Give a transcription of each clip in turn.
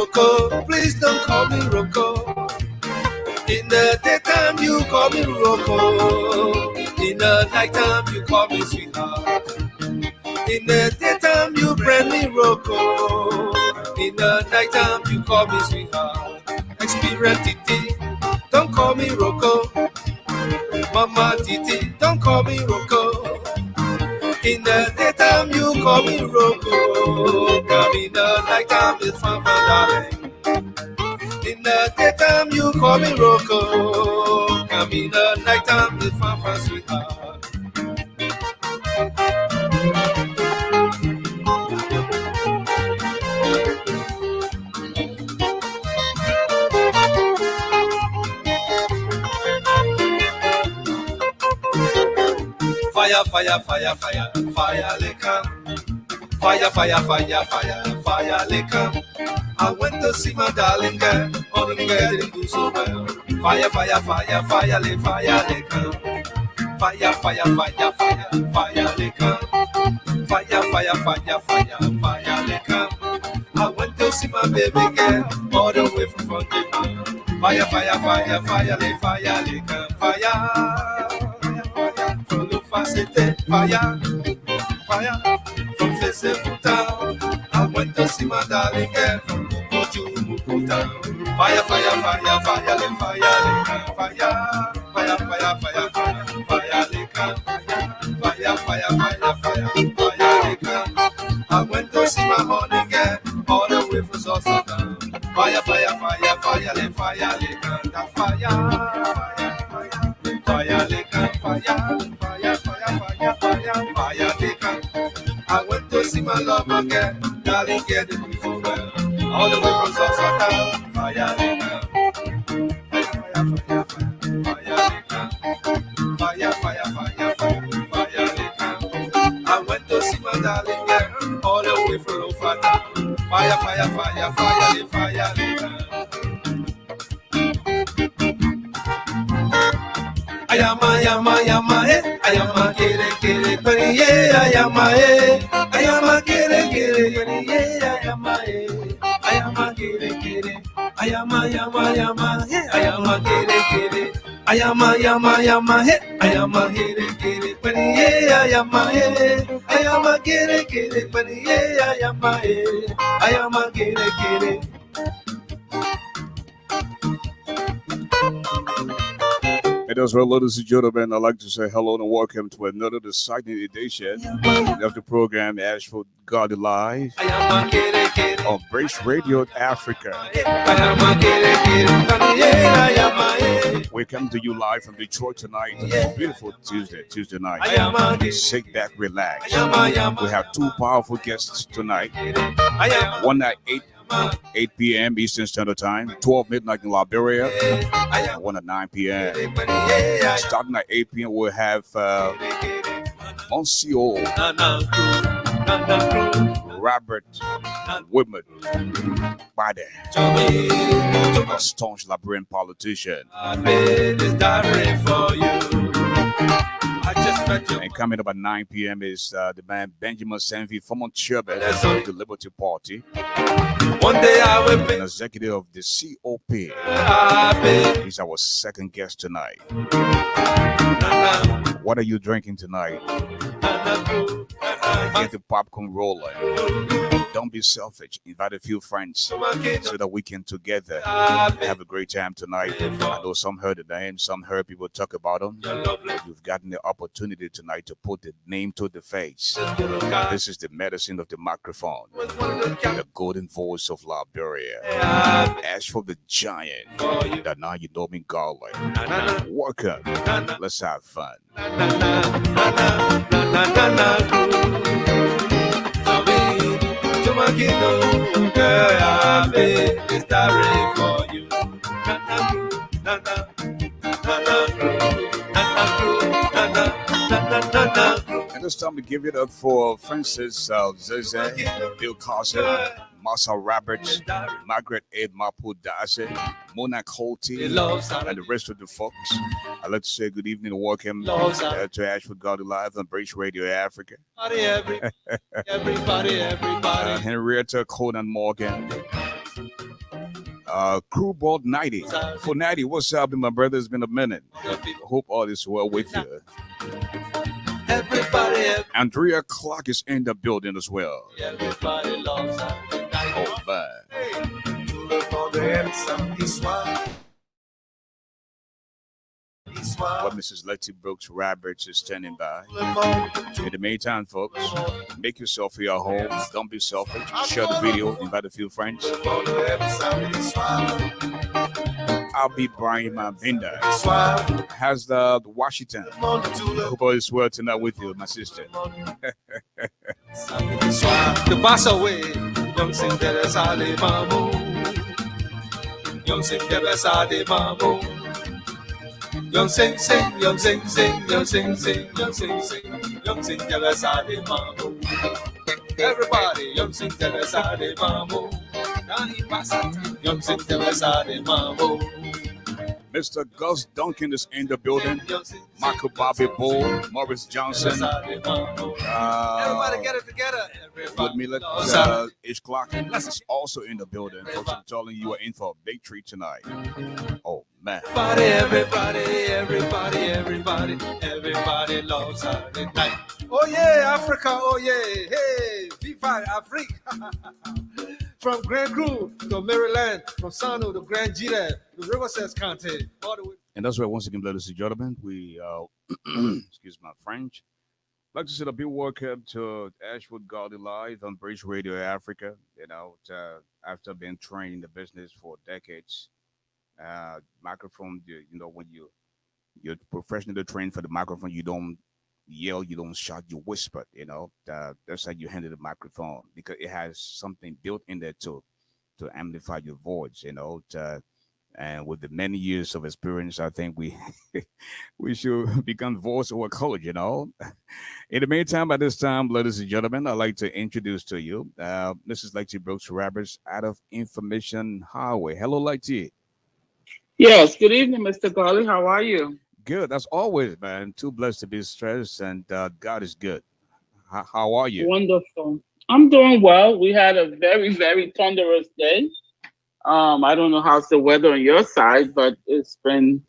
Rocco. Please don't call me Rocco. In the daytime you call me Rocco. In the nighttime you call me sweetheart. In the daytime you brand me Rocco. In the nighttime you call me sweetheart. Experience Titi, don't call me Rocco. Mama Titi, don't call me Rocco. In the daytime you call me Rocco. Come in the nighttime it's fun, darling. In the daytime you call me Rocco. Come in the nighttime it's fun, sweetheart. Fire, fire, fire, fire, fire, leka. Fire, fire, fire, fire, fire, leka. I went to see my darling girl, all the girl didn't do so well. Fire, fire, fire, fire, fire, leka. Fire, fire, fire, fire, fire, leka. Fire, fire, fire, fire, fire, leka. I went to see my baby girl, all the way from Fontaine. Fire, fire, fire, fire, fire, leka. Fire. C'était fire, fire, from Fessé-Town. I went to see my darling girl from Muko to Mukuta. Fire, fire, fire, fire, fire, fire, fire, fire, fire, fire, fire, fire, fire, fire, fire, fire, I went to see my honey girl all the way from Southern. Fire, fire, fire, fire, fire, fire, fire, I went to see my love again, darling, get it before well. All the way from Southern. Fire, fire, fire, fire, I went to see my darling girl, all the way from Lofana. Fire, fire, fire, fire, fire, Ayama, ayama, kere, peri, ayama, ayama, kere, peri, ayama, ayama, kere, ayama, ayama, kere, ayama, ayama, kere, peri, ayama, ayama, kere, peri, ayama, ayama, kere. And as well, ladies and gentlemen, I'd like to say hello and welcome to another exciting edition of the program ASHFORD GARLEY Live on Brace Radio Africa. We come to you live from Detroit tonight. It's a beautiful Tuesday night. Sit back, relax. We have two powerful guests tonight. One at 8 p.m. Eastern Standard Time, 12 midnight in Liberia, and one at 9 p.m. Starting at 8 p.m., we'll have MONCIO, Robert WILMOT, KPADEH, a staunch Liberian politician. And coming up at 9 p.m. is the man Benjamin SANVEE, former chairman of the Liberty Party, One day I will be an executive of the COP. He's our second guest tonight. What are you drinking tonight? Get the popcorn rolling. Don't be selfish. Invite a few friends so that we can together have a great time tonight. I know some heard the name, some heard people talk about them. You've gotten the opportunity tonight to put the name to the face. This is the medicine of the microphone, the golden voice of Liberia. As for the giant that now you know me, Garley. Welcome. Let's have fun. And it's time to give it up for Francis Zeze, Bill Carson, Massa Roberts, Margaret A. Mapu Dase, Mona Colty, and the rest of the folks. I'd like to say good evening and welcome to ASHFORD GARLEY Live on Brace Radio Africa. everybody. Henrietta Conan Morgan, Crew Ball 90. For 90, what's up, my brother? It's been a minute. Hope all is well with you. Everybody, Andrea Clark is in the building as well. everybody loves Saturday night. Oh, man. What Mrs. Letty Brooks Roberts is standing by. In the meantime, folks, make yourself feel at home. Don't be selfish. Share the video. Invite a few friends. I'll be Brian Mabinda. How's the Washington? Hope all is well tonight with you, my sister. The pass away, young sing Teresa de Mamo. Young sing Teresa de Mamo. Young sing, young sing, young sing, young sing, young sing Teresa de Mamo. Everybody, young sing Teresa de Mamo. Young sing Teresa de Mamo. Mr. Gus Duncan is in the building. Michael Bobby Bull, Morris Johnson. Everybody get it together. With me, H. Clark is also in the building. Folks, I'm telling you, are in for a big treat tonight. Oh, man. Everybody loves Saturday night. Oh, yeah, Africa. Oh, yeah. Hey, V5 Africa. From Grand Crew to Maryland, from Sano to Grand Gila, the Riverside County. And that's why, once again, ladies and gentlemen, we, excuse my French, like to say a big welcome to ASHFORD GARLEY live on Bridge Radio Africa. You know, after being trained in the business for decades, microphone, you know, when you're professionally trained for the microphone, you don't yell, you don't shout, you whisper. You know, that's how you handle the microphone, because it has something built in there to amplify your voice. You know, and with the many years of experience, I think we we should become voice over color. You know. In the meantime, at this time, ladies and gentlemen, I'd like to introduce to you Mrs. Letty Brooks Roberts out of Information Highway. Hello, Letty. Yes. Good evening, Mr. Garley. How are you? Good, as always, man. Too blessed to be stressed, and God is good. How are you? Wonderful. I'm doing well. We had a very, very thunderous day. I don't know how's the weather on your side, but it's been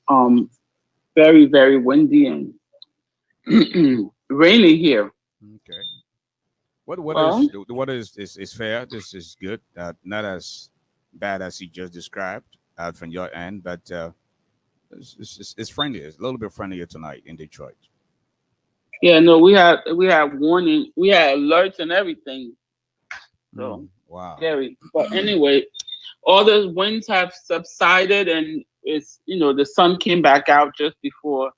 very, very windy and rainy here. Okay. The weather is fair. This is good. Not as bad as you just described from your end, but it's friendly. It's a little bit friendlier tonight in Detroit. Yeah, no, we had warning, we had alerts and everything. So wow. Scary. But anyway, all the winds have subsided, and it's, you know, the sun came back out just before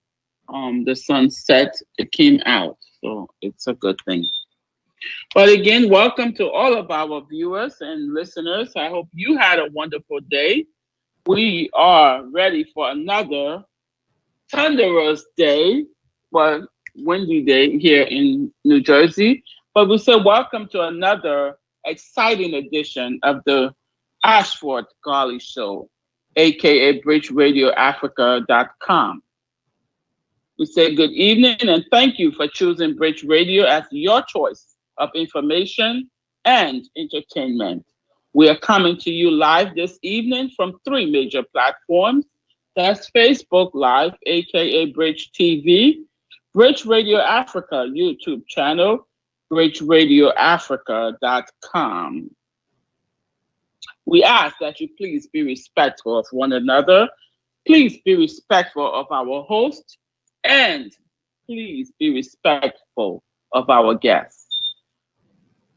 the sun set. It came out, so it's a good thing. But again, welcome to all of our viewers and listeners. I hope you had a wonderful day. We are ready for another thunderous day, well, windy day here in New Jersey. But we say welcome to another exciting edition of the ASHFORD GARLEY Show, aka BridgeRadioAfrica.com. We say good evening and thank you for choosing Bridge Radio as your choice of information and entertainment. We are coming to you live this evening from 3 major platforms. That's Facebook Live, aka Bridge TV, Bridge Radio Africa YouTube channel, BridgeRadioAfrica.com. We ask that you please be respectful of one another. Please be respectful of our host, and please be respectful of our guests.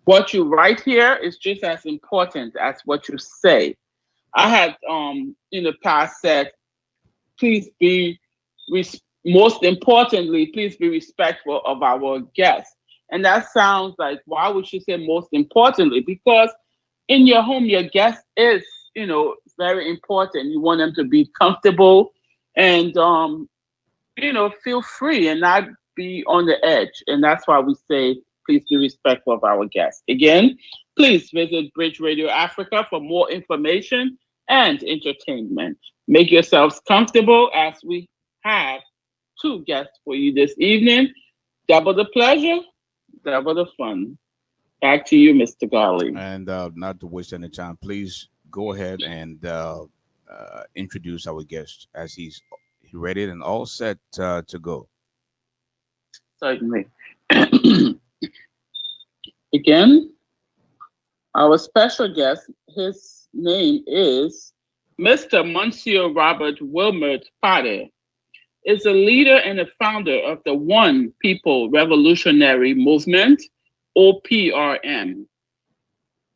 What you write here is just as important as what you say. I had in the past said, please be, most importantly, please be respectful of our guests. And that sounds like, why would you say most importantly? Because in your home, your guest is, you know, very important. You want them to be comfortable and, you know, feel free and not be on the edge. And that's why we say, please be respectful of our guests. Again, please visit Bridge Radio Africa for more information and entertainment. Make yourselves comfortable as we have 2 guests for you this evening. Double the pleasure, double the fun. Back to you, Mr. Garley. And not to waste any time, please go ahead and introduce our guest as he's ready and all set to go. Certainly. Again, our special guest, his name is Mr. MONCIO Robert Wilmot Pade, is a leader and a founder of the One People Revolutionary Movement, OPRM,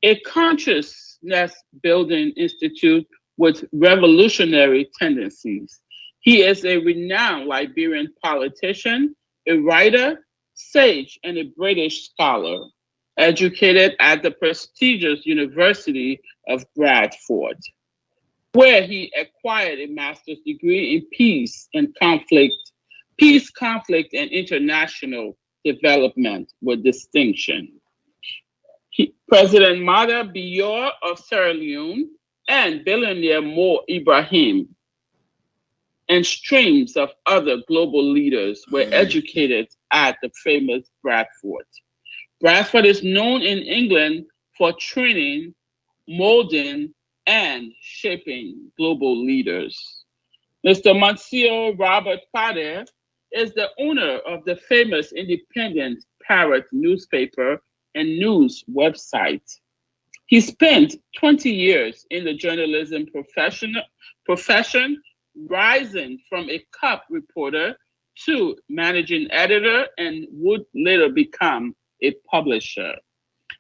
a consciousness-building institute with revolutionary tendencies. He is a renowned Liberian politician, a writer, sage, and a British scholar, educated at the prestigious University of Bradford, where he acquired a master's degree in peace, conflict, and international development with distinction. President Mada Biyor of Sierra Leone and billionaire Mo Ibrahim and streams of other global leaders were educated at the famous Bradford. Bradford is known in England for training, molding, and shaping global leaders. Mr. MONCIO Robert Pade is the owner of the famous independent Parrot newspaper and news website. He spent 20 years in the journalism profession, rising from a CUP reporter to managing editor and would later become a publisher.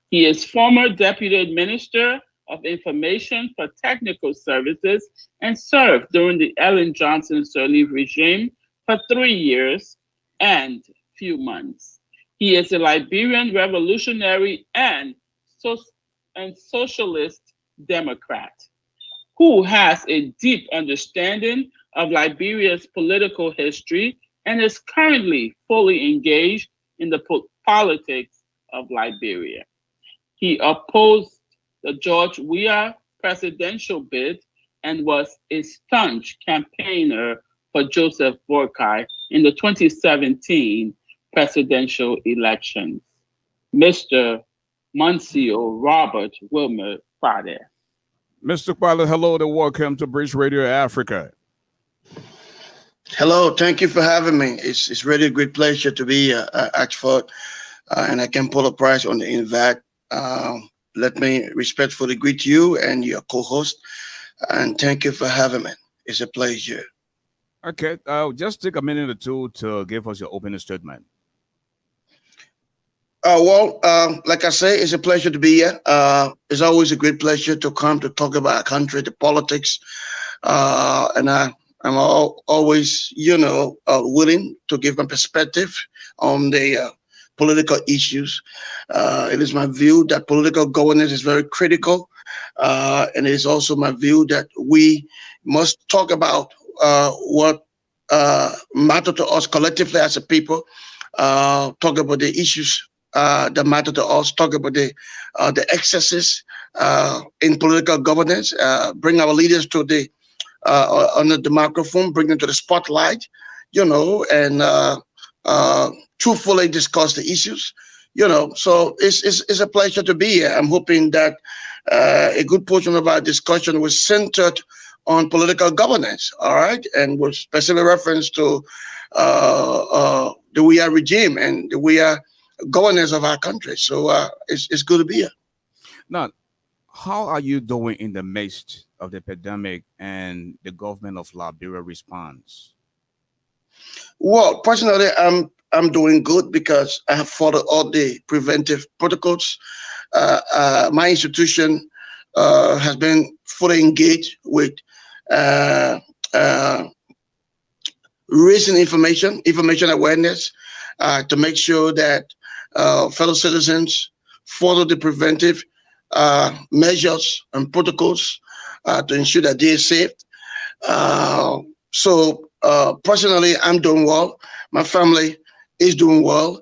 He is former Deputy Minister of Information for Technical Services and served during the Ellen Johnson Sirleaf regime for 3 years and few months. He is a Liberian revolutionary and socialist Democrat who has a deep understanding of Liberia's political history and is currently fully engaged in the politics of Liberia. He opposed the George Weah presidential bid and was a staunch campaigner for Joseph Boakai in the 2017 presidential elections. Mr. MONCIO Robert Wilmot Pade. Mr. Pade, hello and welcome to Bridge Radio Africa. Hello, thank you for having me. It's really a great pleasure to be at ASHFORD, and I can pull a prize on the invite. Let me respectfully greet you and your co-host, and thank you for having me. It's a pleasure. Okay, just take a minute or two to give us your opening statement. Like I say, it's a pleasure to be here. It's always a great pleasure to come to talk about our country, the politics, and I'm always, willing to give my perspective on the political issues. It is my view that political governance is very critical, and it is also my view that we must talk about what matter to us collectively as a people, talk about the issues that matter to us, talk about the excesses in political governance, bring our leaders to the under the microphone, bring them to the spotlight, and truthfully discuss the issues, So it's a pleasure to be here. I'm hoping that a good portion of our discussion was centered on political governance, all right, and with specific reference to the WIA regime and the WIA governance of our country. So it's good to be here. Now, how are you doing in the midst of the pandemic and the government of Liberia response? Well, personally, I'm doing good because I have followed all the preventive protocols. My institution has been fully engaged with raising information awareness to make sure that fellow citizens follow the preventive measures and protocols to ensure that they are safe. So personally, I'm doing well. My family is doing well.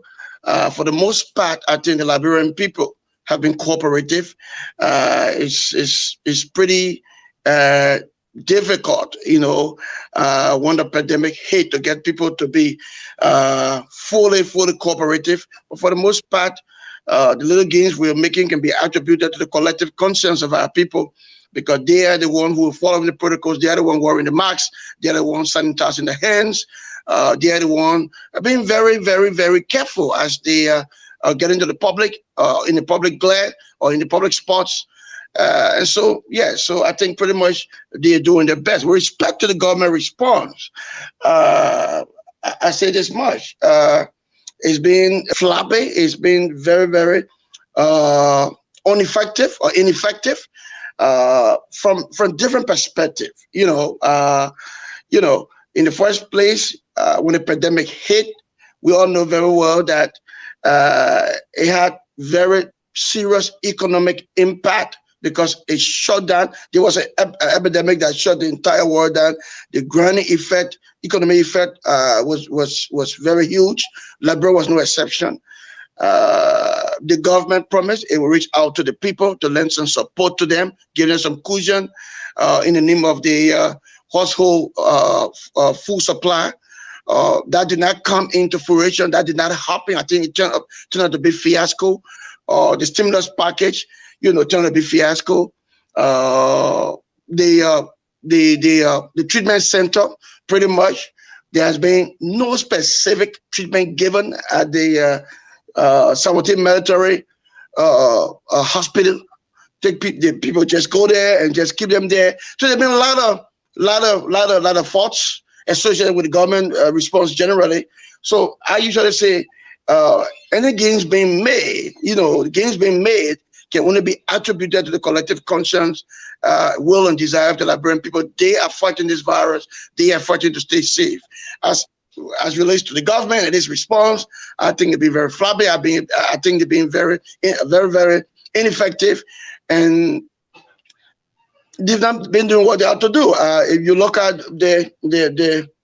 For the most part, I think the Liberian people have been cooperative. It's pretty difficult, when the pandemic hit, to get people to be fully cooperative. But for the most part, the little gains we're making can be attributed to the collective conscience of our people because they are the one who are following the protocols. They are the one wearing the masks. They are the one sanitizing their hands. They are the one being very, very, very careful as they get into the public, in the public glare or in the public spots. And so, yeah, so I think pretty much they're doing their best. With respect to the government response, I say this much. It's been floppy. It's been very, very ineffective from different perspective. You know, in the first place, when the pandemic hit, we all know very well that it had very serious economic impact because it shut down. There was an epidemic that shut the entire world down. The granny effect, economic effect was very huge. Liberia was no exception. The government promised it will reach out to the people to lend some support to them, give them some cushion in the name of the household food supply. That did not come into fruition. That did not happen. I think it turned out to be fiasco. The stimulus package, turned out to be fiasco. The treatment center, pretty much, there has been no specific treatment given at the Samote military hospital. The people just go there and just keep them there. So there's been a lot of faults associated with the government response generally. So I usually say any gains being made, the gains being made can only be attributed to the collective conscience, will and desire of the Liberian people. They are fighting this virus. They are fighting to stay safe. As relates to the government and its response, I think it'd be very flabby. I think they're being very, very ineffective, and they've not been doing what they have to do. If you look at the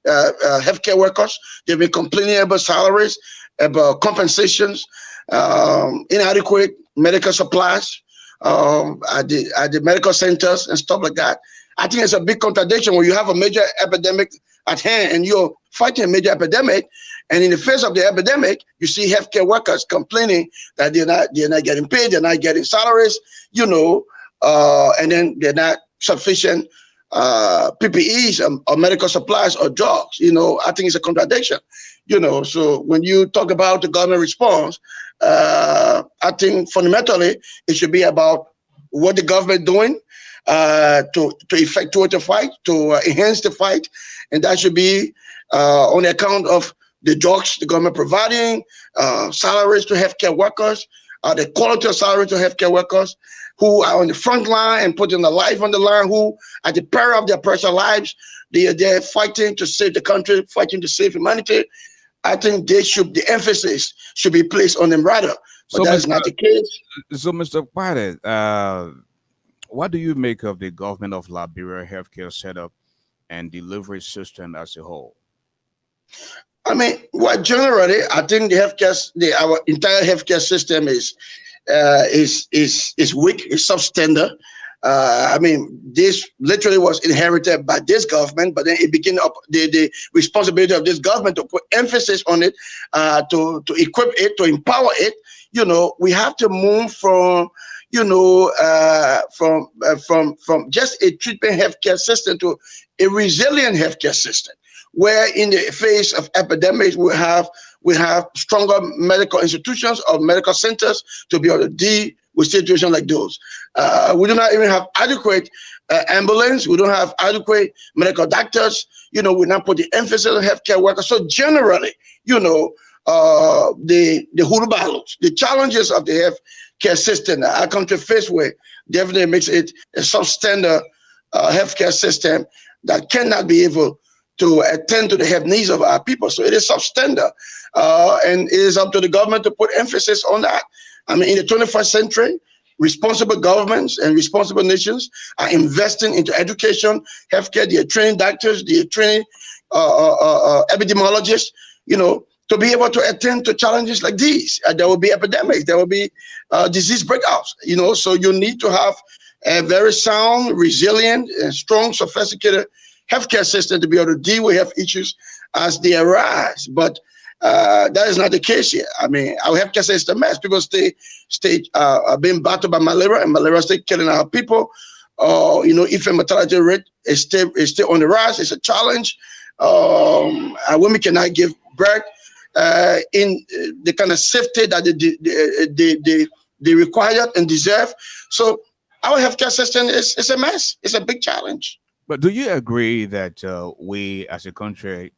healthcare workers, they've been complaining about salaries, about compensations, inadequate medical supplies at the medical centers and stuff like that. I think it's a big contradiction when you have a major epidemic at hand and you're fighting a major epidemic, and in the face of the epidemic, you see healthcare workers complaining that they're not getting paid, they're not getting salaries, and then they're not sufficient PPEs or medical supplies or drugs. I think it's a contradiction. So when you talk about the government response, I think fundamentally it should be about what the government doing to effectuate the fight, to enhance the fight, and that should be on account of the drugs the government providing, salaries to healthcare workers, the quality of salaries to healthcare workers who are on the front line and putting their life on the line, who at the peril of their personal lives, they're fighting to save the country, fighting to save humanity. I think the emphasis should be placed on them rather, but that's not the case. So, Mr. KPADEH, what do you make of the government of Liberia healthcare setup and delivery system as a whole? I mean, generally, I think our entire healthcare system is weak, is substandard. I mean, this literally was inherited by this government, but then it became the responsibility of this government to put emphasis on it, to equip it, to empower it. We have to move from from just a treatment healthcare system to a resilient healthcare system, where in the face of epidemics we have stronger medical institutions or medical centers to be able to deal with situations like those. We do not even have adequate ambulance. We don't have adequate medical doctors. We not put the emphasis on healthcare workers. So generally, the hulubalos, the challenges of the healthcare system that our country faced with, definitely makes it a substandard healthcare system that cannot be able to attend to the health needs of our people. So it is substandard, and it is up to the government to put emphasis on that. I mean, in the 21st century, responsible governments and responsible nations are investing into education, healthcare. They are training doctors, they are training epidemiologists, to be able to attend to challenges like these. There will be epidemics, there will be disease breakouts, so you need to have a very sound, resilient, and strong, sophisticated healthcare system to be able to deal with health issues as they arise. But that is not the case here. I mean, our healthcare system is a mess. People stay being battered by malaria, and malaria stay killing our people. If a mortality rate is still on the rise, it's a challenge. Women cannot give birth in the kind of safety that they require and deserve. So our healthcare system is a mess. It's a big challenge. But do you agree that we as a country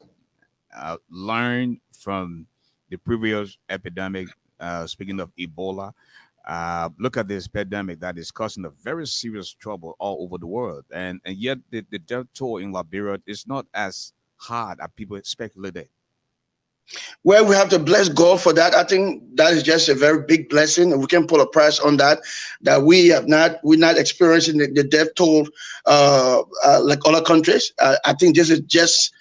learned from the previous epidemic, speaking of Ebola? Look at this pandemic that is causing a very serious trouble all over the world. And yet the death toll in Liberia is not as hard as people speculated. Well, we have to bless God for that. I think that is just a very big blessing, and we can put a price on that. That we're not experiencing the death toll like other countries. I think this is just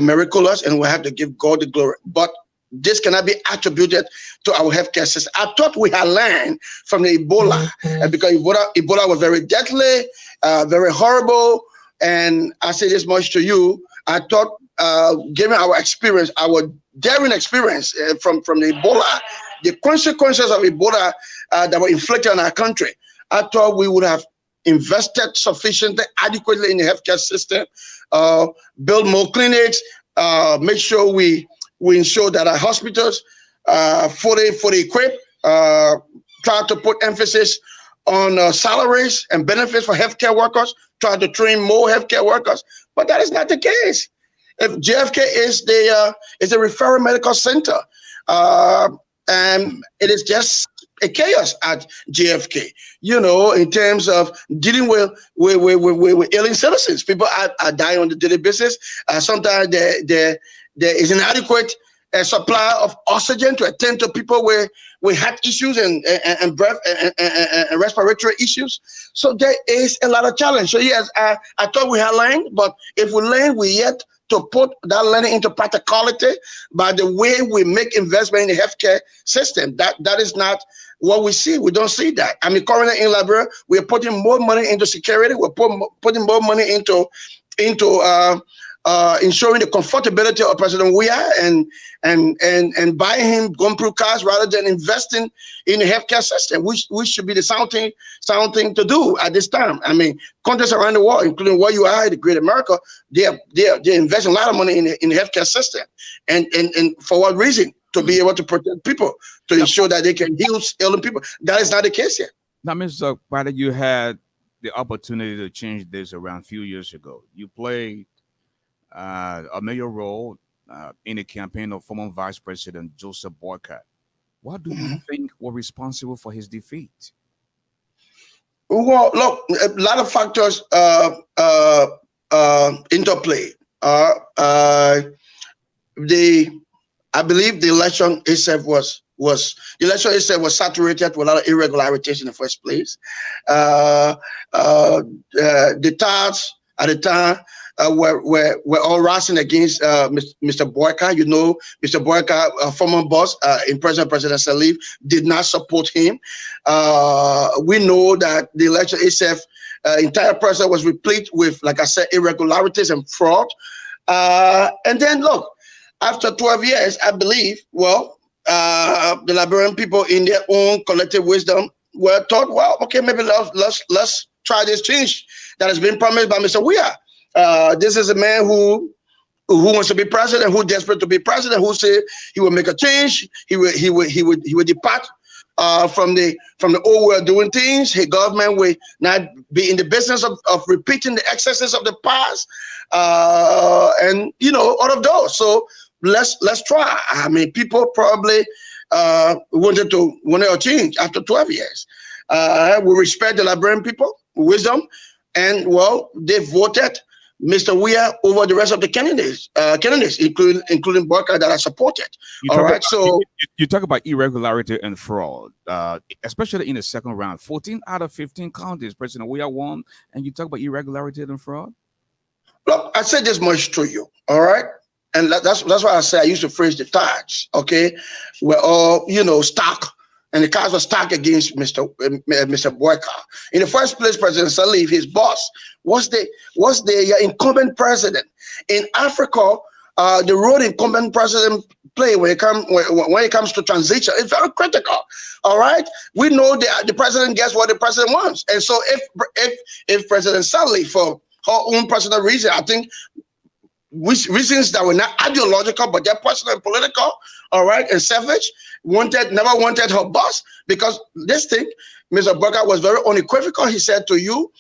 miraculous, and we have to give God the glory. But this cannot be attributed to our healthcare system. I thought we had learned from the Ebola, because Ebola was very deadly, very horrible. And I say this much to you: I thought, given our experience, our daring experience from the Ebola, the consequences of Ebola that were inflicted on our country, I thought we would have invested sufficiently, adequately in the healthcare system, build more clinics, make sure we ensure that our hospitals fully equipped, try to put emphasis on salaries and benefits for healthcare workers, try to train more healthcare workers. But that is not the case. If JFK is the referral medical center, and it is just a chaos at JFK, in terms of dealing with ailing citizens. People are dying on the daily basis. Sometimes there is inadequate supply of oxygen to attend to people with heart issues and breath and respiratory issues. So there is a lot of challenge. So yes, I thought we had learned, but if we learn, we yet to put that learning into practicality by the way we make investment in the healthcare system. That is not what we see. We don't see that. I mean, currently in Liberia, we're putting more money into security. We're putting more money into ensuring the comfortability of President Weah and buying him gun-proof cars rather than investing in the healthcare system, which should be the sound thing to do at this time. I mean, countries around the world, including where you are, the Great America, they're investing a lot of money in the healthcare system, and for what reason? To be able to protect people, to ensure that they can heal ailing people. That is not the case yet. Now, Mr. Kwade, you had the opportunity to change this around a few years ago. You played a major role in the campaign of former Vice President Joseph Boycott. What do you think were responsible for his defeat? Well, look, a lot of factors interplay. I believe the election itself was saturated with a lot of irregularities in the first place. The TARs at the time were all racing against Mr. Boycott. Mr. Boycott, former boss in President Sirleaf, did not support him. We know that the election itself, entire process was replete with, like I said, irregularities and fraud. And then look, after 12 years, I believe, the Liberian people in their own collective wisdom were thought, well, okay, maybe let's try this change that has been promised by Mr. Weah. This is a man who wants to be president, who's desperate to be president, who said he will make a change, he would depart from the old way of doing things. His government will not be in the business of repeating the excesses of the past, and all of those. So let's try. I mean, people probably wanted a change after 12 years. We respect the Liberian people, wisdom, and they voted Mr. Weah over the rest of the candidates, including Barker, that I supported. You talk about irregularity and fraud, especially in the second round. 14 out of 15 counties, President Weah won, and you talk about irregularity and fraud. Look, I said this much to you, all right? And that's why I say I used to phrase the cards, okay? We're all, stuck. And the cards were stacked against Mr. Boycott. In the first place, President Sirleaf, his boss, was the incumbent president. In Africa, the role incumbent president play when it comes to transition is very critical. All right, we know the president gets what the president wants, and so if President Sally, for her own personal reason, I think reasons that were not ideological but they're personal and political, all right, and selfish, never wanted her boss, because this thing, Mr. Burger was very unequivocal. He said to you,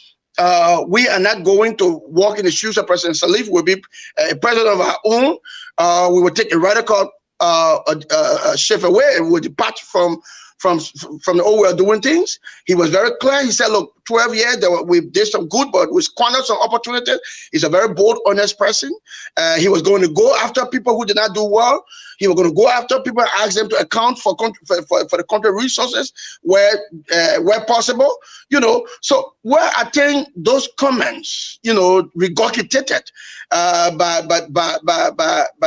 we are not going to walk in the shoes of President Salif. We'll be a president of our own. We will take a radical shift away, and we'll depart from the old way of doing things. He was very clear. He said, look, 12 years, we did some good, but we squandered some opportunities. He's a very bold, honest person. He was going to go after people who did not do well. He was going to go after people and ask them to account for the country resources where possible. So where I think those comments, regurgitated by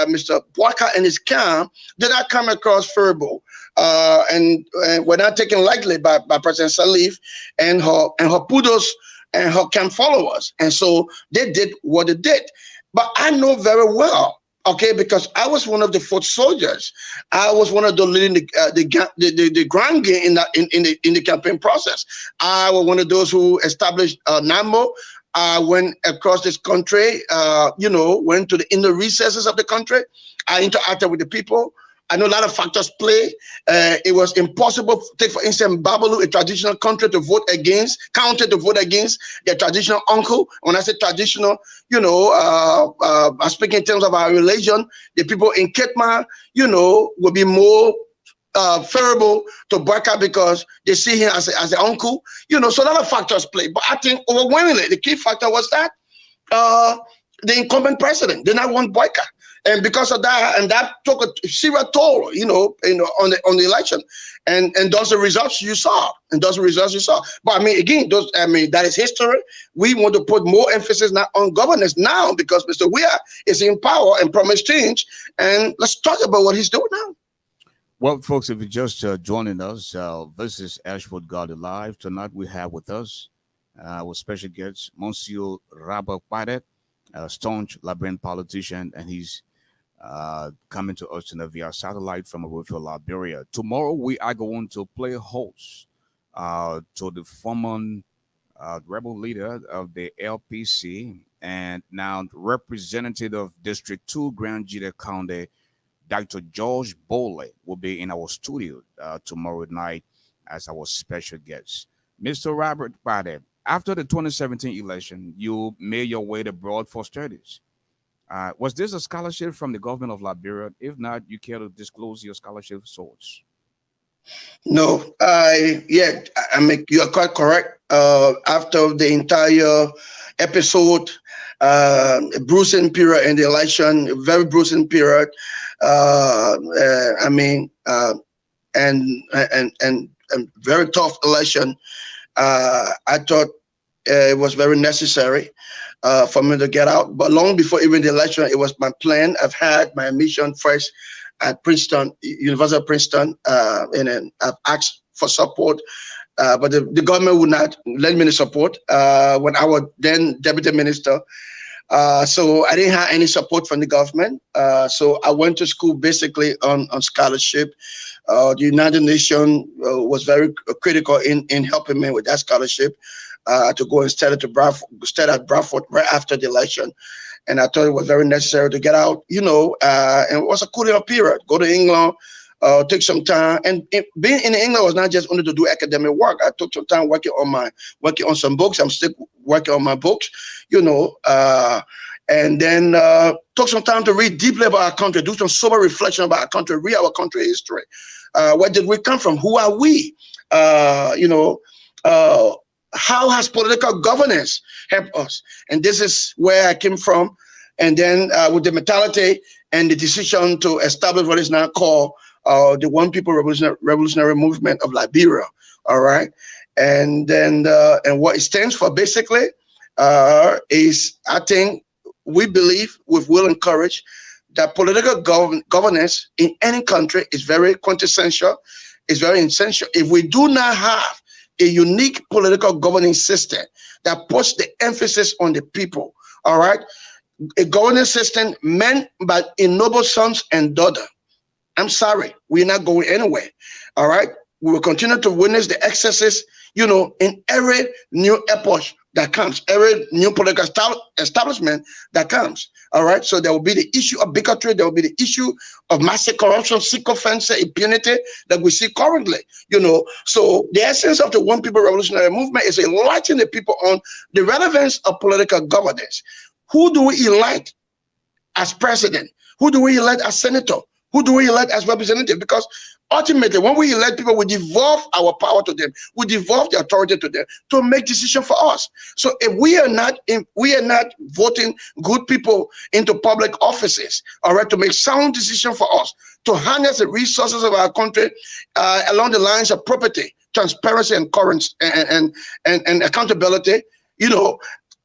Mr. Walker and his camp did not come across favorable. And were not taken lightly by President Salif and her poodles and her camp followers. And so they did what they did. But I know very well, okay, because I was one of the foot soldiers. I was one of the leading the ground game in the campaign process. I was one of those who established NAMO. I went across this country, went to the inner recesses of the country. I interacted with the people. I know a lot of factors play. It was impossible to take, for instance, Babalu, a traditional county to vote against their traditional uncle. When I say traditional, I'm speaking in terms of our religion. The people in Ketma, will be more favorable to Barker because they see him as an uncle. So a lot of factors play. But I think overwhelmingly, the key factor was that the incumbent president did not want Barker. And because of that, and that took a serious toll, on the election, and those are the results you saw, But I mean, again, that is history. We want to put more emphasis now on governance now because Mr. Weir is in power and promised change. And let's talk about what he's doing now. Well, folks, if you're just joining us, this is ASHFORD GARLEY Live. Tonight we have with us our special guest, MONCIO Robert KPADEH, a staunch Liberian politician, and he's coming to us tonight via satellite from Arufia, Liberia. Tomorrow we are going to play host to the former rebel leader of the LPC and now representative of District 2 Grand Jita County, Dr. George Bowley, will be in our studio tomorrow night as our special guest. Mr. Robert KPADEH, after the 2017 election, you made your way abroad for studies. Was this a scholarship from the government of Liberia? If not, you care to disclose your scholarship source? No, you are quite correct. After the entire episode, bruising period in the election, very bruising period. And very tough election. I thought it was very necessary for me to get out. But long before even the election, it was my plan. I've had my admission first at Princeton, University of Princeton, and then I've asked for support, but the government would not lend me the support when I was then deputy minister. So I didn't have any support from the government. So I went to school basically on scholarship. The United Nations was very critical in helping me with that scholarship. To go and study at Bradford right after the election. And I thought it was very necessary to get out, and it was a cooling off period. Go to England, take some time. And being in England was not just only to do academic work. I took some time working on some books. I'm still working on my books, and then took some time to read deeply about our country, do some sober reflection about our country, read our country history. Where did we come from? Who are we? How has political governance helped us? And this is where I came from. And then with the mentality and the decision to establish what is now called the One People Revolutionary Movement of Liberia. All right. And then and what it stands for basically is, I think we believe with will and courage that political governance in any country is very quintessential, is very essential. If we do not have a unique political governing system that puts the emphasis on the people, all right, a governance system meant by ennobled sons and daughters. I'm sorry, we're not going anywhere. All right, we will continue to witness the excesses, you know, in every new epoch that comes, every new political establishment that comes. All right, so there will be the issue of bigotry, there will be the issue of massive corruption, sycophancy, impunity that we see currently. You know, so the essence of the One People Revolutionary Movement is enlightening the people on the relevance of political governance. Who do we elect as president? Who do we elect as senator? Who do we elect as representative? Because ultimately, when we elect people, we devolve our power to them. We devolve the authority to them to make decisions for us. So if we are not voting good people into public offices, all right, to make sound decisions for us, to harness the resources of our country along the lines of property, transparency, and currency and accountability, you know,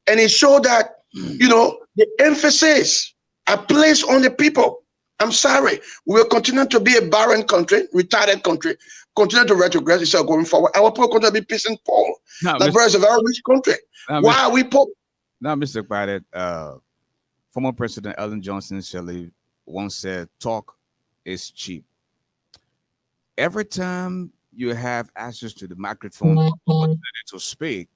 and it showed that, you know, the emphasis are placed on the people. I'm sorry, we will continue to be a barren country, retarded country, continue to retrogress instead of going forward. Our people continue to be peace and poor. Liberia is a very rich country. Why are we poor? Now, Mr. KPADEH, former President Ellen Johnson Sirleaf once said, talk is cheap. Every time you have access to the microphone to speak,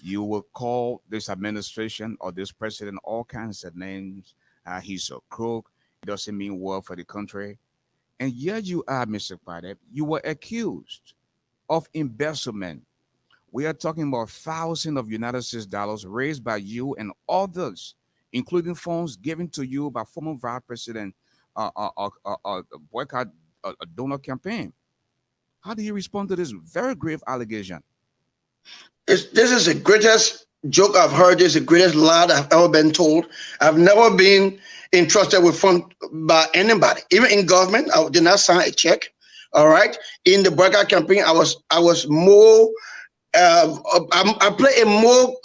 you will call this administration or this president all kinds of names. He's a crook. Doesn't mean well for the country. And yet you are, Mr. KPADEH, you were accused of embezzlement. We are talking about thousands of United States dollars raised by you and others, including funds given to you by former Vice President boycott donor campaign. How do you respond to this very grave allegation? This is the greatest joke I've heard. This is the greatest lie I've ever been told. I've never been entrusted with funds by anybody, even in government. I did not sign a check. All right. In the boycott campaign, I was more. I play a more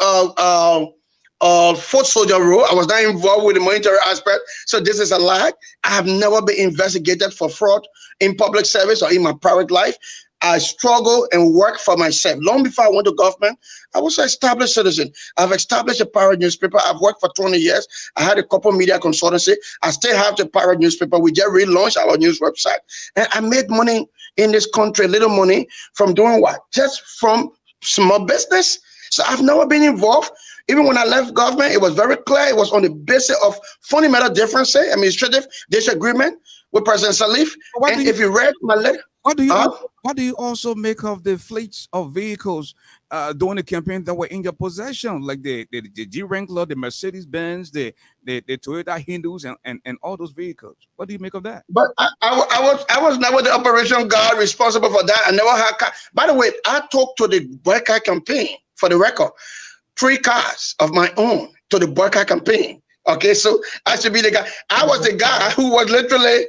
foot soldier role. I was not involved with the monetary aspect. So this is a lie. I have never been investigated for fraud in public service or in my private life. I struggle and work for myself. Long before I went to government, I was an established citizen. I've established a pirate newspaper. I've worked for 20 years. I had a corporate media consultancy. I still have the pirate newspaper. We just relaunched our news website. And I made money in this country, little money from doing what? Just from small business. So I've never been involved. Even when I left government, it was very clear. It was on the basis of fundamental differences, administrative disagreement with President Sirleaf. And if you read my letter, what do you also make of the fleets of vehicles during the campaign that were in your possession, like the G Wrangler, the Mercedes Benz, the Toyota Hindus, and all those vehicles? What do you make of that? But I was never the operation guard responsible for that. I never had car. By the way, I talked to the boycott campaign, for the record, 3 cars of my own to the boycott campaign. Okay, so I should be the guy. I was the guy who was literally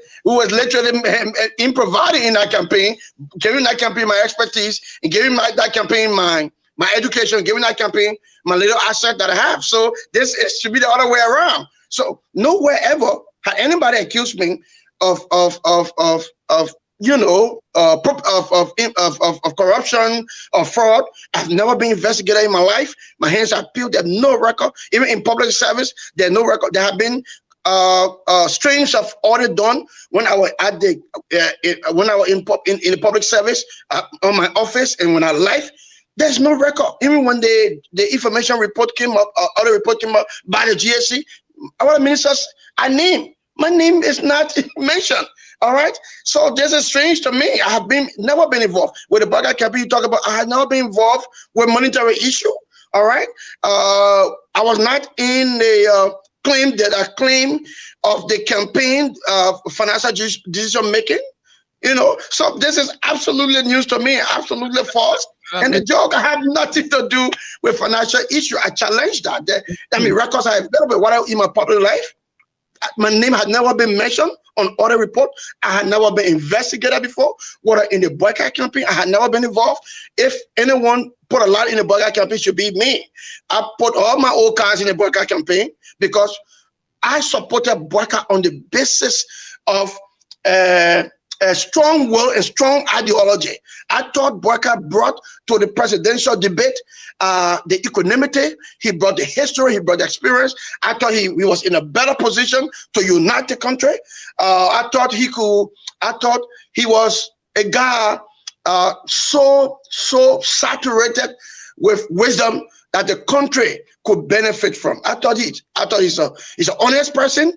improvising in that campaign, giving that campaign my expertise, and giving that campaign my education, giving that campaign my little asset that I have. So this should be the other way around. So nowhere ever had anybody accused me of corruption or fraud. I've never been investigated in my life. My hands are peeled. There's no record. Even in public service, there's no record. There have been streams of audit done when I was at the when I was in the public service on my office, and when I left. There's no record. Even when the information report came up, other report came up by the GSC, our ministers, my name is not mentioned. All right. So this is strange to me. I have never been involved with the boycott campaign you talk about. I have never been involved with monetary issue. All right. I was not in the claim of the campaign financial decision making. You know, so this is absolutely news to me, absolutely false. And the joke, I have nothing to do with financial issue. I challenge that. Records I have available what in my public life. My name had never been mentioned on other report. I had never been investigated before. Whether in the boycott campaign, I had never been involved. If anyone put a lot in the boycott campaign, it should be me. I put all my old cards in the boycott campaign because I supported boycott on the basis of a strong will and strong ideology. I thought Boyka brought to the presidential debate the equanimity, he brought the history, he brought the experience. I thought he was in a better position to unite the country. I thought he was a guy so saturated with wisdom that the country could benefit from. I thought he's an honest person,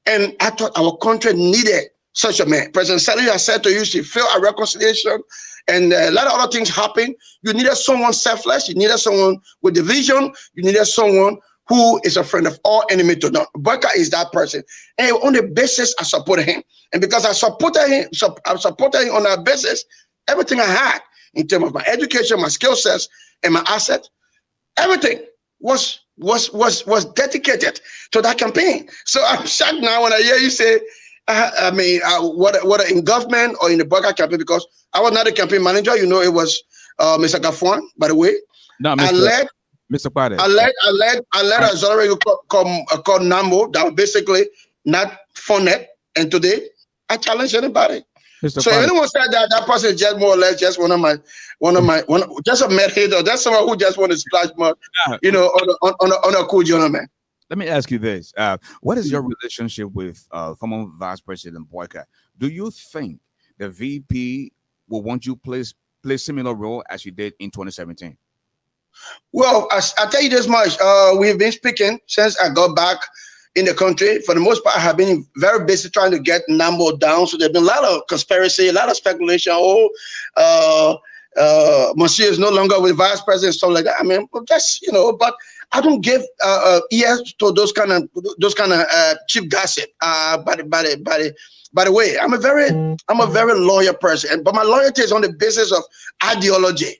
and I thought our country needed such a man. President Sally has said to you, she failed a reconciliation, and a lot of other things happened. You needed someone selfless. You needed someone with a vision. You needed someone who is a friend of all enemy to none. Boyka is that person. And on the basis, I supported him. And because I supported him on that basis, everything I had in terms of my education, my skill sets, and my assets, everything was dedicated to that campaign. So I'm shocked now when I hear you say, whether in government or in the Boyka campaign, because I was not a campaign manager. You know, it was Mr. Gafuan, by the way. No, Mr. KPADEH. I led a Zorago called Nambo that was basically not Fonet, and today I challenge anybody. So if anyone said that person is just more or less just one of my just a mad hater, that's someone who just want to splash mud, you know, on a cool gentleman. Let me ask you this: what is your relationship with former Vice President Boyka? Do you think the VP will want you play similar role as you did in 2017? Well, I'll tell you this much: we've been speaking since I got back in the country. For the most part, I have been very busy trying to get Nambo down. So there's been a lot of conspiracy, a lot of speculation. MONCIO is no longer with Vice President, stuff like that. I mean, just, you know, but I don't give ears to those kind of cheap gossip. By the way, I'm a very loyal person, but my loyalty is on the basis of ideology.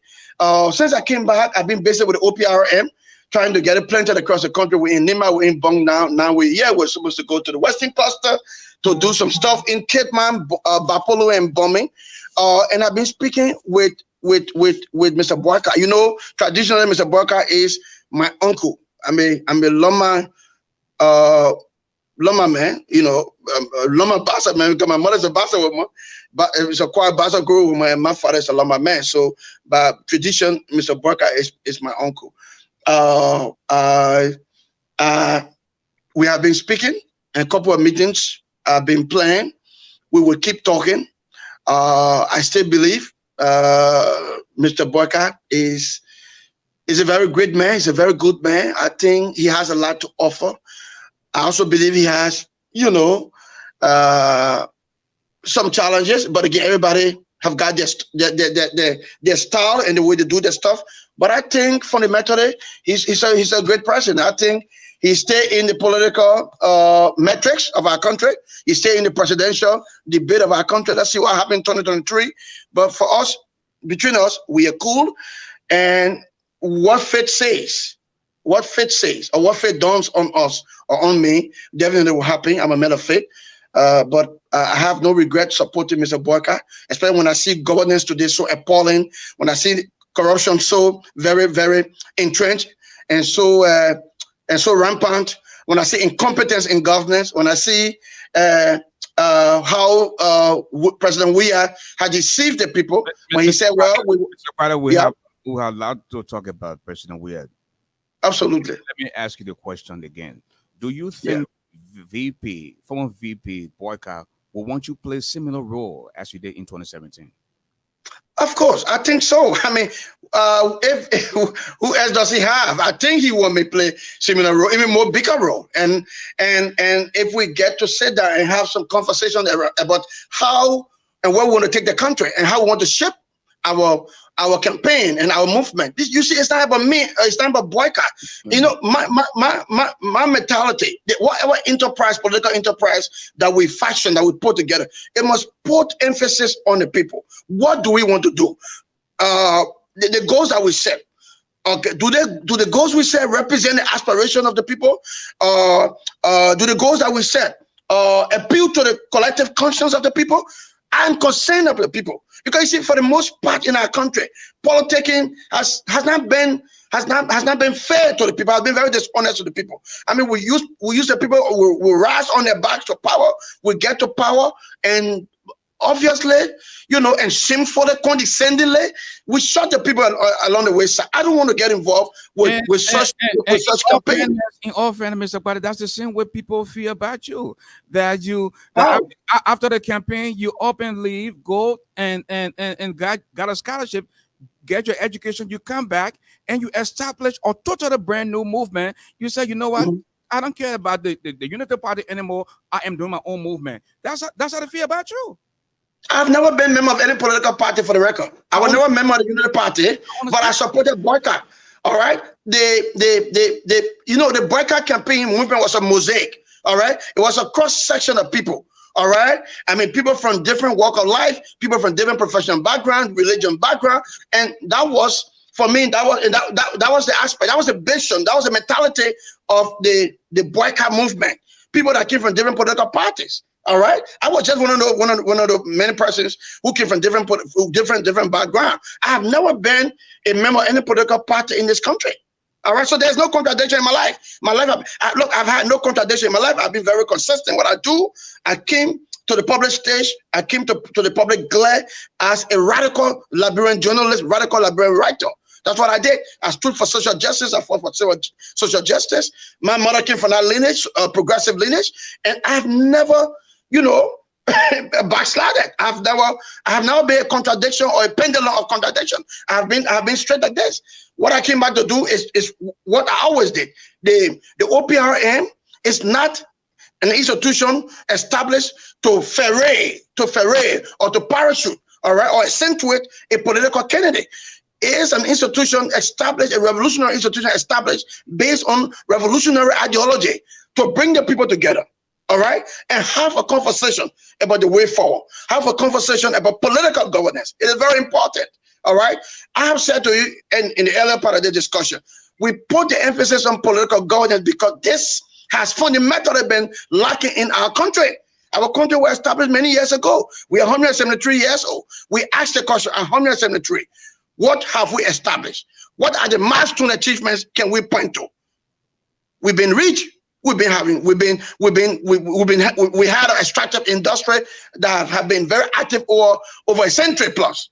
Since I came back, I've been busy with the OPRM, trying to get it planted across the country. We're in Nima, we're in Bong now. Now we're supposed to go to the Western Cluster to do some stuff in Cape Man, Bapolo and bombing. And I've been speaking with Mr. Boyka. You know, traditionally, Mr. Boyka is my uncle. I'm a Loma man, you know, Loma Bassa man, because my mother's a Bassa woman, but it's a quiet Bassa girl. My father is a Loma man. So by tradition, Mr. Boyka is my uncle. We have been speaking, and a couple of meetings have been planned. We will keep talking. I still believe Mr. Boyka is a very great man. He's a very good man. I think he has a lot to offer. I also believe he has, you know, some challenges. But again, everybody have got their style and the way they do their stuff. But I think fundamentally, he's a great person. I think he stay in the political metrics of our country. He stay in the presidential debate of our country. Let's see what happens in 2023. But for us, between us, we are cool. And what fate says, or what fate dawns on us or on me, definitely will happen. I'm a man of faith. But I have no regret supporting Mr. Boyka, especially when I see governance today so appalling, when I see corruption so very, very entrenched and so rampant, when I see incompetence in governance, when I see how President Weah had deceived the people when he said, well, we are allowed to talk about President Weah. Absolutely. Let me ask you the question again. Do you think former VP Boyka will want you to play a similar role as you did in 2017? Of course, I think so. I mean, if who else does he have? I think he want me to play similar role, even more bigger role. And if we get to sit down and have some conversation about how and where we want to take the country and how we want to shape our campaign and our movement. You see, it's not about me. It's not about Boyka. You know, my mentality, whatever political enterprise that we fashion, that we put together, it must put emphasis on the people. What do we want to do? The goals that we set. Okay, do the goals we set represent the aspiration of the people? Do the goals that we set appeal to the collective conscience of the people? I'm concerned of the people, because you see, for the most part in our country, politicking has not been fair to the people. Has been very dishonest to the people. I mean, we use the people. We rise on their backs to power. We get to power, and obviously, and shamefully, condescendingly, we shot the people along the wayside. I don't want to get involved with such campaign. In all fairness, Mr. Kwade, that's the same way people feel about you. That after the campaign, you up and leave, go and got a scholarship, get your education, you come back and you establish a totally brand new movement. You say, you know what? I don't care about the Unity Party anymore. I am doing my own movement. That's how they feel about you. I've never been a member of any political party, for the record. I was never a member of the Unity Party, but I supported boycott. All right. The boycott campaign movement was a mosaic. All right. It was a cross section of people. All right. I mean, people from different walk of life, people from different professional background, religion background, and that was, for me, that was the aspect, that was the vision, that was the mentality of the boycott movement. People that came from different political parties. All right, I was just one of the many persons who came from different background. I have never been a member of any political party in this country. All right, so there's no contradiction in my life. I've had no contradiction in my life. I've been very consistent. What I do, I came to the public stage. I came to the public glare as a radical Liberian journalist, radical Liberian writer. That's what I did. I stood for social justice. I fought for social justice. My mother came from that lineage, progressive lineage, and I've never, backslided. I have never been a contradiction or a pendulum of contradiction. I've been straight like this. What I came back to do is what I always did. The OPRM is not an institution established to ferret or to parachute, all right, or accentuate a political candidate. It is an institution established, a revolutionary institution established based on revolutionary ideology to bring the people together. All right, and have a conversation about the way forward. Have a conversation about political governance. It is very important. All right, I have said to you in the earlier part of the discussion, we put the emphasis on political governance because this has fundamentally been lacking in our country. Our country was established many years ago. We are 173 years old. We asked the question, 173. What have we established? What are the milestone achievements can we point to? We've been rich. We had an extractive industry that have been very active over a century plus.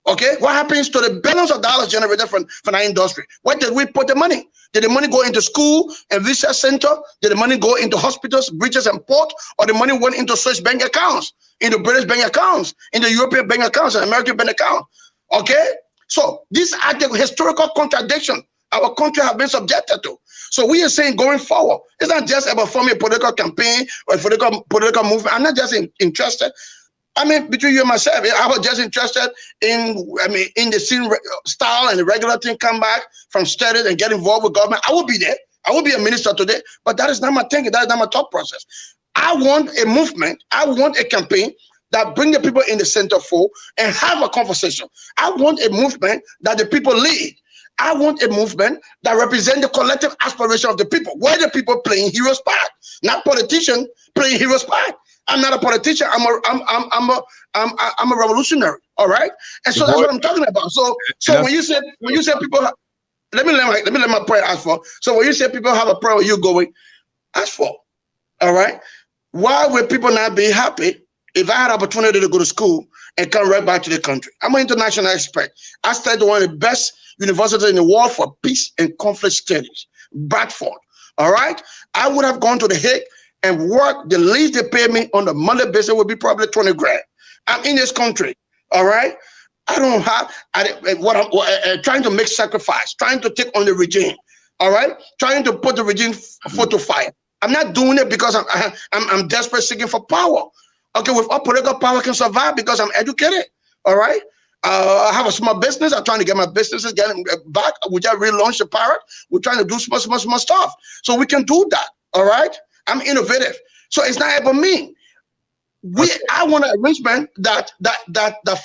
Okay, what happens to the billions of dollars generated from our industry? Where did we put the money? Did the money go into school and research center? Did the money go into hospitals, bridges, and port? Or the money went into Swiss bank accounts, into British bank accounts, into European bank accounts, and American bank accounts? Okay, so these are the historical contradictions our country has been subjected to. So we are saying going forward, it's not just about forming a political campaign or a political movement. I'm not just interested. I mean, between you and myself, I was just interested in the scene style and the regular thing, come back from studies and get involved with government. I will be there. I will be a minister today, but that is not my thinking. That is not my thought process. I want a movement. I want a campaign that bring the people in the center for and have a conversation. I want a movement that the people lead. I want a movement that represents the collective aspiration of the people, where the people playing hero's part, not politicians playing hero's part. I'm not a politician. I'm a revolutionary. All right, and so that's what I'm talking about. So when you say people, let me let my prayer ask for. So when you say people have a prayer, you going ask for. All right, why would people not be happy if I had opportunity to go to school and come right back to the country? I'm an international expert. I studied one of the best universities in the world for peace and conflict studies, Bradford. All right, I would have gone to The Hague and worked. The least they pay me on the monthly basis would be probably 20 grand. I'm in this country. All right, I don't have I'm trying to make sacrifice, trying to take on the regime. All right, trying to put the regime foot to fire. I'm not doing it because I'm desperate seeking for power. Okay, with all political power I can survive because I'm educated. All right. I have a small business. I'm trying to get my businesses getting back. We just relaunched the Pirate. We're trying to do small stuff. So we can do that. All right. I'm innovative. So it's not about me. I want an arrangement that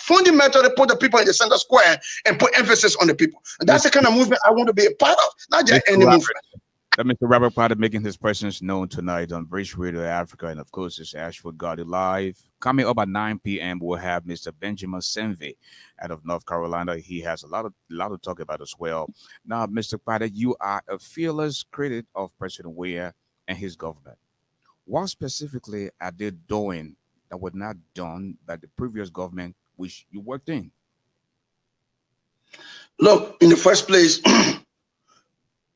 fundamentally put the people in the center square and put emphasis on the people. And that's the kind of movement I want to be a part of, not just any movement. Mr. Robert Potter making his presence known tonight on British Radio Africa, and of course, it's ASHFORD GARLEY Live. Coming up at 9 p.m., we'll have Mr. Benjamin SANVEE out of North Carolina. He has a lot to talk about as well. Now, Mr. Potter, you are a fearless critic of President Weah and his government. What specifically are they doing that were not done that the previous government which you worked in? Look, in the first place,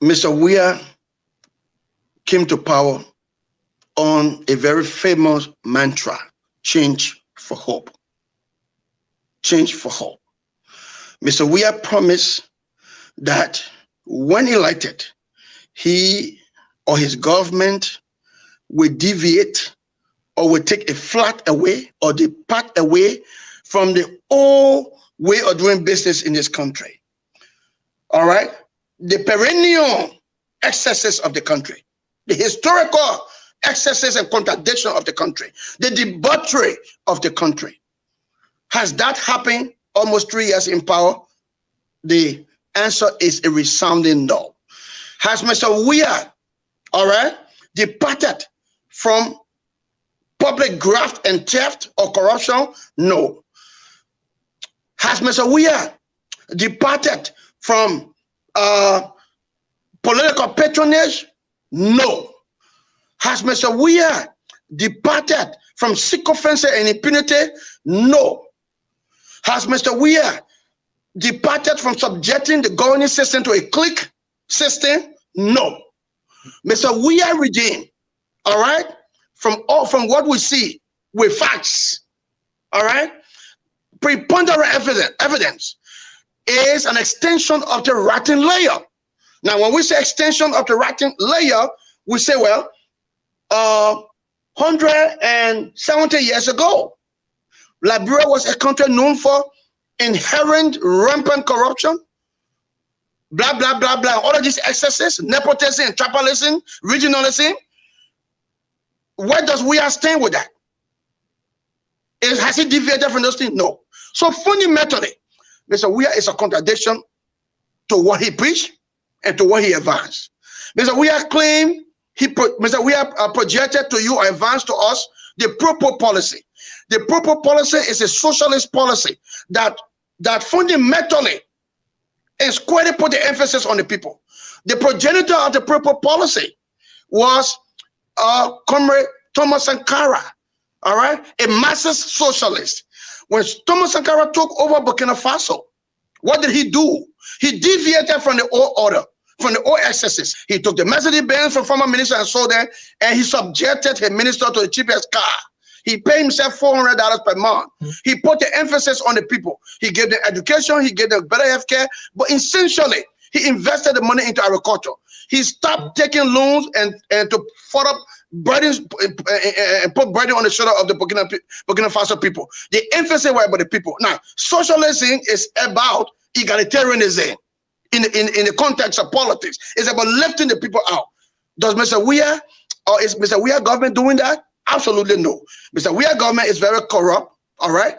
Mr. Weir came to power on a very famous mantra, change for hope. Change for hope. Mr. Weir promised that when elected, he or his government will deviate or will take a flat away or depart away from the old way of doing business in this country. All right? The perennial excesses of the country, the historical excesses and contradiction of the country, the debauchery of the country. Has that happened almost 3 years in power? The answer is a resounding no. Has Mr. Weir, all right, departed from public graft and theft or corruption? No. Has Mr. Weir departed from political patronage? No. Has Mr. Weir departed from sycophancy and impunity? No. Has Mr. Weir departed from subjecting the governing system to a clique system? No. Mr. Weir regime, all right, from what we see with facts, all right, preponderant evidence is an extension of the ratting layer. Now, when we say extension of the ratting layer, we say, well, 170 years ago, Liberia was a country known for inherent rampant corruption, blah, blah, blah, blah. All of these excesses, nepotism, tribalism, regionalism. Where does Weir stand with that? Has he deviated from those things? No. So fundamentally, Mr. Weir is a contradiction to what he preached and to what he advanced. Mr. Weir claimed, Mr. Weir projected to you or advanced to us the proper policy. The proper policy is a socialist policy that fundamentally is squarely put the emphasis on the people. The progenitor of the proper policy was Comrade Thomas Sankara, all right, a Marxist socialist. When Thomas Sankara took over Burkina Faso, what did he do? He deviated from the old order, from the old excesses. He took the Mercedes-Benz from former minister and sold them, and he subjected his minister to the cheapest car. He paid himself $400 per month. He put the emphasis on the people. He gave them education, he gave them better health care, but essentially, he invested the money into agriculture. He stopped taking loans and to further burdens and put burden on the shoulder of the Burkina Faso people. The emphasis was about the people. Now, socialism is about egalitarianism in the context of politics. It's about lifting the people out. Does Mr. Weir or is Mr. Weir government doing that? Absolutely no. Mr. Weir government is very corrupt, all right?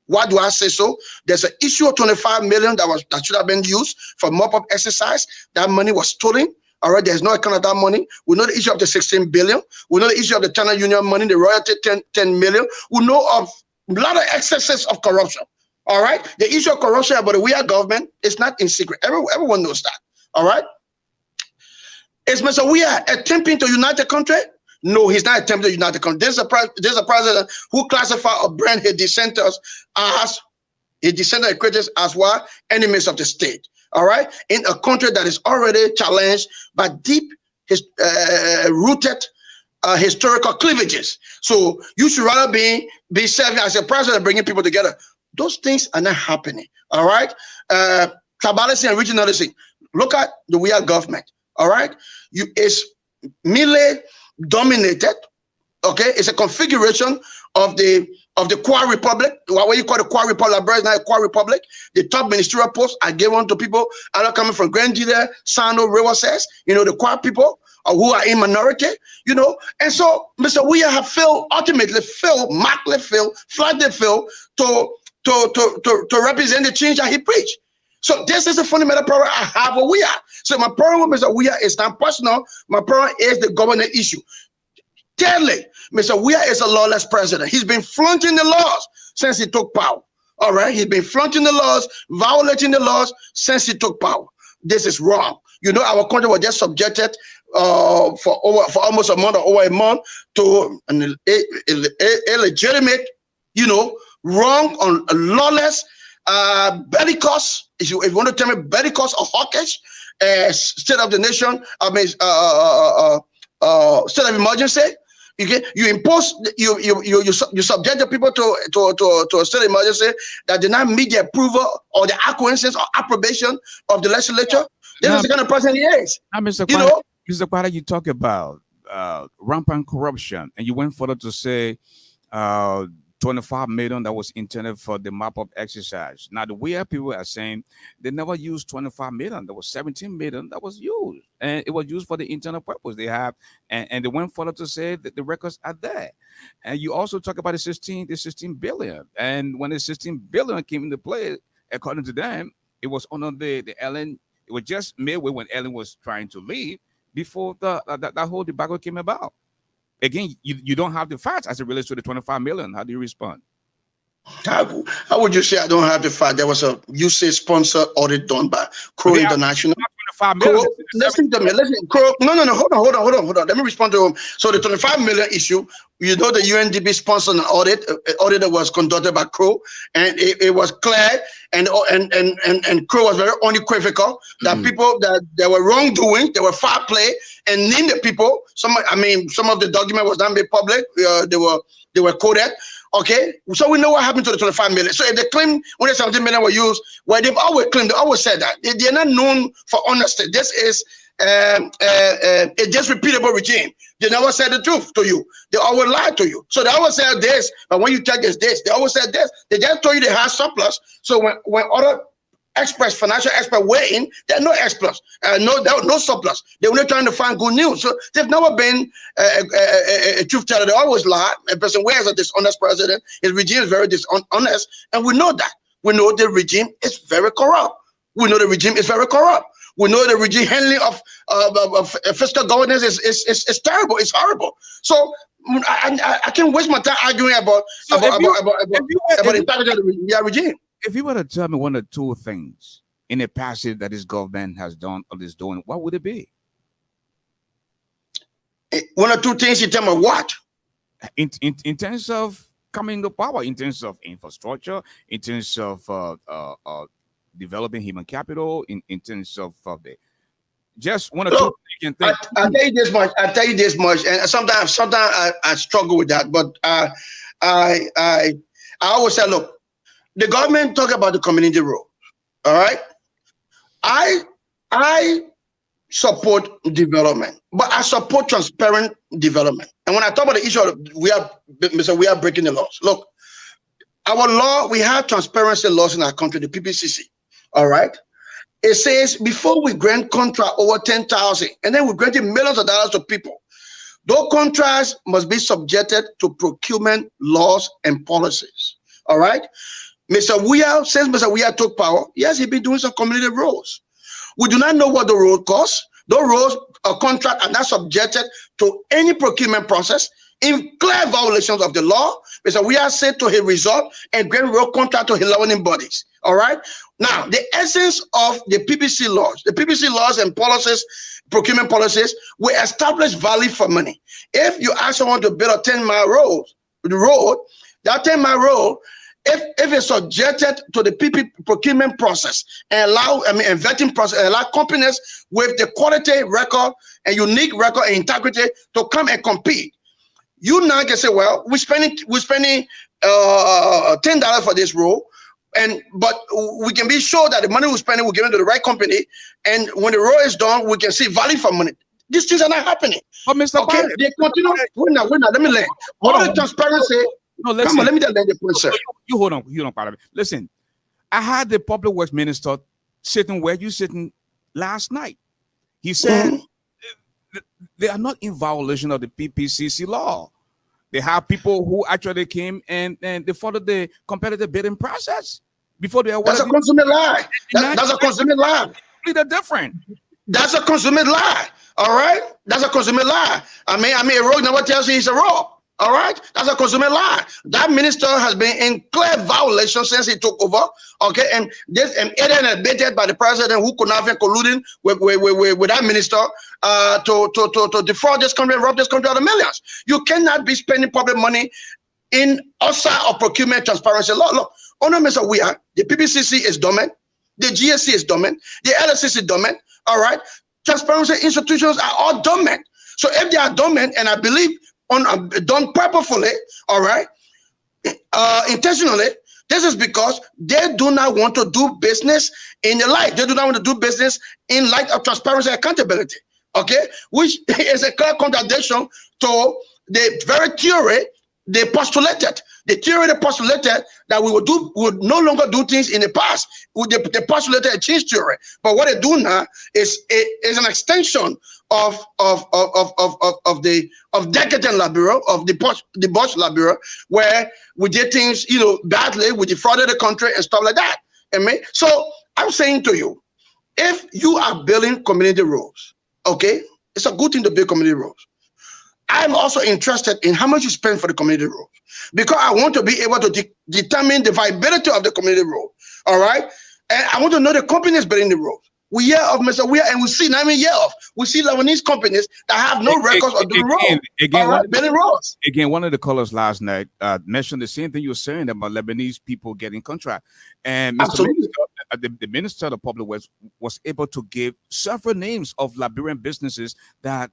Why do I say so? There's an issue of 25 million that should have been used for mop-up exercise. That money was stolen. All right, there's no account of that money. We know the issue of the 16 billion. We know the issue of the China Union money, the royalty 10 million. We know of a lot of excesses of corruption. All right, the issue of corruption about the Weir government is not in secret. Everyone knows that. All right. Is Mr. Weir attempting to unite the country? No, he's not attempting to unite the country. There's a president who classified or brand his dissenters as critics as what? Enemies of the state. All right, in a country that is already challenged by deep rooted historical cleavages. So you should rather be serving as a president, bringing people together. Those things are not happening. All right, tribalism and regionalism. Look at the Weir government. All right, it's merely dominated. Okay, it's a configuration of the Kwa Republic, what you call the Kwa Republic. Liberia is now a Kwa Republic. The top ministerial posts are given to people either coming from Grandida, Sano, Rewa says, you know, the Kwa people who are in minority, you know. And so Mr. Weir have failed, ultimately failed, markedly failed, flatly failed to represent the change that he preached. So this is the fundamental problem I have with Weir. So my problem with Mr. Weir is not personal. My problem is the governance issue. Thirdly, Mr. Weir is a lawless president. He's been flaunting the laws since he took power. All right, he's been flaunting the laws, violating the laws since he took power. This is wrong. You know, our country was just subjected for almost a month or over a month to an illegitimate, wrong on lawless, bellicose. If you want to tell me bellicose or hawkish, state of the nation. I mean, state of emergency. You impose, you subject the people to a state of emergency that did not meet the approval or the acquiescence or approbation of the legislature. This is the kind of person he is. Now, Mr. Kwada, you talk about rampant corruption, and you went further to say 25 million that was intended for the mop-up exercise. Now, the way people are saying they never used 25 million. There was 17 million that was used, and it was used for the internal purpose they have. And they went further to say that the records are there. And you also talk about the 16 billion. And when the 16 billion came into play, according to them, it was under the Ellen. It was just midway when Ellen was trying to leave before that whole debacle came about. Again, you don't have the facts as it relates to the 25 million. How do you respond? How would you say I don't have the fact? There was a USAID sponsored audit done by Crow International. Crow, listen to me. Listen, Crow. No. Hold on. Let me respond to him. So the 25 million issue, the UNDP sponsored an audit. Audit that was conducted by Crow, and it was clear, and Crow was very unequivocal that people that there were wrongdoing, there were foul play, and named the people. Some of the document was not made public. They were coded. Okay, so we know what happened to the 25 million. So if they claim when the 17 million were used, well, they've always claimed, they always said that. They're not known for honesty. This is a disreputable regime. They never said the truth to you. They always lied to you. So they always said this, but when you check this, they always said this. They just told you they had surplus. So when other financial experts weigh in, there's no surplus. No surplus. They're only trying to find good news. So they've never been a truth teller. They always lie. A person wears a dishonest president. His regime is very dishonest, and we know that. We know the regime is very corrupt. We know the regime is very corrupt. We know the regime handling of fiscal governance is terrible. It's horrible. So I can't waste my time arguing about the intelligence of the regime. If you were to tell me one or two things in a passage that this government has done or is doing, what would it be? One or two things you tell me what? In terms of coming to power, in terms of infrastructure, in terms of developing human capital, in terms of the just one or two you can think. I'll tell you this much, and sometimes I struggle with that, but I always say, look. The government talk about the community role. All right. I support development, but I support transparent development. And when I talk about the issue of we are breaking the laws. Look, our law, we have transparency laws in our country, the PPCC. All right. It says before we grant contract over 10,000, and then we grant millions of dollars to people, those contracts must be subjected to procurement laws and policies. All right. Since Mr. Weah took power, yes, he's been doing some community roles. We do not know what the road costs. Those roads or contracts are not subjected to any procurement process in clear violations of the law. Mr. Weah said to his result and grant road contract to his governing bodies. All right. Now, the essence of the PPC laws and policies, procurement policies, will establish value for money. If you actually want to build a 10-mile road, that 10-mile road, if it's subjected to the PP procurement process and vetting process, and allow companies with the quality record and unique record and integrity to come and compete, you now can say, well, we're spending $10 for this role, but we can be sure that the money we're spending will give it to the right company, and when the road is done, we can see value for money. These things are not happening. But Mr. Okay, they continue. Wait now, let me learn. All the transparency. No, listen. Come on, let me tell you, sir. You hold on, part of it. Listen, I had the public works minister sitting where you sitting last night. He said they are not in violation of the PPCC law. They have people who actually came and they followed the competitive bidding process before they awarded. That's a consummate lie. That's a consummate lie. Completely different. That's a consummate lie. All right, that's a consummate lie. I mean, a rogue never tells you he's a rogue. All right, that's a consummate lie. That minister has been in clear violation since he took over. Okay, and this and aided and abetted by the president, who could not have been colluding with that minister to defraud this country and rob this country out of millions. You cannot be spending public money in outside of procurement transparency law. Look, Mr. We are the PPCC is dormant, the GSC is dormant, the LSC is dormant. All right, transparency institutions are all dormant. So if they are dormant, and I believe done purposefully, all right, intentionally, this is because they do not want to do business in the light. They do not want to do business in light of transparency and accountability. Okay, which is a clear contradiction to the very theory they postulated. The theory they postulated that we would no longer do things in the past. They postulated a change theory, but what they do now is an extension of decadent labor, of the Bosch labor, where we did things, badly, we defrauded the country and stuff like that. So I'm saying to you, if you are building community roads, okay, it's a good thing to build community roads. I'm also interested in how much you spend for the community road, because I want to be able to determine the viability of the community road. All right, and I want to know the companies building the road. We hear of Mr. Weir, and we see we see Lebanese companies that have no records of doing roads. Building roads. Again, one of the callers last night mentioned the same thing you were saying about Lebanese people getting contract, and Mr. Minister, the Minister of the Public Works was able to give several names of Liberian businesses that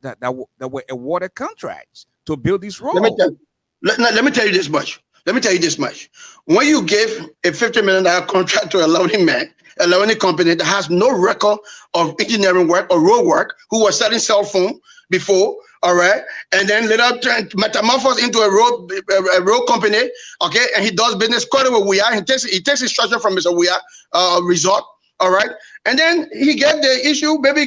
were awarded contracts to build these roads. Let me tell you this much. When you give a $50 million contract to a Lebanese company that has no record of engineering work or road work, who was selling cell phone before, all right, and then later metamorphosed into a road company, okay, and he does business quite with Weir. He takes instruction from Mr. Weir resort, all right, and then he gave the issue, maybe he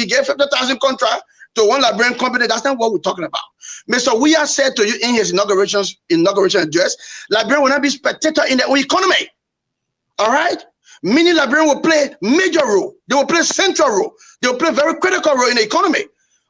gave 50,000 contract to one Liberian company. That's not what we're talking about. Mr. Weir said to you in his inauguration address, Liberia will not be spectator in their own economy, all right. Many Liberians will play major role. They will play central role. They will play very critical role in the economy.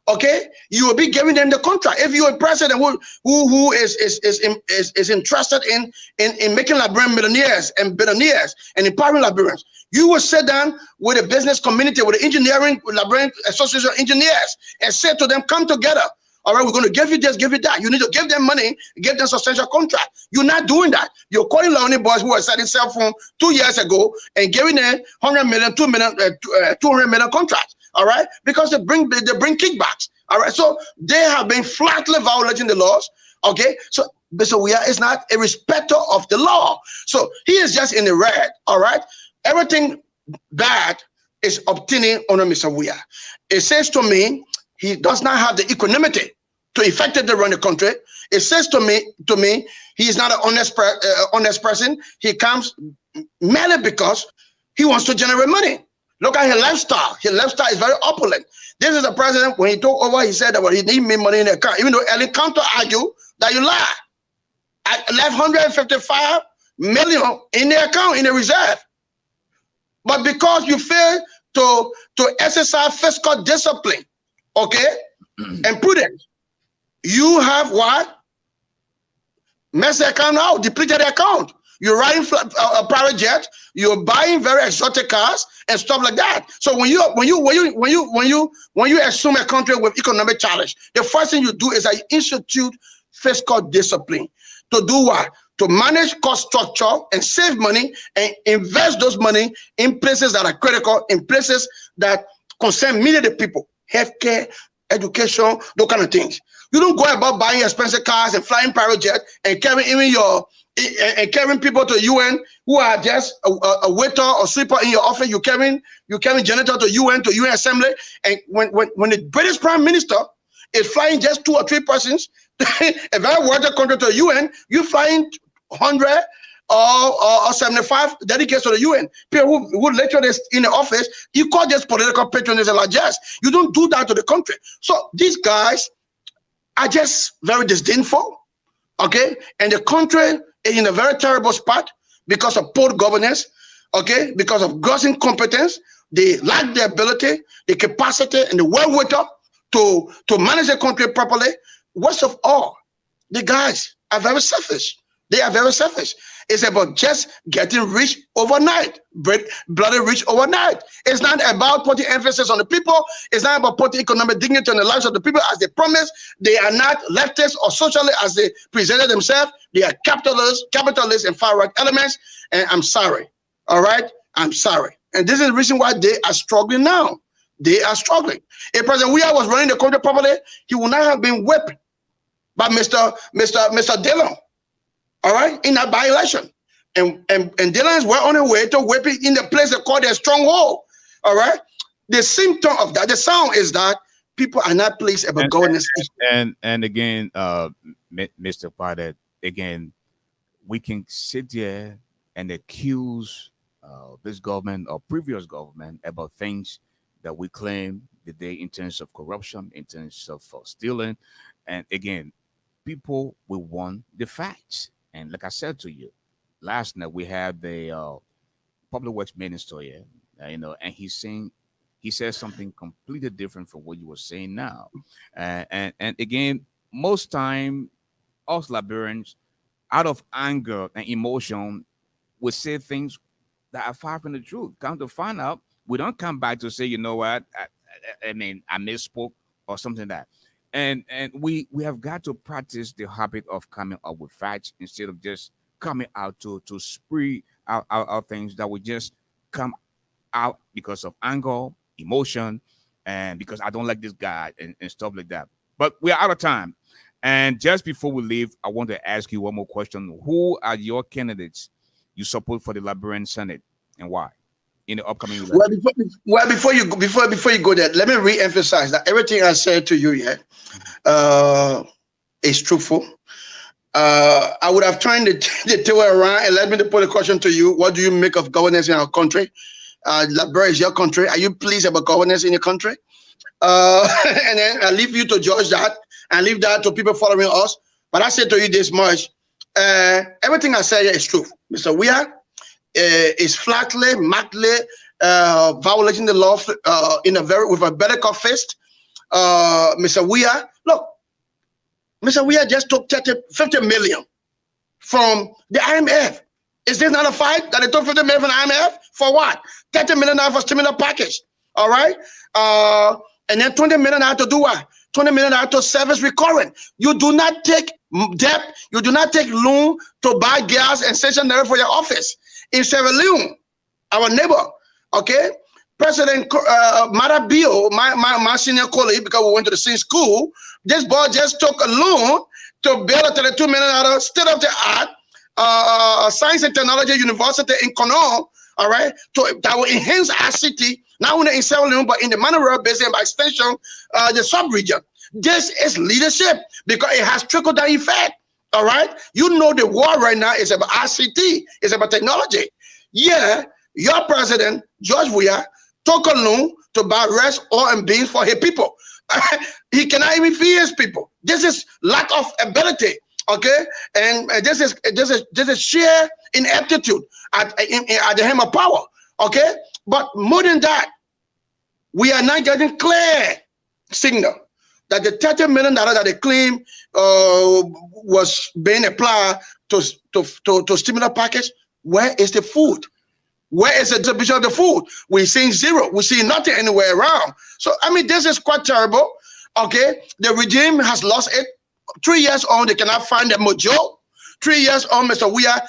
Okay, you will be giving them the contract. If you're a president who is interested in making Liberian millionaires and billionaires and empowering Liberians, you will sit down with the business community, with the engineering, with Liberian Association of Engineers, and say to them, come together. All right, we're going to give you this, give you that. You need to give them money, give them substantial contract. You're not doing that. You're calling Lebanese boys who were selling cell phone 2 years ago and giving them 100 million, 200 million contracts. All right, because they bring kickbacks. All right, so they have been flatly violating the laws. Okay, so Mr. Weir is not a respecter of the law. So he is just in the red. All right, everything bad is obtaining under Mr. Weir. It says to me, he does not have the equanimity to effectively run the country. It says to me, he is not an honest person. He comes merely because he wants to generate money. Look at his lifestyle. His lifestyle is very opulent. This is the president, when he took over, he said that he didn't make money in the account, even though Ellen counter argued that you lie. I left 155 million in the account, in the reserve. But because you failed to exercise fiscal discipline, okay, and prudence, you have what? Messed the account out, depleted the account. You're riding a private jet, you're buying very exotic cars and stuff like that. So when you assume a country with economic challenge, the first thing you do is that you institute fiscal discipline. To do what? To manage cost structure and save money and invest those money in places that are critical, in places that concern millions of people. Healthcare, education, those kind of things. You don't go about buying expensive cars and flying private jet and carrying people to UN who are just a waiter or sweeper in your office. You carrying janitor to UN assembly. And when the British Prime Minister is flying just 2 or 3 persons, a very wealthy country to UN, you flying 100 or 75 dedicated to the UN. People who lecture this in the office, you call this political patronage and largesse. You don't do that to the country. So these guys are just very disdainful, okay? And the country is in a very terrible spot because of poor governance, okay? Because of gross incompetence. They lack the ability, the capacity, and the wherewithal to manage the country properly. Worst of all, The guys are very selfish. They are very selfish. It's about just getting rich overnight, bloody rich overnight. It's not about putting emphasis on the people. It's not about putting economic dignity on the lives of the people as they promise. They are not leftists or socialists as they presented themselves. They are capitalists and far right elements. And I'm sorry. All right? I'm sorry. And this is the reason why they are struggling now. They are struggling. If President Weah was running the country properly, he would not have been whipped by Mr. Dillon. All right, in that by-election. And Dillon's were on the way to whipping in the place they call their stronghold. All right. The symptom of that, the sound is that people are not pleased about governance. And again, Mr. Padet, again, we can sit there and accuse this government or previous government about things that we claim that they in terms of corruption, in terms of stealing. And again, people will want the facts. And like I said to you, last night we had the public works minister here, and he said something completely different from what you were saying now. And again, most time, us Liberians, out of anger and emotion, will say things that are far from the truth. Come to find out, we don't come back to say, you know what, I misspoke or something like that. And we have got to practice the habit of coming up with facts instead of just coming out to spree out things that would just come out because of anger, emotion, and because I don't like this guy and stuff like that. But we're out of time. And just before we leave, I want to ask you one more question. Who are your candidates you support for the Liberian Senate and why in the upcoming election? Well, before you go there, let me re-emphasize that everything I said to you here is truthful. I would have turned the tail around and let me put a question to you. What do you make of governance in our country? Liberia is your country. Are you pleased about governance in your country? And then I leave you to judge that and leave that to people following us. But I say to you this much, everything I say here is true. Mr. Weah is flatly, madly violating the law with a better cut fist. Mr. Weah, look, Mr. Weah just took 50 million from the IMF. Is this not a fight that they took 50 million from the IMF? For what? $30 million for stimulus package. All right. And then 20 million to do what? 20 million to service recurrent. You do not take debt. You do not take loan to buy gas and stationery for your office. In Sierra Leone, our neighbor, okay, President Marabio, my senior colleague, because we went to the same school, this boy just took a loan to build a $32 million state-of-the-art science and technology university in Kono, all right, that will enhance our city, not only in Sierra Leone, but in the Manuel Basin and by extension, the sub-region. This is leadership because it has trickle-down effect. All right, you know the war right now is about ICT, it's about technology. Yeah, your president, George Weah, took a loan to buy rice, oil, and beans for his people. He cannot even feed his people. This is lack of ability, okay? And this is sheer ineptitude at the helm of power, okay? But more than that, we are not getting clear signal that the $30 million that they claim was being applied to stimulus package, where is the food? Where is the distribution of the food? We're seeing zero. We're seeing nothing anywhere around. So, I mean, this is quite terrible. Okay, the regime has lost it. 3 years on, they cannot find the mojo. 3 years on, Mr. Weah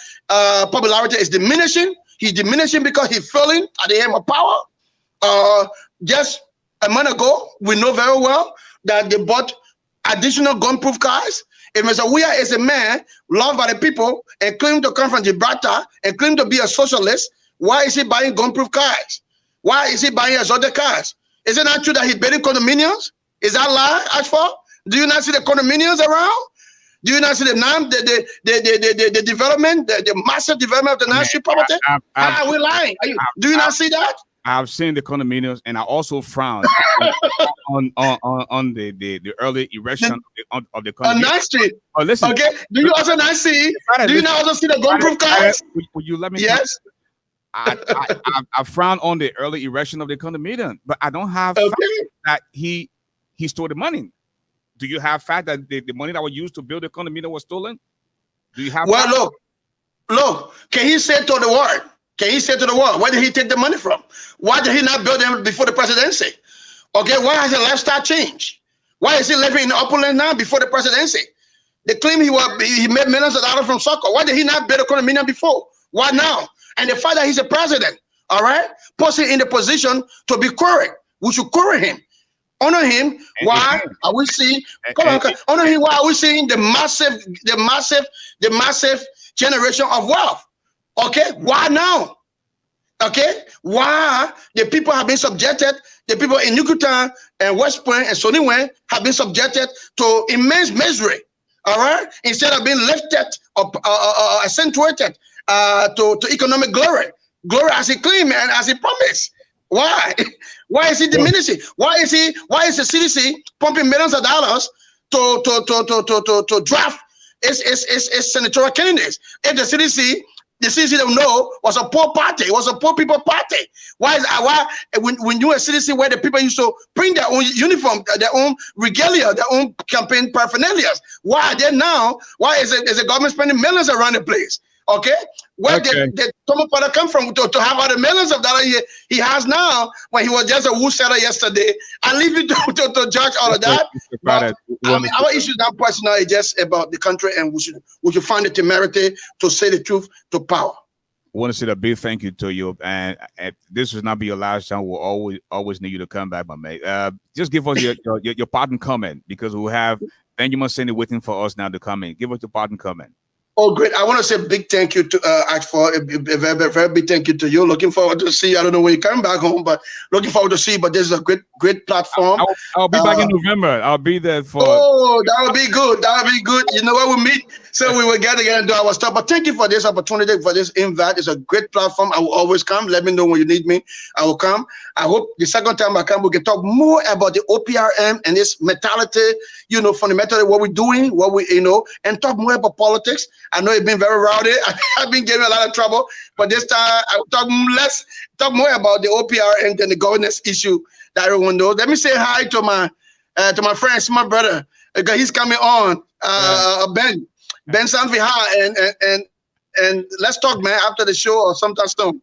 popularity is diminishing. He's diminishing because he's failing at the helm of power. Just a month ago, we know very well that they bought additional gun-proof cars. If Mr. Weah is a man loved by the people and claim to come from Gibraltar and claim to be a socialist, why is he buying gun-proof cars? Why is he buying exotic cars? Is it not true that he's building condominiums? Is that lie, ASHFORD? Do you not see the condominiums around? Do you not see the development, the massive development of the national property? How are we lying? Do you not see that? I've seen the condominiums, and I also frowned on the early erection of the condominium. On 9th Street. Oh, listen. Okay. Do you also not see? Do you not also see the gun-proof cars? Would you let me? Yes. I frown on the early erection of the condominium, but I don't have that he stole the money. do you have fact that the money that was used to build the condominium was stolen? Do you have? Well, look. Can he say to the world? Can he say to the world, where did he take the money from? Why did he not build them before the presidency? Okay, why has the lifestyle changed? Why is he living in the upland now before the presidency? They claim he made millions of dollars from soccer. Why did he not build a condominium before? Why now? And the fact that he's a president, all right, puts him in the position to be queried. We should query him. Honor him. Why are we seeing? Honor him. Why are we seeing the massive generation of wealth? Okay, why now? Okay, why the people have been subjected? The people in Nukutan and West Point and Soniwe have been subjected to immense misery. All right, instead of being lifted or accentuated to economic glory as he claimed and as he promised. Why? Why is he diminishing? Why is the CDC pumping millions of dollars to draft its senatorial candidates? If the CDC don't know was a poor party, was a poor people party. Why when you a CDC where the people used to bring their own uniform, their own regalia, their own campaign paraphernalia? Why are they now? Why is the government spending millions around the place? Okay, where did Tomo Pada come from to have all the millions of dollars he has now when he was just a woo setter yesterday? I leave you to judge all of that. But, our issue now personal is just about the country, and we should find the temerity to say the truth to power. I want to say a big thank you to you, and this will not be your last time. We'll always need you to come back, my mate. Just give us your parting comment, because we'll have Benjamin Sandy waiting for us now to come in. Give us your parting comment. Oh, great. I want to say a big thank you to ASHFORD, a very, very big thank you to you. Looking forward to see you. I don't know when you come back home, but looking forward to see you. But this is a great platform. I'll be back in November. I'll be there for... Oh, that would be good. That would be good. You know what, we meet, so we will get together and do our stuff. But thank you for this opportunity, for this invite. It's a great platform. I will always come. Let me know when you need me. I will come. I hope the second time I come, we can talk more about the OPRM and its mentality, fundamentally what we're doing, and talk more about politics. I know it's been very rowdy. I've been getting a lot of trouble, but this time I will talk more about the OPRM than the governance issue that everyone knows. Let me say hi to my friends, my brother, because he's coming on. Ben SANVEE, hi, and let's talk, man, after the show or sometime soon.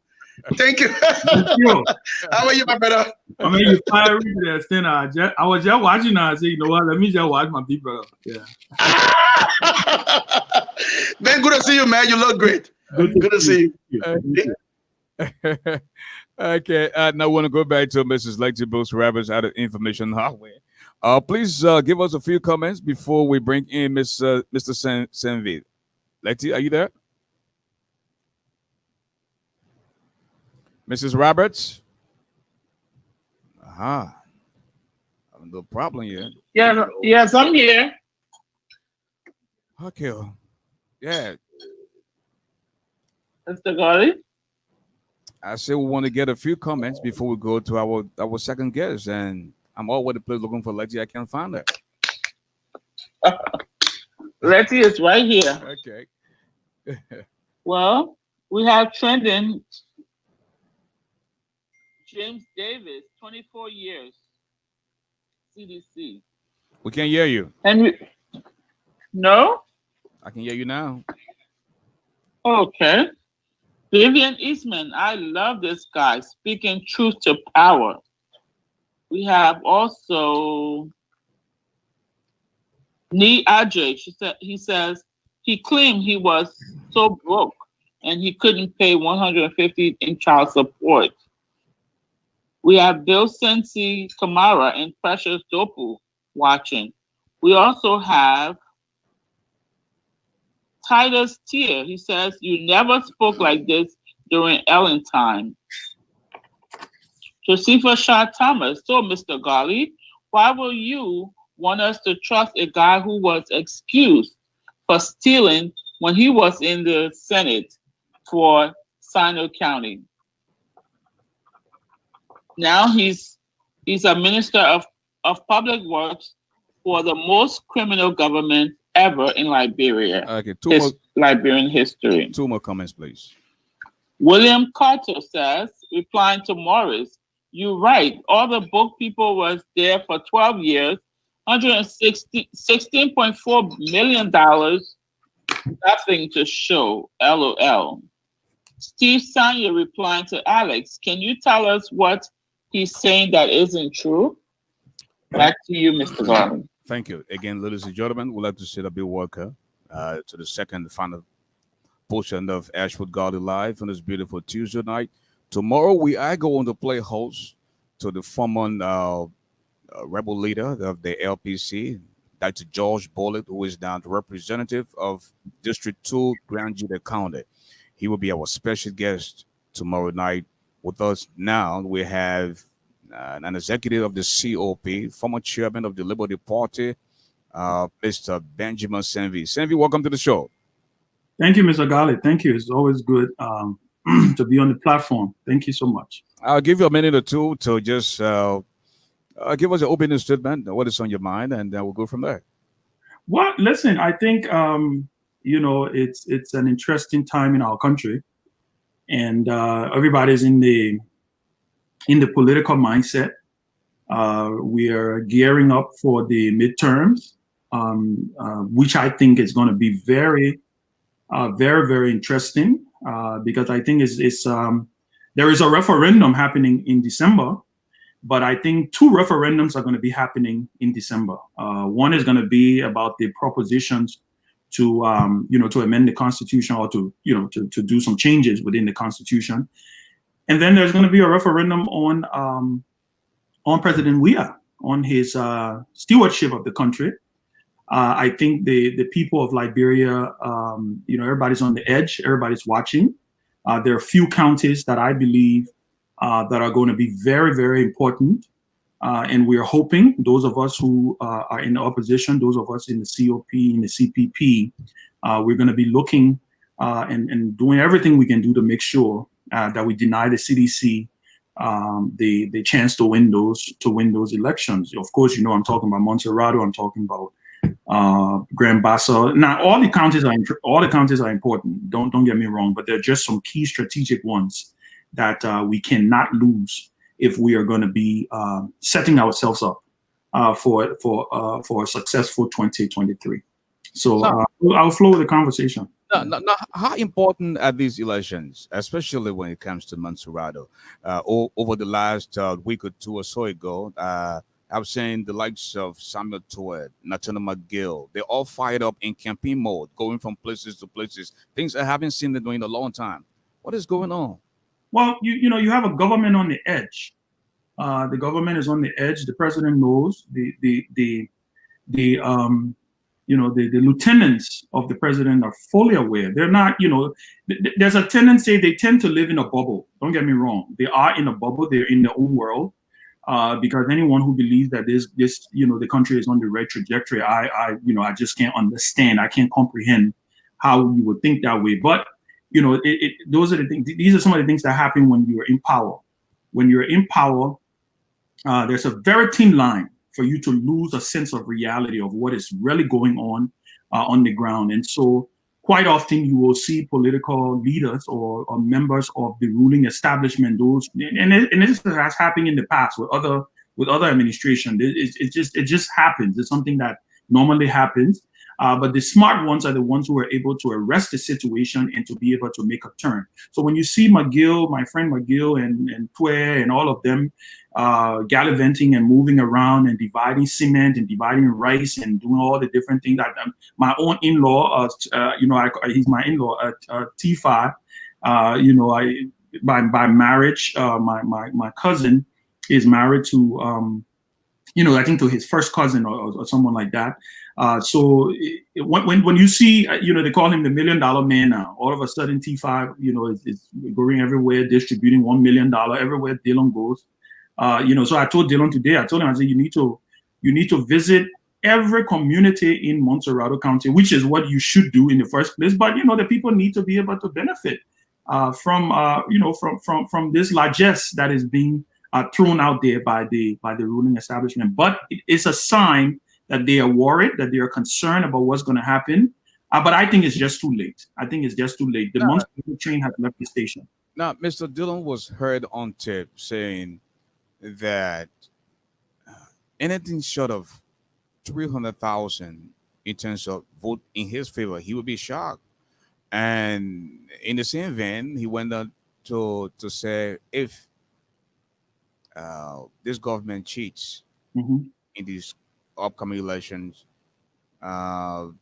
Thank you. Thank you. How are you, my brother? I mean, you fired me there. I was just watching now. I said, you know what? Let me just watch my people. Yeah. Ben, good to see you, man. You look great. Good to see you. Okay. Now I want to go back to Mrs. Lexi Bruce Roberts out of Information Highway. Please give us a few comments before we bring in Mr. SANVEE. Lexi, are you there? Mrs. Roberts? No problem here. Yeah, yes, I'm here. Okay. Yeah. Mr. Garley? I said we want to get a few comments before we go to our second guest, and I'm all over the place looking for Lexi. I can't find her. Lexi is right here. Okay. Well, we have trending James Davis, 24 years, CDC. We can't hear you. No? I can hear you now. Okay. Vivian Eastman, I love this guy, speaking truth to power. We have also Nee Ajay. He says he claimed he was so broke and he couldn't pay $150 in child support. We have Bill Sensi Kamara and Precious Dopu watching. We also have Titus Tier. He says, you never spoke like this during Ellen time. Josepha Shah Thomas. So, Mr. Garley, why will you want us to trust a guy who was excused for stealing when he was in the Senate for Sino County? Now he's a minister of public works for the most criminal government ever in Liberia. Okay, Liberian history. 2 more comments, please. William Carter says, replying to Morris, you're right. All the book people was there for 12 years $16.4 million. Nothing to show. LOL. Steve Sanya replying to Alex, can you tell us what he's saying that isn't true? Back to you, Mr. Garland. Thank you. Again, ladies and gentlemen, we'd like to say a big welcome to the second final portion of ASHFORD GARLEY Live on this beautiful Tuesday night. Tomorrow, we are going to play host to the former rebel leader of the LPC, Dr. George Bullitt, who is now the representative of District 2, Grand Judah County. He will be our special guest tomorrow night. With us now, we have an executive of the COP, former chairman of the Liberty Party, Mr. Benjamin SANVEE. SANVEE, welcome to the show. Thank you, Mr. Garley. Thank you. It's always good to be on the platform. Thank you so much. I'll give you a minute or two to just give us an opening statement, what is on your mind, and then we'll go from there. Well, listen, I think, it's an interesting time in our country, and everybody's in the political mindset. We are gearing up for the midterms, which I think is going to be very, very interesting because I think there is a referendum happening in December, but I think two referendums are going to be happening in December. One is going to be about the propositions to amend the Constitution or to do some changes within the Constitution. And then there's going to be a referendum on President Weah, on his stewardship of the country. I think the people of Liberia, everybody's on the edge, everybody's watching. There are a few counties that I believe that are going to be very, very important. And we're hoping, those of us who are in the opposition, those of us in the COP, in the CPP, we're going to be looking and doing everything we can do to make sure that we deny the CDC the chance to win those elections. Of course, I'm talking about Montserrado, I'm talking about Grand Bassa. Now, all the counties are important. Don't get me wrong, but there are just some key strategic ones that we cannot lose if we are going to be setting ourselves up for a successful 2023. So I'll flow with the conversation. Now, how important are these elections, especially when it comes to Montserrado? Over the last week or two or so ago, I've seen the likes of Samuel Tuet, Nathaniel McGill. They're all fired up in campaign mode, going from places to places. Things I haven't seen them doing in a long time. What is going on? Well, you have a government on the edge. The government is on the edge. The president knows. The lieutenants of the president are fully aware. They're not, there's a tendency, they tend to live in a bubble. Don't get me wrong. They are in a bubble. They're in their own world. Because anyone who believes that the country is on the right trajectory, I just can't understand. I can't comprehend how you would think that way. But, those are the things. These are some of the things that happen when you are in power. When you're in power, there's a very thin line for you to lose a sense of reality of what is really going on the ground. And so quite often you will see political leaders or members of the ruling establishment, and this has happened in the past with other administration. It just happens. It's something that normally happens. But the smart ones are the ones who are able to arrest the situation and to be able to make a turn. So when you see McGill, my friend McGill and Tue and all of them gallivanting and moving around and dividing cement and dividing rice and doing all the different things. My own in-law, he's my in-law at T5. By marriage, my cousin is married to I think to his first cousin or someone like that. So when you see, they call him the $1 million man now. All of a sudden, T5, is going everywhere, distributing $1 million everywhere Dylan goes. So I told Dylan today, I said, you need to visit every community in Montserrado County, which is what you should do in the first place. But the people need to be able to benefit from this largesse that is being thrown out there by the ruling establishment. But it's a sign that they are worried, that they are concerned about what's going to happen. But I think it's just too late. The Montserrado train has left the station. Now, Mr. Dillon was heard on tape saying that anything short of 300,000 in terms of vote in his favor, he would be shocked. And in the same vein, he went on to say if this government cheats in these upcoming elections, that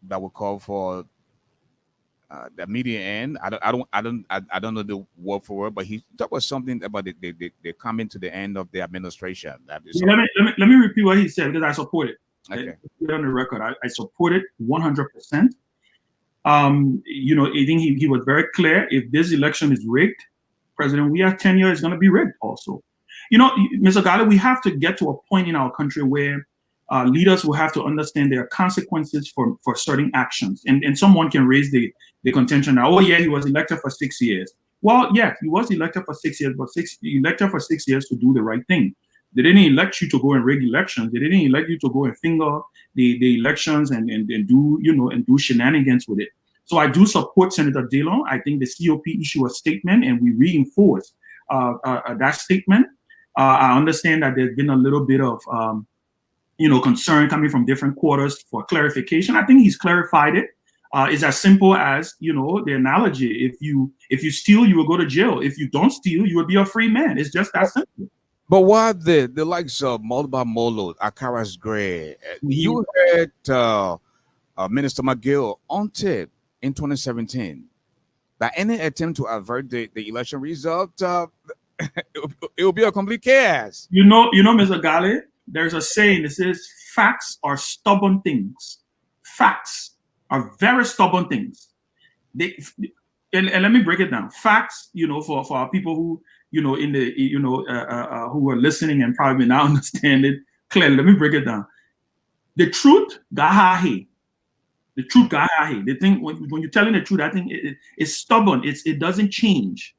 will call for the media end. I don't know the word for word, but he talked about something about they coming to the end of the administration. Let me repeat what he said, because I support it. Okay. On the record, I support it 100%. You know, I think he was very clear. If this election is rigged, President Weah's tenure is going to be rigged also. You know, Mr. Garley, we have to get to a point in our country where leaders will have to understand there are consequences for certain actions. And someone can raise the contention that, oh yeah, he was elected for 6 years. Well, yeah, he was elected for 6 years, but elected for 6 years to do the right thing. They didn't elect you to go and rig elections. They didn't elect you to go and finger the elections and do, you know, and do shenanigans with it. So I do support Senator Dillon. I think the COP issued a statement and we reinforce that statement. I understand that there's been a little bit of, you know, concern coming from different quarters for clarification. I think he's clarified it. It's as simple as, you know, the analogy. If you steal, you will go to jail. If you don't steal, you will be a free man. It's just that simple. But why the likes of Mulba Molo, Akaras Gray, you heard Minister McGill on tape in 2017 that any attempt to avert the election result, it will be a complete chaos. You know, Mr. Garley, there's a saying that says facts are stubborn things. Facts are very stubborn things. And let me break it down. Facts, you know, for our people who, you know, in the, you know, who are listening and probably not understand it clearly. Let me break it down. The truth, gahahe. The truth, gahahe. The thing, when you're telling the truth, I think it's stubborn. It doesn't change.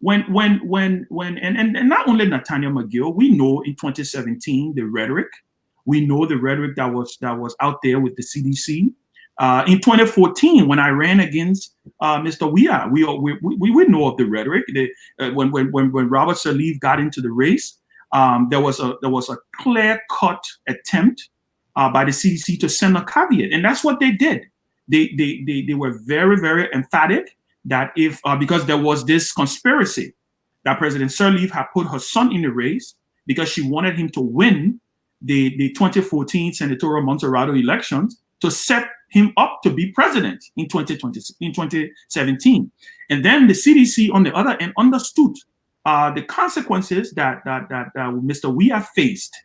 And not only Nathaniel McGill, we know in 2017 the rhetoric. We know the rhetoric that was out there with the CDC. In 2014, when I ran against Mr. Weah, we know of the rhetoric. When Robert Sirleaf got into the race, there was a clear-cut attempt by the CDC to send a caveat, and that's what they did. They were very, very emphatic that if because there was this conspiracy that President Sirleaf had put her son in the race because she wanted him to win the 2014 senatorial Montserrado elections to set him up to be president in 2017. And then the CDC on the other end understood the consequences that Mr. Weah faced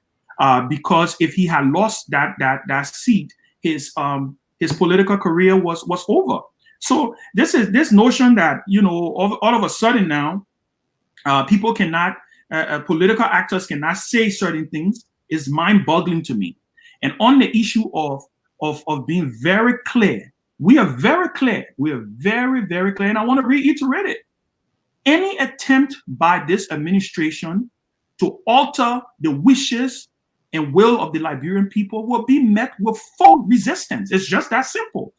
because if he had lost that seat, his political career was over. So this notion that, you know, all of a sudden now people cannot, political actors cannot say certain things is mind-boggling to me. And on the issue of being very clear, we are very clear. We are very, very clear. And I want to reiterate it. Any attempt by this administration to alter the wishes and will of the Liberian people will be met with full resistance. It's just that simple.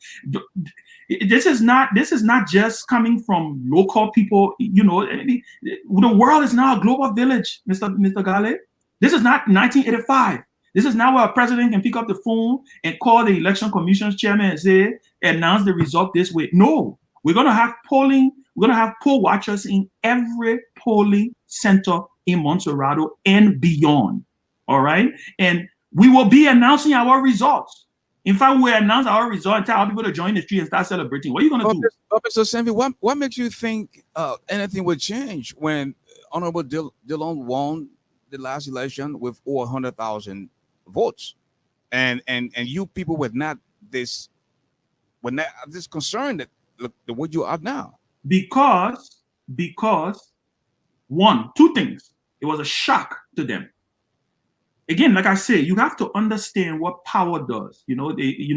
This is not just coming from local people. You know, the world is now a global village, Mr. Garley. This is not 1985. This is now where a president can pick up the phone and call the election commission's chairman and say, announce the result this way. No, we're going to have polling. We're going to have poll watchers in every polling center in Montserrado and beyond. All right. And we will be announcing our results. In fact, we announce our result and tell our people to join the street and start celebrating. What are you going to do? Mr. SANVEE, what makes you think anything would change when Honorable Dillon won the last election with over 100,000 votes, and you people were not this concerned that look the way you are now? Because two things. It was a shock to them. Again, like I say, you have to understand what power does. You know,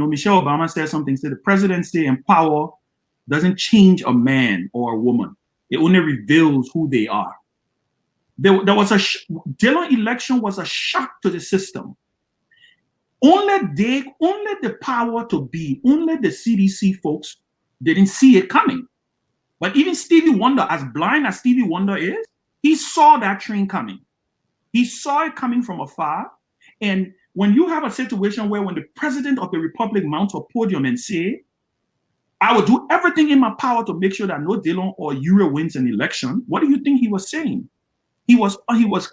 Michelle Obama said something. Said the presidency and power doesn't change a man or a woman. It only reveals who they are. There was Dillon election was a shock to the system. Only the power to be, only the CDC folks didn't see it coming. But even Stevie Wonder, as blind as Stevie Wonder is, he saw that train coming. He saw it coming from afar. And when you have a situation where when the president of the republic mounts a podium and say, I will do everything in my power to make sure that no Dillon or Ure wins an election, what do you think he was saying? He was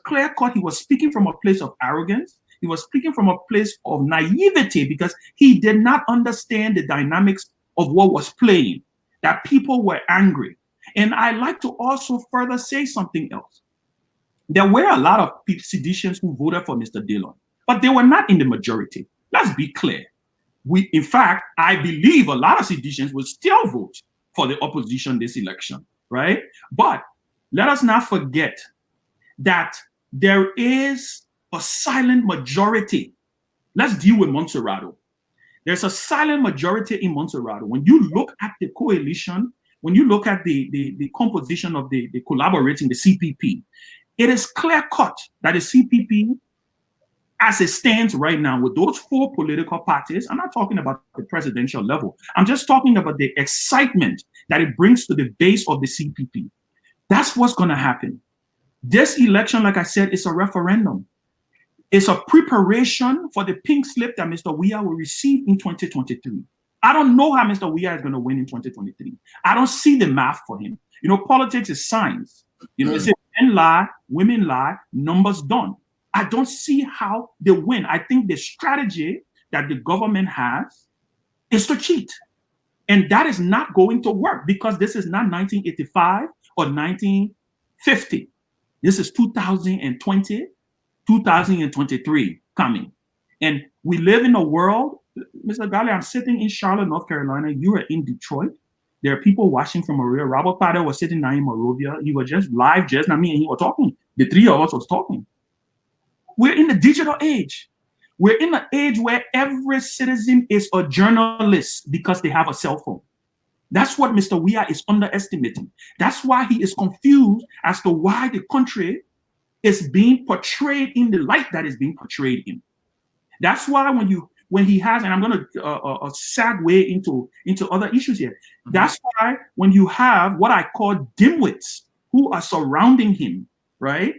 clear cut. He was speaking from a place of arrogance. He was speaking from a place of naivety because he did not understand the dynamics of what was playing, that people were angry. And I like to also further say something else. There were a lot of seditionists who voted for Mr. Dillon, but they were not in the majority. Let's be clear. In fact, I believe a lot of seditionists will still vote for the opposition this election, right? But let us not forget that there is a silent majority. Let's deal with Montserrat. There's a silent majority in Montserrat. When you look at the coalition, when you look at the composition of the collaborating, the CPP, it is clear cut that the CPP, as it stands right now with those 4 political parties, I'm not talking about the presidential level. I'm just talking about the excitement that it brings to the base of the CPP. That's what's going to happen. This election, like I said, is a referendum. It's a preparation for the pink slip that Mr. Weah will receive in 2023. I don't know how Mr. Weah is going to win in 2023. I don't see the math for him. You know, politics is science. You know, it's men lie, women lie, numbers don't. I don't see how they win. I think the strategy that the government has is to cheat. And that is not going to work because this is not 1985 or 1950. This is 2020, 2023 coming. And we live in a world, Mr. Garley, I'm sitting in Charlotte, North Carolina. You are in Detroit. There are people watching from Maria. Robert KPADEH was sitting now in Monrovia. He was just live, just not me, and he was talking. The 3 of us was talking. We're in the digital age. We're in an age where every citizen is a journalist because they have a cell phone. That's what Mr. Weah is underestimating. That's why he is confused as to why the country is being portrayed in the light that is being portrayed in. That's why when he has, and I'm going to segue into other issues here. That's why when you have what I call dimwits who are surrounding him, right?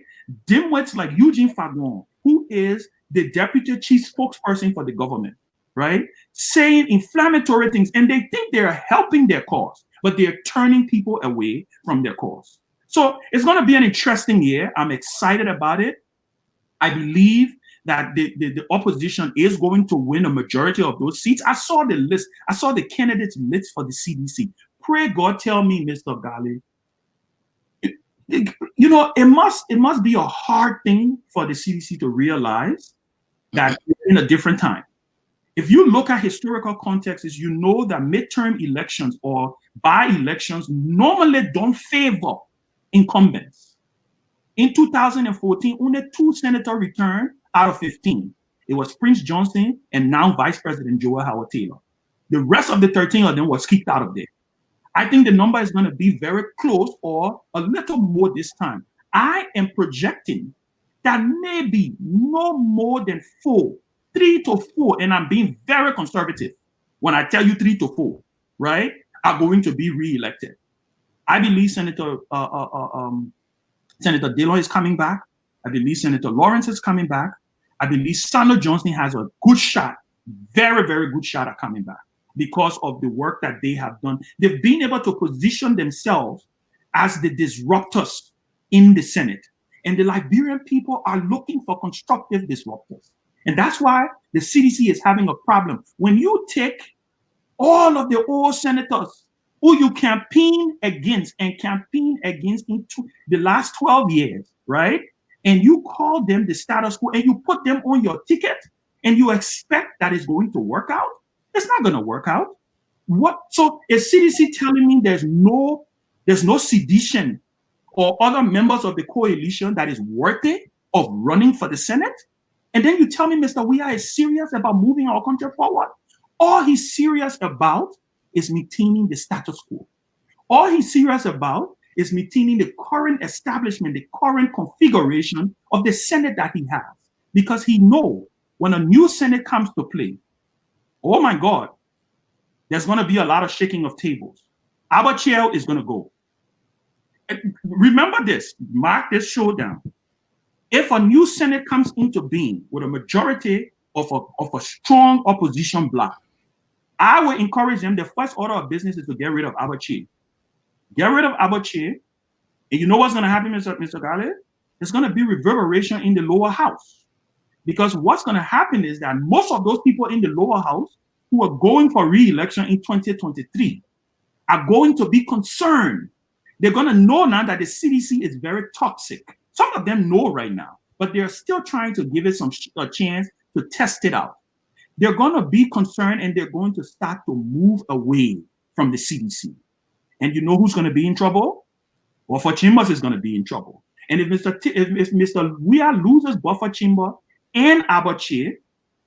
Dimwits like Eugene Fagon, who is the deputy chief spokesperson for the government, right? Saying inflammatory things, and they think they're helping their cause, but they're turning people away from their cause. So it's going to be an interesting year. I'm excited about it. I believe that the opposition is going to win a majority of those seats. I saw the list. I saw the candidates list for the CDC. Pray God tell me, Mr. Garley, you know, it must be a hard thing for the CDC to realize that we're in a different time. If you look at historical contexts, you know that midterm elections or by-elections normally don't favor incumbents. In 2014, only 2 senators returned out of 15. It was Prince Johnson and now Vice President Joel Howard Taylor. The rest of the 13 of them was kicked out of there. I think the number is going to be very close or a little more this time. I am projecting that maybe no more than 3 to 4, and I'm being very conservative when I tell you 3 to 4, right, are going to be re-elected. I believe Senator Dillon is coming back. I believe Senator Lawrence is coming back. I believe Sandra Johnson has a good shot, very, very good shot at coming back because of the work that they have done. They've been able to position themselves as the disruptors in the Senate. And the Liberian people are looking for constructive disruptors. And that's why the CDC is having a problem. When you take all of the old senators who you campaign against into the last 12 years, right? And you call them the status quo and you put them on your ticket and you expect that it's going to work out, it's not going to work out. So is CDC telling me there's no sedition or other members of the coalition that is worthy of running for the Senate? And then you tell me Mr. Weah is serious about moving our country forward? All he's serious about is maintaining the status quo. All he's serious about is maintaining the current establishment, the current configuration of the Senate that he has. Because he knows when a new Senate comes to play, oh my God, there's going to be a lot of shaking of tables. Abachel is going to go. And remember this, mark this showdown. If a new Senate comes into being with a majority of a strong opposition bloc, I would encourage them. The first order of business is to get rid of Abachi. Get rid of Abachi, and you know what's going to happen, Mr. Garley? There's going to be reverberation in the lower house. Because what's going to happen is that most of those people in the lower house who are going for re-election in 2023 are going to be concerned. They're going to know now that the CDC is very toxic. Some of them know right now, but they're still trying to give it a chance to test it out. They're going to be concerned, and they're going to start to move away from the CDC. And you know who's going to be in trouble? Buffer Chambers is going to be in trouble. And if Mr. Weah loses Buffer Chamber and Abachi,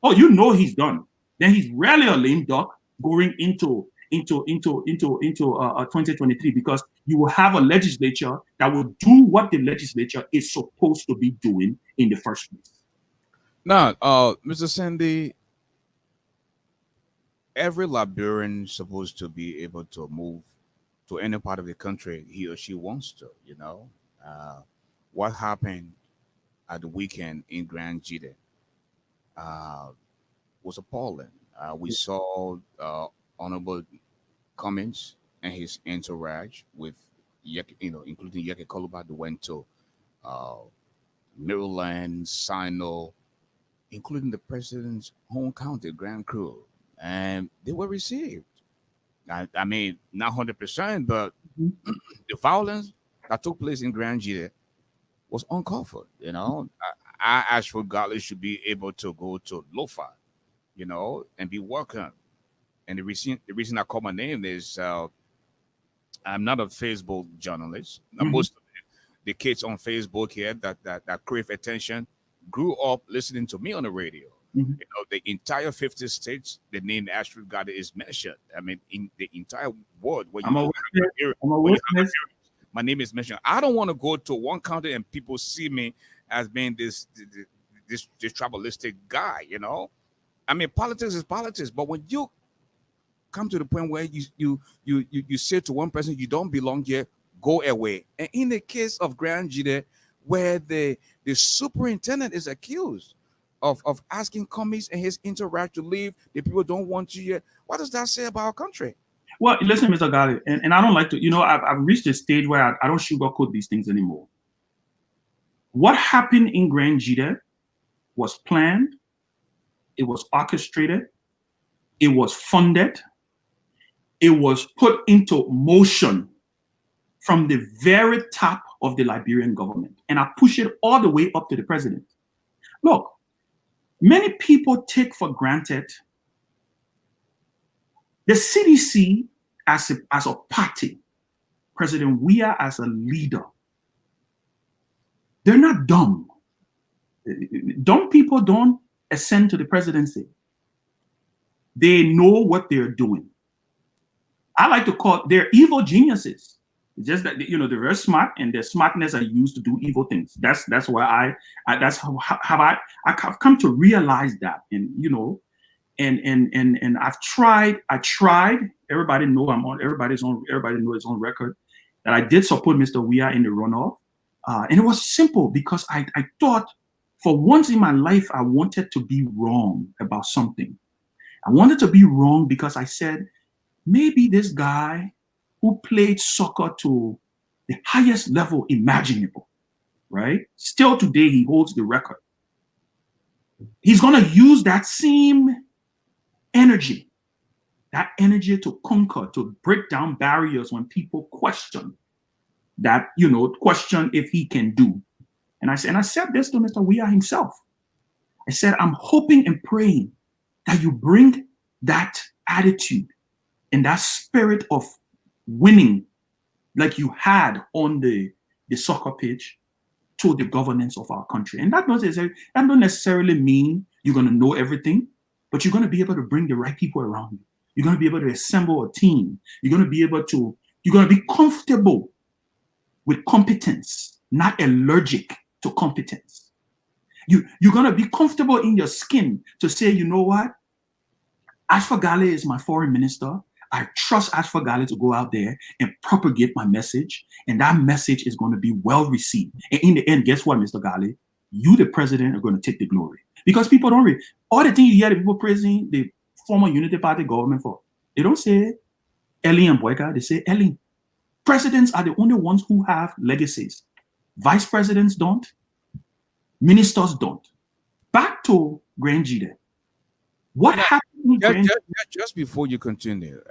oh, you know he's done. Then he's really a lame duck going into 2023, because you will have a legislature that will do what the legislature is supposed to be doing in the first place. Now, Mr. SANVEE, every Liberian is supposed to be able to move to any part of the country he or she wants to, you know. What happened at the weekend in Grand Jide was appalling. We saw Honorable Cummings and his entourage with, including Yeke Koluba, who went to Maryland, Sino, including the president's home county, Grand Crew, and they were received. I mean, not 100%, but the violence that took place in Grand Jide was uncalled for. You know, I ASHFORD GARLEY should be able to go to Lofa, you know, and be welcome. And the reason I call my name is I'm not a Facebook journalist. Most of the kids on Facebook here that crave attention grew up listening to me on the radio. You know, the entire 50 states, the name ASHFORD GARLEY is mentioned. I mean, in the entire world, my name is mentioned. I don't want to go to one county and people see me as being this tribalistic guy. You know, I mean, politics is politics, but when you come to the point where you say to one person, you don't belong here, go away. And in the case of Grand Jide, where the superintendent is accused of asking Cummings and his entourage to leave, the people don't want you here. What does that say about our country? Well, listen, Mr. Garley, and I don't like to, you know, I've reached a stage where I don't sugarcoat these things anymore. What happened in Grand Jide was planned, it was orchestrated, it was funded, it was put into motion from the very top of the Liberian government. And I push it all the way up to the president. Look, many people take for granted the CDC as a party, President Weah as a leader. They're not dumb. Dumb people don't ascend to the presidency. They know what they're doing. I like to call they're evil geniuses. It's just that, you know, they're very smart, and their smartness are used to do evil things. That's why that's how I've come to realize that. And you know, and I tried. Everybody knows everybody knows it's on record that I did support Mr. Weah in the runoff. And it was simple because I thought for once in my life I wanted to be wrong about something. I wanted to be wrong because I said, maybe this guy who played soccer to the highest level imaginable, right? Still today, he holds the record. He's going to use that same energy to conquer, to break down barriers when people question that, you know, question if he can do. And I said this to Mr. Weah himself. I said, I'm hoping and praying that you bring that attitude and that spirit of winning like you had on the soccer pitch to the governance of our country. And that don't necessarily mean you're going to know everything, but you're going to be able to bring the right people around you. You're going to be able to assemble a team. You're going to be comfortable with competence, not allergic to competence. You're going to be comfortable in your skin to say, you know what? ASHFORD GARLEY is my foreign minister. I trust ASHFORD GARLEY to go out there and propagate my message, and that message is going to be well received. And in the end, guess what, Mr. Garley? You, the president, are going to take the glory Because people don't read. All the things you hear the people praising the former Unity Party government for, they don't say Ellie and Boyka, they say Ellie. Presidents are the only ones who have legacies. Vice presidents don't. Ministers don't. Back to Grand Jide. What happened? Just before you continue,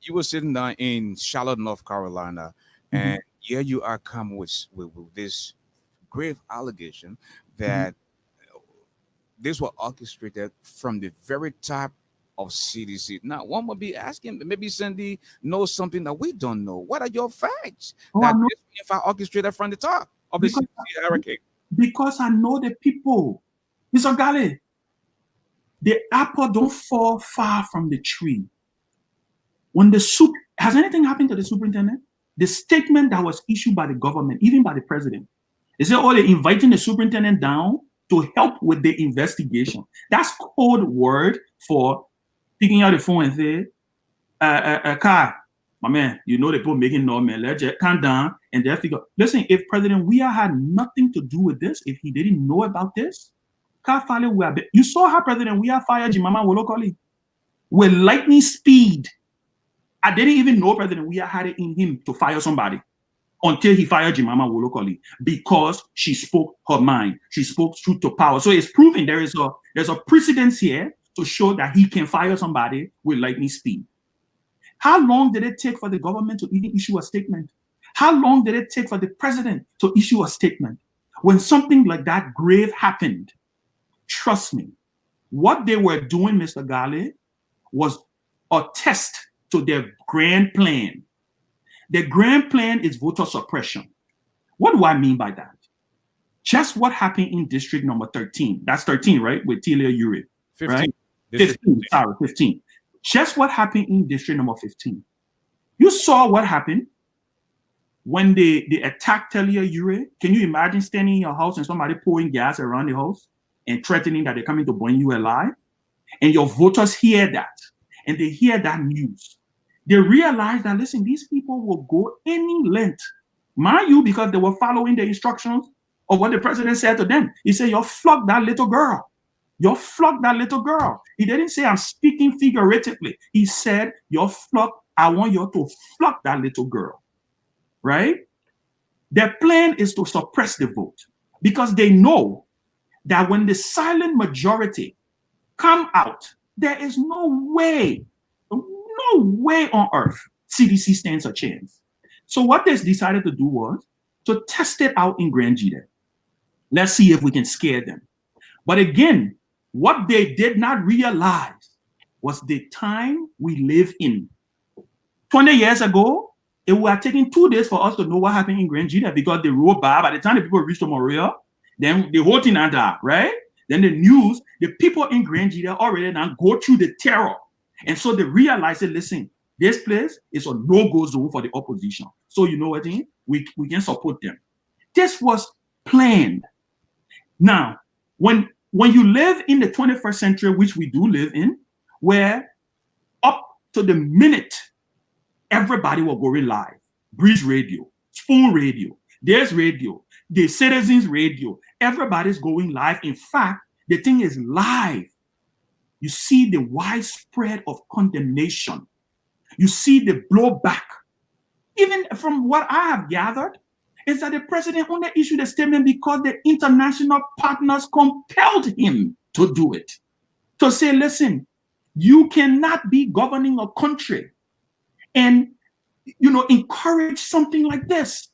you were sitting down in Charlotte, North Carolina, and here you are come with this grave allegation that this was orchestrated from the very top of CDC. Now, one would be asking, maybe SANVEE knows something that we don't know. What are your facts that this in fact orchestrated from the top of the CDC hierarchy? Because I know the people. Mr. Garley, the apple don't fall far from the tree. When has anything happened to the superintendent? The statement that was issued by the government, even by the president, they said, oh, they're inviting the superintendent down to help with the investigation. That's code word for picking out the phone and say, Kai, my man, you know the people making noise, man. Let's just calm down and they figure. Listen, if President Weah had nothing to do with this, if he didn't know about this, you saw how President Weah fired Jimama Wolokoli with lightning speed. I didn't even know President Weah had it in him to fire somebody until he fired Jimama Wolokoli because she spoke her mind. She spoke truth to power. So it's proving there's a precedence here to show that he can fire somebody with lightning speed. How long did it take for the government to even issue a statement? How long did it take for the president to issue a statement? When something like that grave happened, trust me, what they were doing, Mr. Garley, was a test to their grand plan. The grand plan is voter suppression. What do I mean by that? Just what happened in district number 13. That's 13, right? With Telia Uri. 15. Right? 15. Sorry, 15. Just what happened in district number 15. You saw what happened when they attacked Telia Uri. Can you imagine standing in your house and somebody pouring gas around the house and threatening that they're coming to burn you alive? And your voters hear that, and they hear that news. They realize that, listen, these people will go any length. Mind you, because they were following the instructions of what the president said to them. He said, you'll flog that little girl. You'll flog that little girl. He didn't say, I'm speaking figuratively. He said, I want you to flog that little girl. Right? Their plan is to suppress the vote because they know that when the silent majority come out, there is no way on earth CDC stands a chance. So what they decided to do was to test it out in Grand Jide. Let's see if we can scare them. But again, what they did not realize was the time we live in. 20 years ago, it would have taken 2 days for us to know what happened in Grand Jide because the road by the time the people reached Montreal, then the whole thing had that, right? Then the news, the people in Grand Jide already now go through the terror. And so they realize that, listen, this place is a no-go zone for the opposition. So you know what I mean? We can support them. This was planned. Now, when you live in the 21st century, which we do live in, where up to the minute, everybody will go live. Breeze Radio, Spoon Radio, there's radio, the Citizens Radio, everybody's going live. In fact, the thing is live. You see the widespread of condemnation. You see the blowback. Even from what I have gathered, is that the president only issued a statement because the international partners compelled him to do it. To say, listen, you cannot be governing a country and, encourage something like this.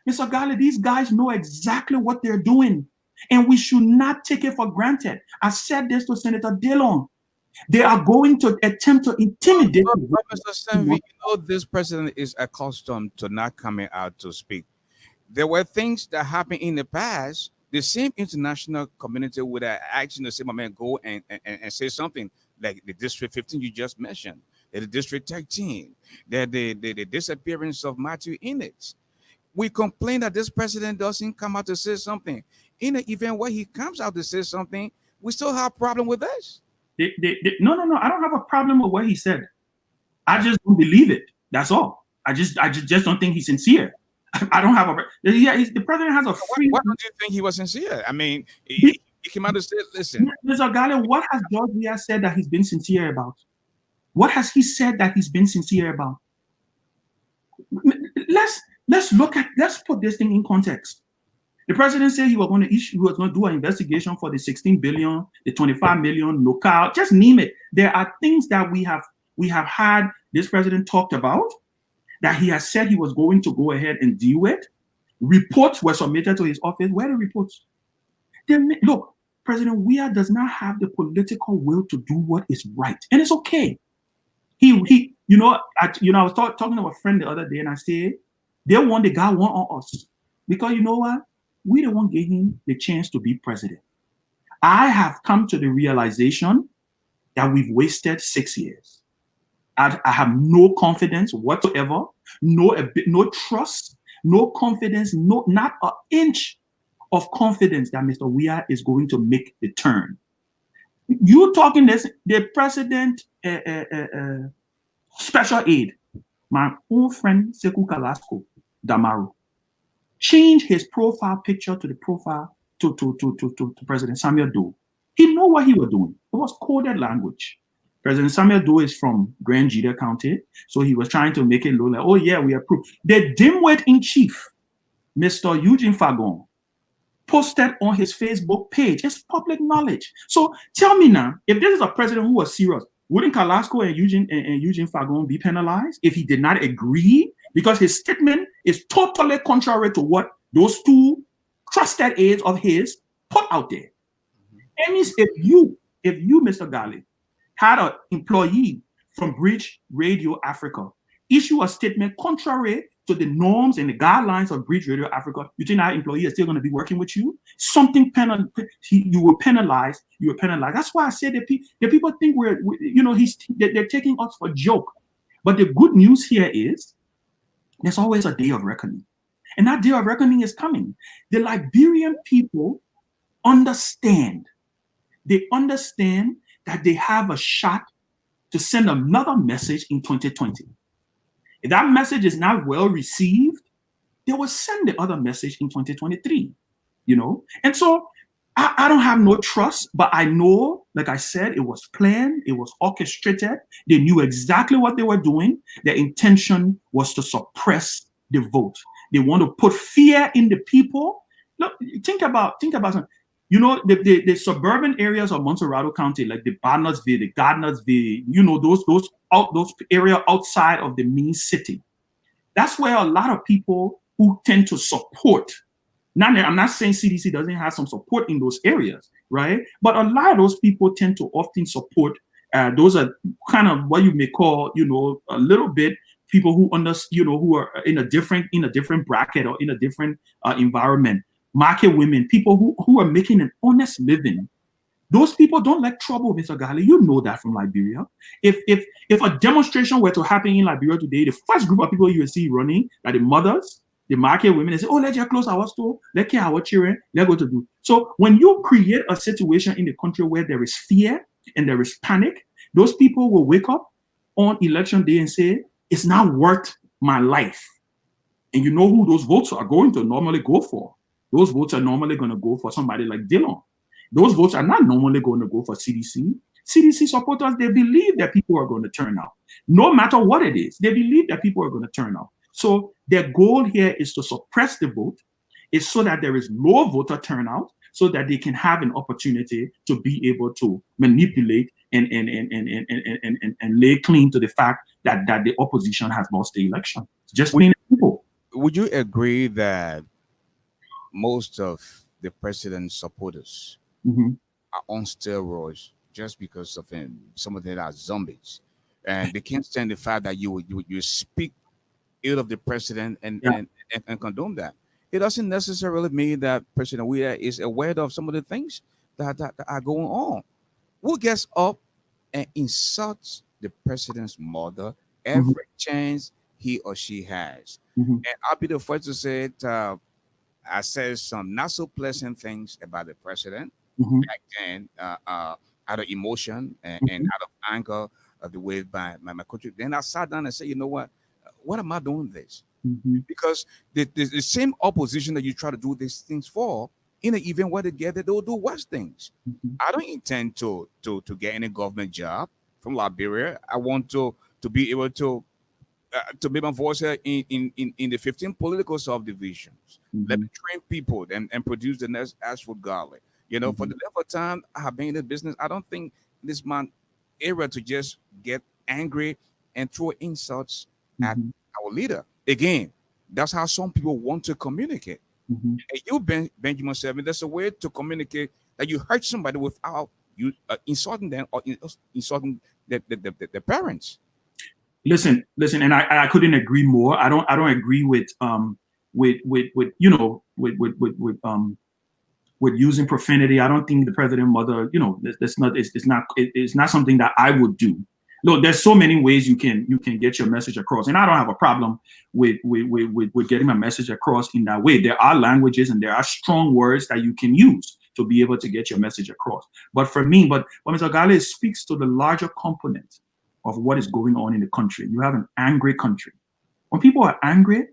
Mr. Garley, these guys know exactly what they're doing, and we should not take it for granted. I said this to Senator Dillon. They are going to attempt to intimidate. Mr. SANVEE, this president is accustomed to not coming out to speak. There were things that happened in the past. The same international community would have asked the same man go and say something like the District 15 you just mentioned, the District 13, the disappearance of Matthew Innit. We complain that this president doesn't come out to say something. In the event where he comes out to say something, we still have a problem with this. No. I don't have a problem with what he said. I just don't believe it. That's all. I just don't think he's sincere. I don't have the president has a free. Why don't you think he was sincere? I mean, He came out and said, listen. Mr. Garley, what has George Weah said that he's been sincere about? What has he said that he's been sincere about? Let's put this thing in context. The president said he was going to do an investigation for the 16 billion, the 25 million, local, just name it. There are things that we have had this president talked about that he has said he was going to go ahead and deal with. Reports were submitted to his office. Where are the reports? Look, President Weah does not have the political will to do what is right, and it's okay. I was talking to a friend the other day, and I said they want the guy want on us because you know what? We don't want to give him the chance to be president. I have come to the realization that we've wasted 6 years. I have no confidence whatsoever, no trust, no confidence, not an inch of confidence that Mr. Weah is going to make the turn. You talking this, the president special aide, my old friend Sekou Kalasco Damaru, changed his profile picture to the profile to President Samuel Doe. He knew what he was doing. It was coded language. President Samuel Doe is from Grand Jida County, so he was trying to make it look like, oh yeah, we approve. The dimwit in chief, Mr. Eugene Fagon, posted on his Facebook page. It's public knowledge. So tell me now, if this is a president who was serious, wouldn't Kalasco and Eugene Fagon be penalized if he did not agree? Because his statement is totally contrary to what those two trusted aides of his put out there. That means if you, Mr. Garley, had an employee from Bridge Radio Africa issue a statement contrary to the norms and the guidelines of Bridge Radio Africa, you think that employee is still going to be working with you? Something you will penalize. You will penalize. That's why I said that the people think they're taking us for a joke. But the good news here is there's always a day of reckoning, and that day of reckoning is coming. The Liberian people understand. They understand that they have a shot to send another message in 2020. If that message is not well received, they will send the other message in 2023, And so I don't have no trust, but I know, like I said, it was planned, it was orchestrated. They knew exactly what they were doing. Their intention was to suppress the vote. They want to put fear in the people. Look, think about something. The suburban areas of Montserrado County, like the Barnardsville, the Gardnersville, those area outside of the main city. That's where a lot of people who tend to support. Now, I'm not saying CDC doesn't have some support in those areas, right? But a lot of those people tend to often support. Those are kind of what you may call, a little bit people who who are in a different bracket or in a different environment. Market women, people who are making an honest living. Those people don't like trouble, Mr. Garley. You know that from Liberia. If a demonstration were to happen in Liberia today, the first group of people you will see running are the mothers, the market women. They say, oh, let's just close our store, let's care our children, let's go to do. So when you create a situation in the country where there is fear and there is panic, those people will wake up on election day and say, it's not worth my life. And you know who those votes are going to normally go for. Those votes are normally going to go for somebody like Dillon. Those votes are not normally going to go for CDC. CDC supporters, they believe that people are going to turn out. No matter what it is, they believe that people are going to turn out. So their goal here is to suppress the vote, is so that there is low voter turnout, so that they can have an opportunity to be able to manipulate and lay claim to the fact that the opposition has lost the election. It's just plain and simple. Would you agree that most of the president's supporters are on steroids just because of some of them are zombies, and they can't stand the fact that you speak ill of the president and condone that? It doesn't necessarily mean that President Weah is aware of some of the things that are going on. Who gets up and insults the president's mother every chance he or she has? And I'll be the first to say it. I said some not so pleasant things about the president back then, out of emotion and out of anger of the way by my country. Then I sat down and said, you know what am I doing this? Because the same opposition that you try to do these things for in the event where they get it, they'll do worse things. Mhm. I don't intend to get any government job from Liberia. I want to be able to be my voice here in the 15 political subdivisions. Let me Mhm. train people and produce the next ASHFORD GARLEY. You know, for the level of time I have been in the business, I don't think this man era to just get angry and throw insults at Mhm. our leader. Again, that's how some people want to communicate. Mhm. And you, Benjamin Seven, there's a way to communicate that you hurt somebody without you insulting them or insulting the parents. Listen, and I couldn't agree more. I don't agree with you know with using profanity. I don't think the president mother, you know, it's not something that I would do. Look, there's so many ways you can get your message across, and I don't have a problem with getting my message across in that way. There are languages and there are strong words that you can use to be able to get your message across. But for me, but Mr. Garley speaks to the larger component of what is going on in the country. You have an angry country. When people are angry,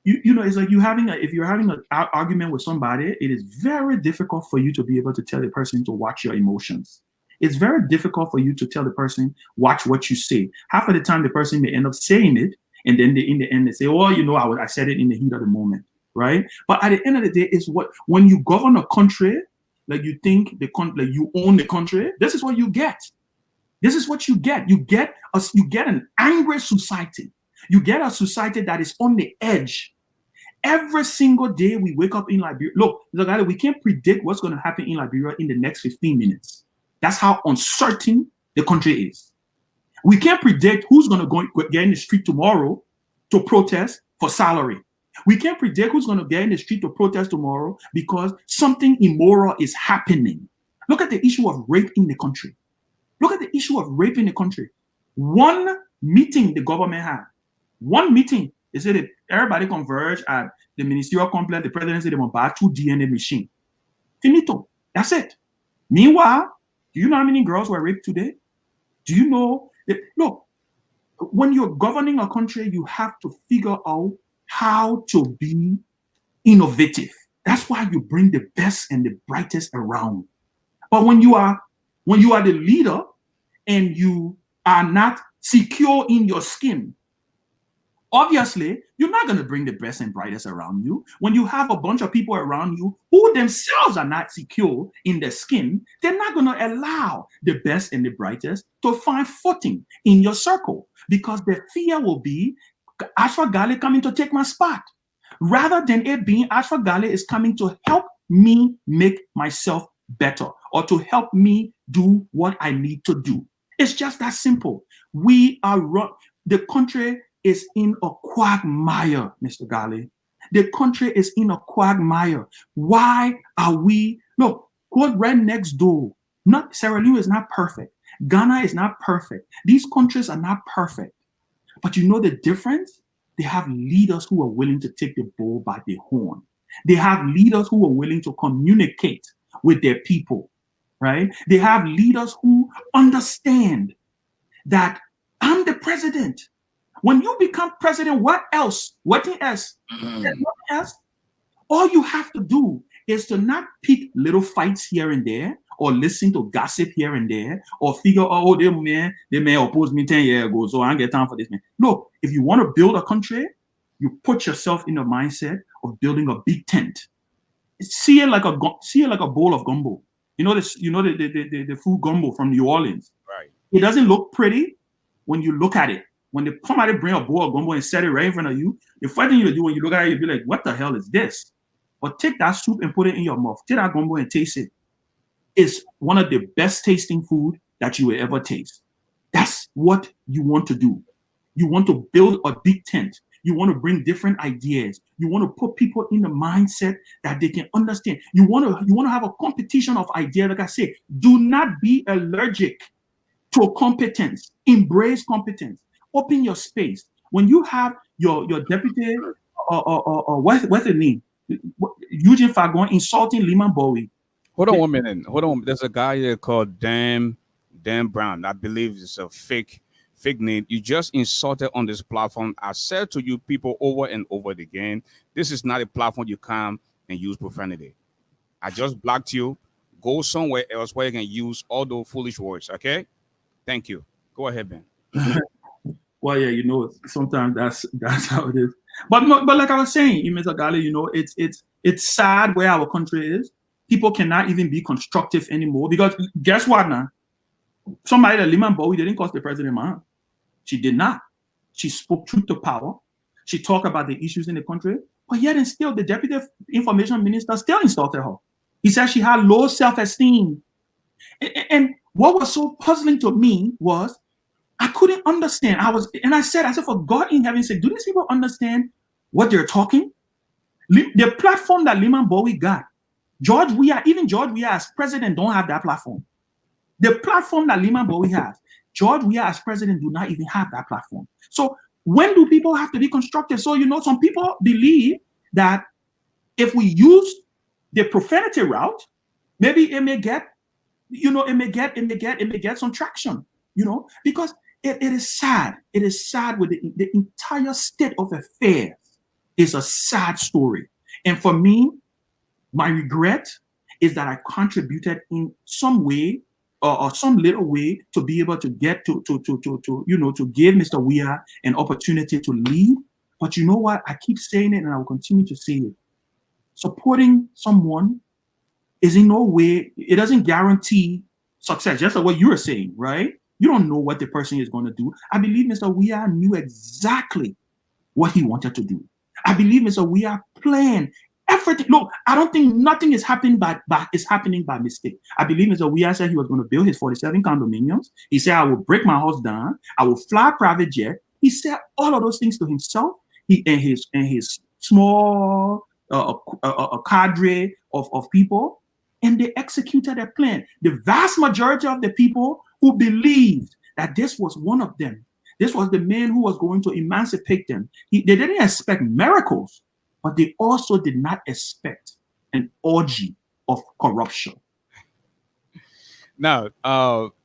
you know, it's like if you're having an argument with somebody, it is very difficult for you to be able to tell the person to watch your emotions. It's very difficult for you to tell the person, watch what you say. Half of the time, the person may end up saying it, and then in the end, they say, oh, you know, I said it in the heat of the moment, right? But at the end of the day, it's when you govern a country, like you think like you own the country, this is what you get. This is what you get. You get an angry society. You get a society that is on the edge. Every single day we wake up in Liberia. Look, we can't predict what's going to happen in Liberia in the next 15 minutes. That's how uncertain the country is. We can't predict who's going to get in the street tomorrow to protest for salary. We can't predict who's going to get in the street to protest tomorrow because something immoral is happening. Look at the issue of rape in the country. Look at the issue of rape in the country. One meeting the government had. One meeting. They said that everybody converge at the ministerial complex. The president said they want to buy 2 DNA machines. Finito. That's it. Meanwhile, do you know how many girls were raped today? Do you know? Look, when you're governing a country, you have to figure out how to be innovative. That's why you bring the best and the brightest around. But when you are the leader and you are not secure in your skin, obviously, you're not going to bring the best and brightest around you. When you have a bunch of people around you who themselves are not secure in their skin, they're not going to allow the best and the brightest to find footing in your circle because the fear will be ASHFORD GARLEY coming to take my spot. Rather than it being ASHFORD GARLEY is coming to help me make myself better or to help me do what I need to do. It's just that simple. The country is in a quagmire, Mr. Garley. The country is in a quagmire. Why are we? Look, quote right next door. Not Sierra Leone is not perfect. Ghana is not perfect. These countries are not perfect. But you know the difference? They have leaders who are willing to take the bull by the horn. They have leaders who are willing to communicate with their people, right? They have leaders who understand that I'm the president. When you become president, what else? What else? All you have to do is to not pick little fights here and there or listen to gossip here and there or figure, oh, they may oppose me 10 years ago, so I don't get time for this man. Look, if you want to build a country, you put yourself in the mindset of building a big tent. See it like a bowl of gumbo. You know this. You know the food gumbo from New Orleans. Right. It doesn't look pretty when you look at it. When somebody bring a bowl of gumbo and set it right in front of you, the first thing you do when you look at it, you'll be like, "What the hell is this?" But take that soup and put it in your mouth. Take that gumbo and taste it. It's one of the best tasting food that you will ever taste. That's what you want to do. You want to build a big tent. You want to bring different ideas. You want to put people in the mindset that they can understand. You want to have a competition of ideas. Like I say, do not be allergic to competence. Embrace competence. Open your space. When you have your deputy or what's the name? Eugene Fagon insulting Lehman Bowie. Hold on 1 minute. Hold on. There's a guy here called Dan Brown. I believe it's a fake name. You just insulted on this platform. I said to you people over and over again, this is not a platform you come and use profanity. I just blocked you. Go somewhere else where you can use all those foolish words. Okay? Thank you. Go ahead, Ben. Well, yeah, sometimes that's how it is. But like I was saying, Mr. Garley, it's sad where our country is. People cannot even be constructive anymore because guess what now? Somebody like Lehman Bowie didn't cost the president mind. She did not. She spoke truth to power. She talked about the issues in the country, but yet and still, the deputy information minister still insulted her. He said she had low self-esteem. And what was so puzzling to me was I couldn't understand. I said, for God in heaven's sake, do these people understand what they're talking? The platform that Lehman Bowie got, even George Weah as president don't have that platform. The platform that Lehman Bowie has, George Weah as president do not even have that platform. So when do people have to be constructive? So, some people believe that if we use the profanity route, maybe it may get, it may get some traction, because it is sad. It is sad with the entire state of affairs is a sad story. And for me, my regret is that I contributed in some way or some little way to be able to get to give Mr. Weah an opportunity to lead. But you know what? I keep saying it and I will continue to say it. Supporting someone is in no way, it doesn't guarantee success. Just like what you were saying, right? You don't know what the person is going to do. I believe Mr. Weah knew exactly what he wanted to do. I believe Mr. Weah planned everything. Look, I don't think nothing is happening by mistake. I believe Mr. Weah said he was going to build his 47 condominiums. He said, I will break my house down. I will fly private jet. He said all of those things to himself. He and his small a cadre of people, and they executed their plan. The vast majority of the people who believed that this was one of them, this was the man who was going to emancipate them, they didn't expect miracles, but they also did not expect an orgy of corruption. Now,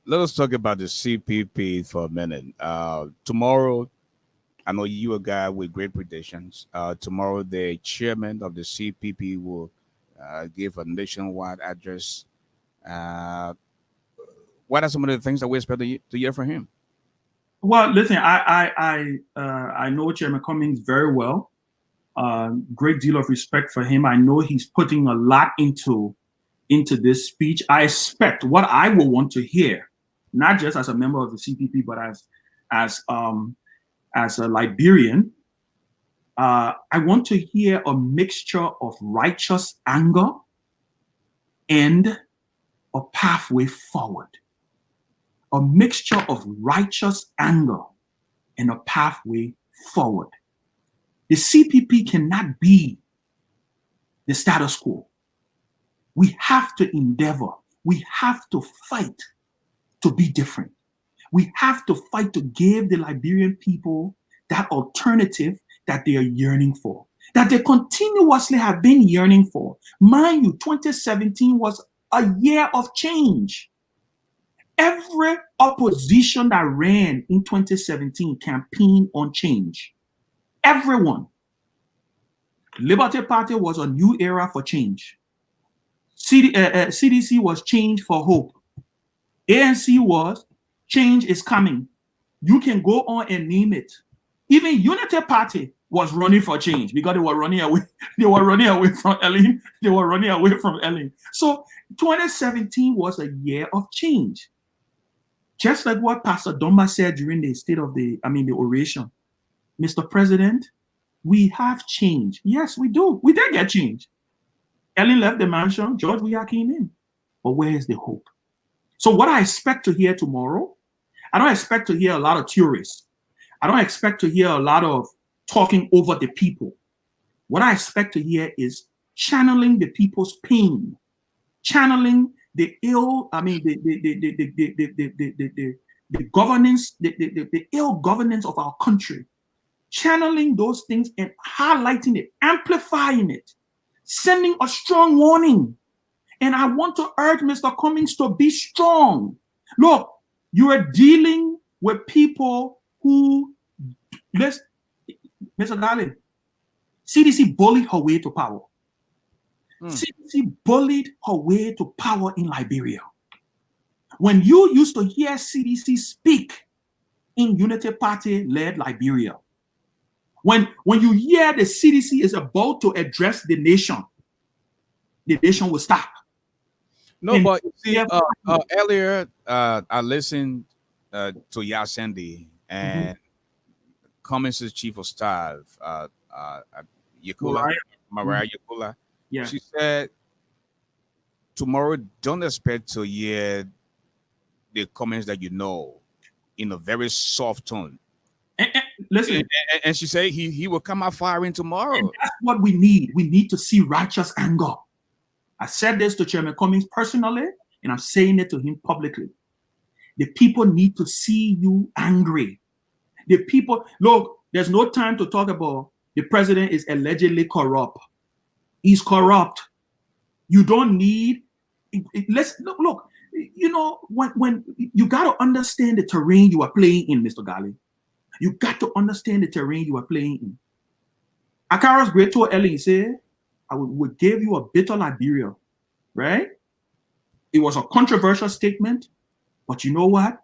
let us talk about the CPP for a minute. Tomorrow, I know you a guy with great predictions. Tomorrow, the chairman of the CPP will give a nationwide address. What are some of the things that we expect to hear from him? Well, listen, I know Chairman Cummings very well. Great deal of respect for him. I know he's putting a lot into this speech. I expect what I will want to hear, not just as a member of the CPP, but as a Liberian. I want to hear a mixture of righteous anger and a pathway forward. A mixture of righteous anger and a pathway forward. The CPP cannot be the status quo. We have to endeavor. We have to fight to be different. We have to fight to give the Liberian people that alternative that they are yearning for, that they continuously have been yearning for. Mind you, 2017 was a year of change. Every opposition that ran in 2017 campaigned on change. Everyone. Liberty Party was a new era for change. CDC was change for hope. ANC was change is coming. You can go on and name it. Even Unity Party was running for change because they were running away. They were running away from Ellen. They were running away from Ellen. So 2017 was a year of change. Just like what Pastor Domba said during the oration. Mr. President, we have change. Yes, we do. We did get change. Ellen left the mansion. George Weah came in. But where is the hope? So what I expect to hear tomorrow, I don't expect to hear a lot of theories. I don't expect to hear a lot of talking over the people. What I expect to hear is channeling the people's pain, channeling the ill, the governance, the ill governance of our country, channeling those things and highlighting it, amplifying it, sending a strong warning. And I want to urge Mr. Cummings to be strong. Look, you are dealing with people who, Mr. Garley, CDC bullied her way to power. CDC bullied her way to power in Liberia. When you used to hear CDC speak in Unity Party-led Liberia, when you hear the CDC is about to address the nation will stop. No, but see, earlier I listened to Yasendi and Cummins' chief of staff, Yakula, Mariah Yakula. Yeah. She said, tomorrow, don't expect to hear the comments that you know in a very soft tone. Listen. And she said he will come out firing tomorrow. And that's what we need. We need to see righteous anger. I said this to Chairman Cummings personally, and I'm saying it to him publicly. The people need to see you angry. The people, look, there's no time to talk about the president is allegedly corrupt. He's corrupt. You don't need, let's look, you know, when you got to understand the terrain you are playing in, Mr. Garley. You got to understand the terrain you are playing in. Akara's great told Ellen, he said, I will give you a bitter Liberia, right? It was a controversial statement, but you know what?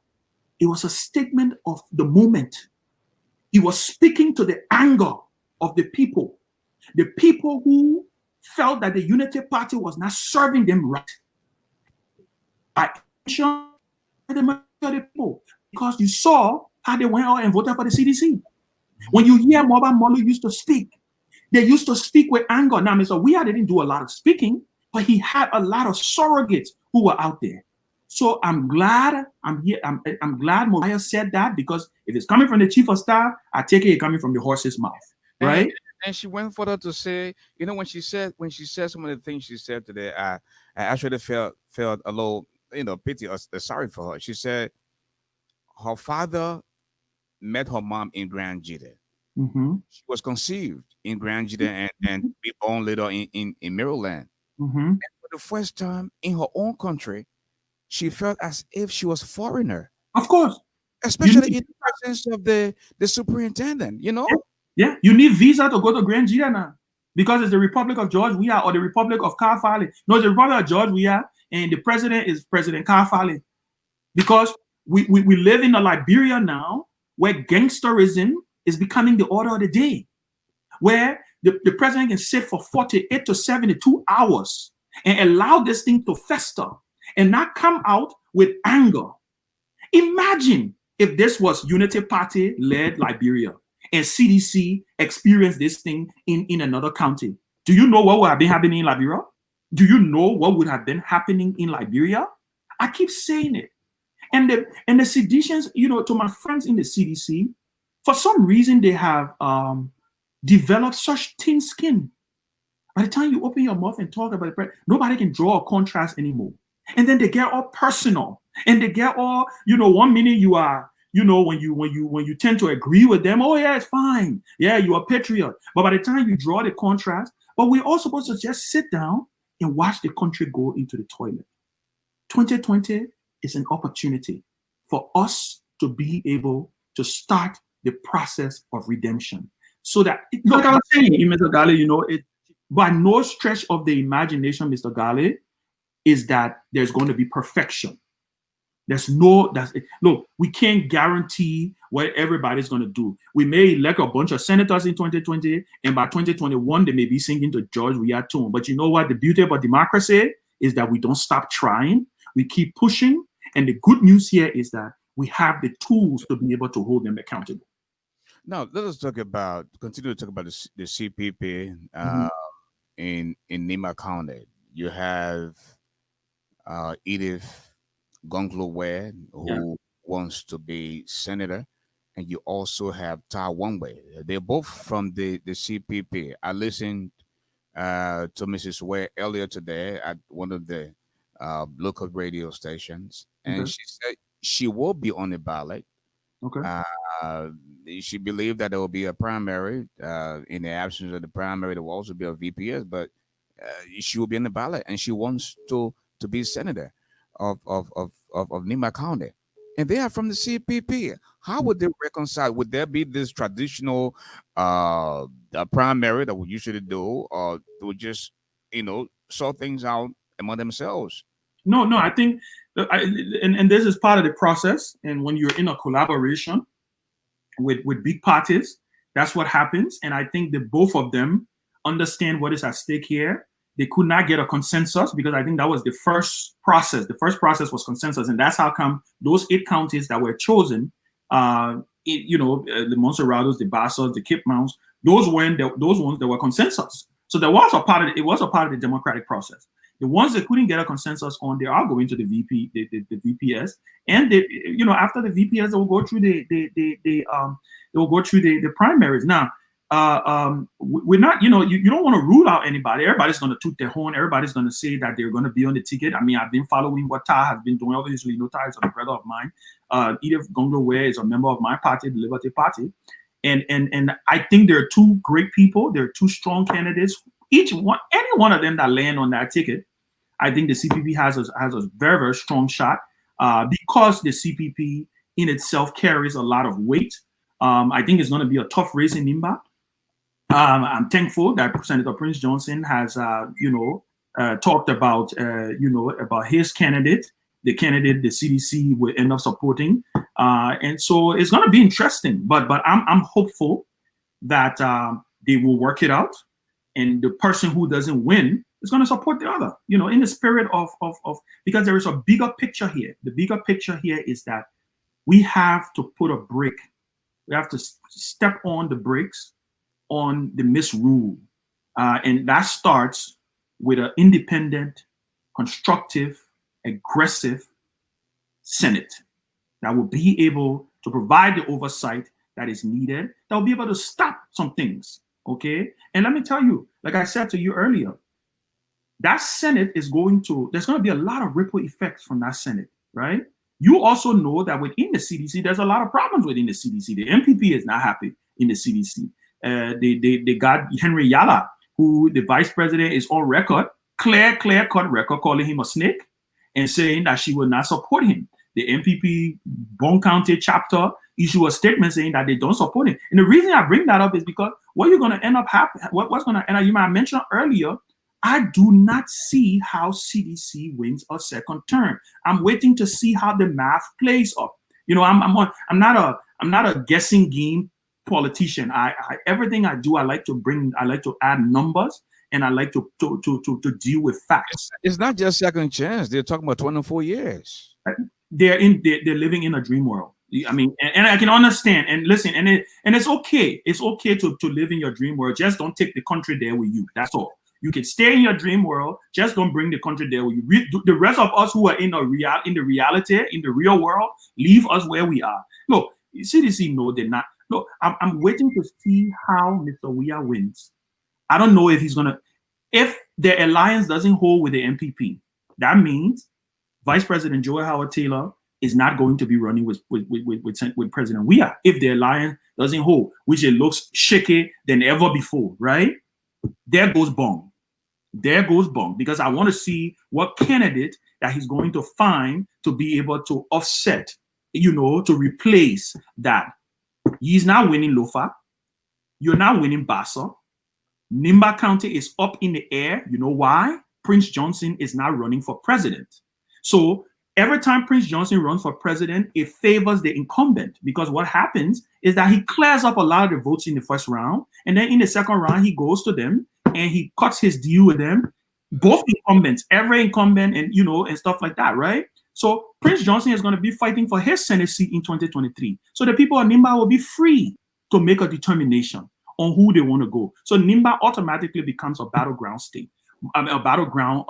It was a statement of the moment. He was speaking to the anger of the people who felt that the Unity Party was not serving them right. Because you saw how they went out and voted for the CDC. When you hear Moba Molu used to speak, they used to speak with anger. Now, Mr. Weah didn't do a lot of speaking, but he had a lot of surrogates who were out there. So I'm glad I'm glad Moya said that, because if it's coming from the chief of staff, I take it coming from the horse's mouth, right? And she went further to say, you know, when she said some of the things she said today, I actually felt a little, you know, pity or sorry for her. She said her father met her mom in Grand Jita. She was conceived in Grand Jita and be born later in Maryland. And for the first time in her own country, she felt as if she was foreigner. Of course. Especially in the presence of the superintendent, you know? Yeah, you need visa to go to Grand Jita now, because it's the Republic of George Weah or the Republic of Kafali. No, it's the Republic of George Weah, and the president is President Kafali. Because we live in a Liberia now where gangsterism is becoming the order of the day, where the president can sit for 48 to 72 hours and allow this thing to fester and not come out with anger. Imagine if this was Unity Party-led Liberia and CDC experienced this thing in another county. Do you know what would have been happening in Liberia? Do you know what would have been happening in Liberia? I keep saying it. And the seditions, you know, to my friends in the CDC, for some reason they have developed such thin skin. By the time you open your mouth and talk about it, nobody can draw a contrast anymore. And then they get all personal, and they get all, you know, 1 minute you are, you know, when you tend to agree with them, oh yeah, it's fine. Yeah, you're a patriot. But by the time you draw the contrast, but we're all supposed to just sit down and watch the country go into the toilet. 2020 is an opportunity for us to be able to start the process of redemption. So that, like I was saying, Mr. Garley, you know, it by no stretch of the imagination, Mr. Garley, is that there's going to be perfection. Look, we can't guarantee what everybody's going to do. We may elect a bunch of senators in 2020, and by 2021, they may be singing to George Weah tune. But you know what? The beauty about democracy is that we don't stop trying. We keep pushing. And the good news here is that we have the tools to be able to hold them accountable. Now, let us continue to talk about the CPP in Nima County. You have Edith Gonglo who wants to be senator, and you also have Ta Wangwei. They're both from the CPP. I listened to Mrs. Ware earlier today at one of the local radio stations, and she said she will be on the ballot. Okay. She believed that there will be a primary. In the absence of the primary, there will also be a VPS, but she will be on the ballot, and she wants to be senator of Nima County. And they are from the CPP. How would they reconcile? Would there be this traditional primary that we usually do, or would just sort things out among themselves. No, I think, and this is part of the process. And when you're in a collaboration with big parties, that's what happens. And I think that both of them understand what is at stake here. They could not get a consensus because I think that was the first process. The first process was consensus, and that's how come those 8 counties that were chosen, the Montserratos, the Bassos, the Cape Mounts, those ones that were consensus. So there was it was a part of the democratic process. The ones that couldn't get a consensus on, they are going to the VPS, and after the VPS, they will go through the primaries. Now, we're not, you don't want to rule out anybody. Everybody's going to toot their horn. Everybody's going to say that they're going to be on the ticket. I mean, I've been following what Ta has been doing. Obviously, Ta is a brother of mine. Edith Gongwe is a member of my party, the Liberty Party, and I think there are 2 great people. There are 2 strong candidates. Any one of them that land on that ticket, I think the CPP has a very, very strong shot because the CPP in itself carries a lot of weight. I think it's going to be a tough race in Nimba. I'm thankful that Senator Prince Johnson has, talked about, about his candidate, the candidate the CDC will end up supporting, and so it's going to be interesting. But I'm hopeful that they will work it out, and the person who doesn't win is going to support the other. In the spirit of because there is a bigger picture here. The bigger picture here is that we have to put a brake. We have to step on the brakes on the misrule. And that starts with an independent, constructive, aggressive Senate that will be able to provide the oversight that is needed, that will be able to stop some things, okay? And let me tell you, like I said to you earlier, that Senate there's going to be a lot of ripple effects from that Senate, right? You also know that within the CDC, there's a lot of problems within the CDC. The MPP is not happy in the CDC. They got Henry Yala, who the vice president is on record, clear-cut record, calling him a snake and saying that she will not support him. The MPP Bon County chapter issue a statement saying that they don't support him. And the reason I bring that up is because what you're going to end up happening, what's going to end up, you might have mentioned earlier, I do not see how CDC wins a second term. I'm waiting to see how the math plays up. I'm not a guessing game politician. Everything I do, I like to add numbers, and I like to deal with facts. It's not just second chance. They're talking about 24 years. They're living in a dream world. I mean, and I can understand and listen, and it's okay. It's okay to live in your dream world. Just don't take the country there with you. That's all. You can stay in your dream world. Just don't bring the country there with you. The rest of us who are in the real world, leave us where we are. Look, CDC, no, they're not. Look, I'm waiting to see how Mr. Weah wins. I don't know if if the alliance doesn't hold with the MPP, that means Vice President Joel Howard Taylor is not going to be running with President Weah. If the alliance doesn't hold, which it looks shaky than ever before, right? There goes Bong. There goes Bong, because I want to see what candidate that he's going to find to be able to offset, to replace that. He's now winning Lofa. You're now winning Bassa. Nimba County is up in the air. You know why? Prince Johnson is now running for president. So every time Prince Johnson runs for president, it favors the incumbent, because what happens is that he clears up a lot of the votes in the first round, and then in the second round, he goes to them and he cuts his deal with them, both incumbents, every incumbent, and and stuff like that, right? So Prince Johnson is going to be fighting for his Senate seat in 2023. So the people of Nimba will be free to make a determination on who they want to go. So Nimba automatically becomes a battleground state, a battleground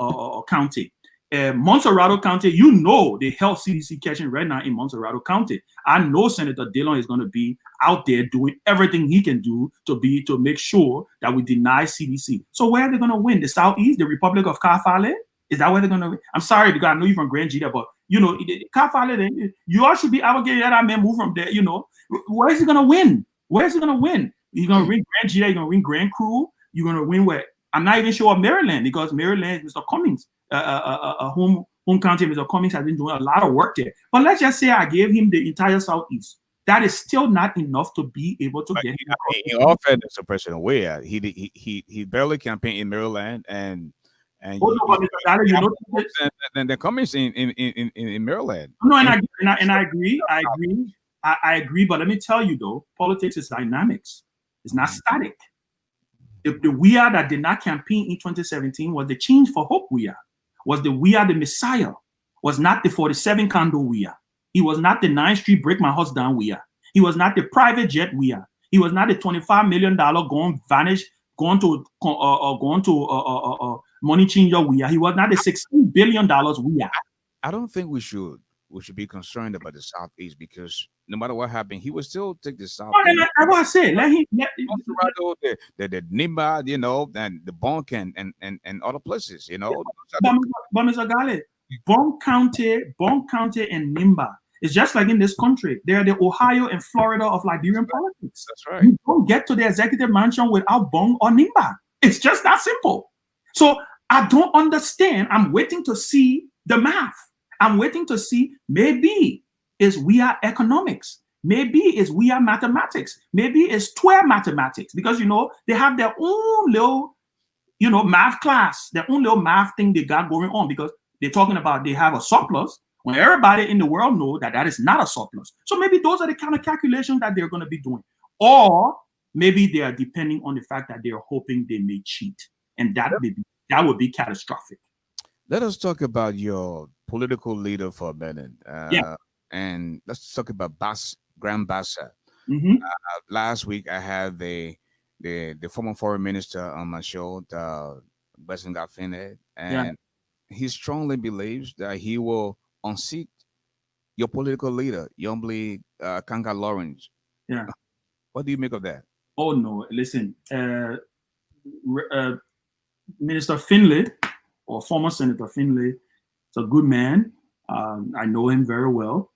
county. Montserrado County, the health CDC catching right now in Montserrado County. I know Senator Dillon is going to be out there doing everything he can do to make sure that we deny CDC. So where are they going to win? The Southeast, the Republic of Kafale? Is that where they're going to win? I'm sorry, because I know you're from Grand Gita, but Kafale, you all should be advocating that I may move from there. Where is he going to win? Where is he going to win? He's going to win Grand Gita, you're going to win Grand Cru, you're going to win where? I'm not even sure of Maryland, because Maryland is Mr. Cummings. Home county, Mr. Cummings has been doing a lot of work there. But let's just say I gave him the entire Southeast. That is still not enough to be able to get him. In all fairness to President Weah, he barely campaigned in Maryland, and And Oh, no, but Mr. Garley, you know, and they're coming in Maryland. no, and I agree. I agree. But let me tell you though, politics is dynamics. It's not static. The We Are that did not campaign in 2017 was the Change for Hope We Are. Was the We Are the Messiah? Was not the 47 condo We Are. He was not the 9th Street break my house down We Are. He was not the private jet We Are. He was not the $25 million gone vanish, going to money changer We Are. He was not the $16 billion We Are. I don't think we should be concerned about the Southeast, because no matter what happened, he would still take the Southeast. Oh, and I want to say, the Nimba, you know, and the Bonk and other places, you know. But Mr. Garley, Bonk County and Nimba, it's just like in this country. They're the Ohio and Florida of Liberian politics. That's right. You don't get to the executive mansion without Bonk or Nimba. It's just that simple. So I don't understand. I'm waiting to see the math. I'm waiting to see, maybe is We Are economics. Maybe is We Are mathematics. Maybe it's 12 mathematics, because, you know, they have their own little, you know, math class, their own little math thing they got going on, because they're talking about they have a surplus when everybody in the world know that that is not a surplus. So maybe those are the kind of calculations that they're going to be doing. Or maybe they are depending on the fact that they're hoping they may cheat. And that would be catastrophic. Let us talk about your political leader for a minute. And let's talk about Graham Bassa. Last week, I had the former foreign minister on my show, President Gafene, and he strongly believes that he will unseat your political leader, Yombly Kanga Lawrence. Yeah. What do you make of that? Oh, no. Listen, Minister Finlay, or former Senator Finlay, is a good man. I know him very well.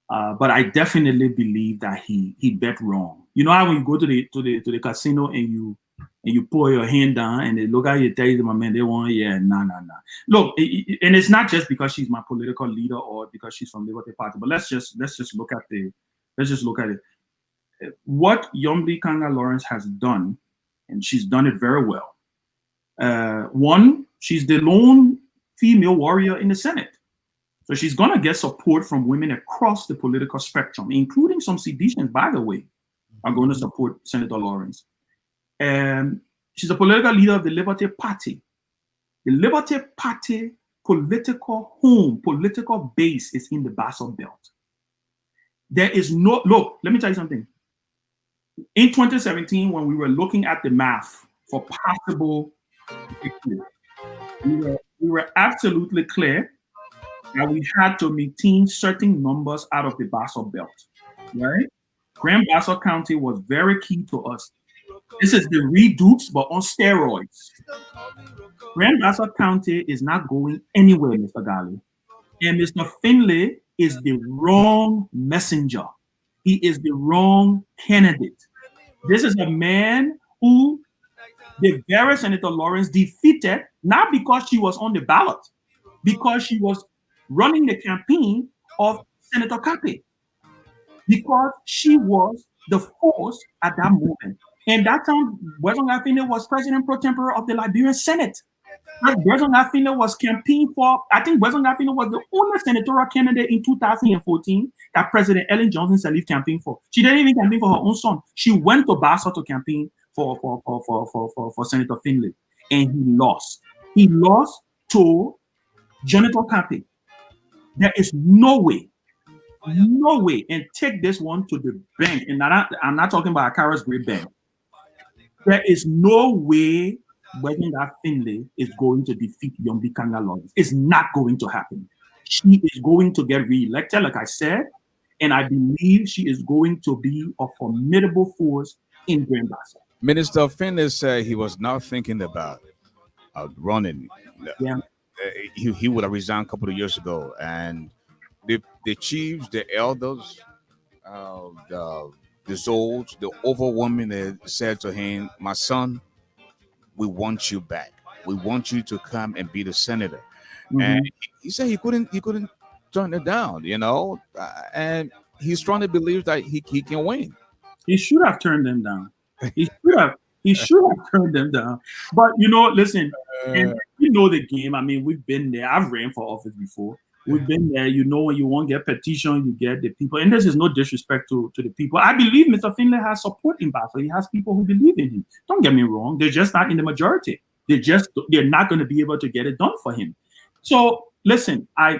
But I definitely believe that he bet wrong. You know how when you go to the casino and you pull your hand down and they look at you, tell you, my man, they want, nah. Look, and it's not just because she's my political leader or because she's from the Liberty Party, but let's just look at it. What Yombly Kanga Lawrence has done, and she's done it very well. One, she's the lone female warrior in the Senate. So she's going to get support from women across the political spectrum, including some Seditians, by the way, are going to support Senator Lawrence. She's a political leader of the Liberty Party. The Liberty Party political base is in the Basel Belt. There is no, look, let me tell you something. In 2017, when we were looking at the math for possible victory, we were absolutely clear that we had to maintain certain numbers out of the Basel Belt, right? Grand Basel County was very key to us. This is the Redukes, but on steroids. Grand Basel County is not going anywhere, Mr. Garley. And Mr. Finlay is the wrong messenger. He is the wrong candidate. This is a man who the very Senator Lawrence defeated, not because she was on the ballot, because she was running the campaign of Senator Kape, because she was the force at that moment. And that time, President Gafene was president pro tempore of the Liberian Senate. President Gafene was campaigning for, I think President Gafene was the only senatorial candidate in 2014 that President Ellen Johnson Sirleaf campaigned for. She didn't even campaign for her own son. She went to Basel to campaign for Senator Finlay, and he lost. He lost to Jonathan Kape. There is no way, and take this one to the bank. And I'm not talking about Akara's Great Bank. There is no way President Finlay is going to defeat Yombly Kanga Lawrence. It's not going to happen. She is going to get re-elected, like I said, and I believe she is going to be a formidable force in Grand Basel. Minister Finlay said he was not thinking about running. Yeah. He would have resigned a couple of years ago, and the chiefs, the elders, the Zolds, the overwhelming said to him, "My son, we want you back. We want you to come and be the senator." Mm-hmm. And he said he couldn't turn it down, you know, and he strongly believes that he can win. He should have turned them down. He should have turned them down. But you know, listen, and we know the game. I mean, we've been there. I've ran for office before. We've been there. You know, when you want to get petition, you get the people. And this is no disrespect to the people. I believe Mr. Finlay has support in Basel. He has people who believe in him. Don't get me wrong. They're just not in the majority. They're not going to be able to get it done for him. So listen, I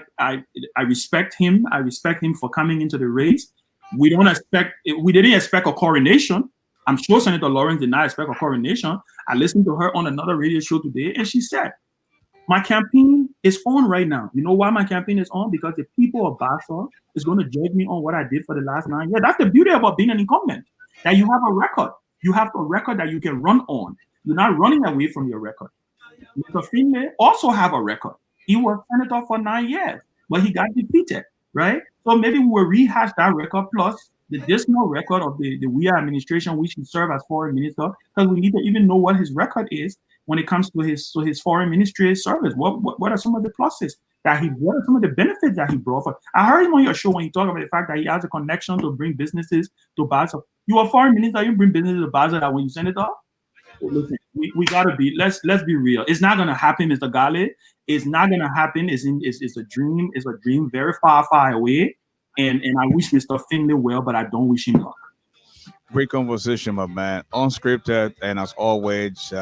respect him. I respect him for coming into the race. We didn't expect a coronation. I'm sure Senator Lawrence did not expect a coronation. I listened to her on another radio show today, and she said, my campaign is on right now. You know why my campaign is on? Because the people of Basel is going to judge me on what I did for the last 9 years. That's the beauty about being an incumbent, that you have a record. You have a record that you can run on. You're not running away from your record. Mr. Finlay also have a record. He was senator for 9 years, but he got defeated, right? So maybe we will rehash that record plus the dismal record of the WIA administration, which he served as foreign minister, because we need to even know what his record is when it comes to his foreign ministry service. What are some of the pluses that he brought, some of the benefits that he brought? I heard him on your show when he talked about the fact that he has a connection to bring businesses to Basel. You are foreign minister, you bring businesses to Basel that when you senator? Listen, we gotta be, let's be real. It's not gonna happen, Mr. Garley. It's not gonna happen. It's a dream. It's a dream very far, far away. And I wish Mr. Finlay well, but I don't wish him luck. Great conversation, my man. Unscripted, and as always,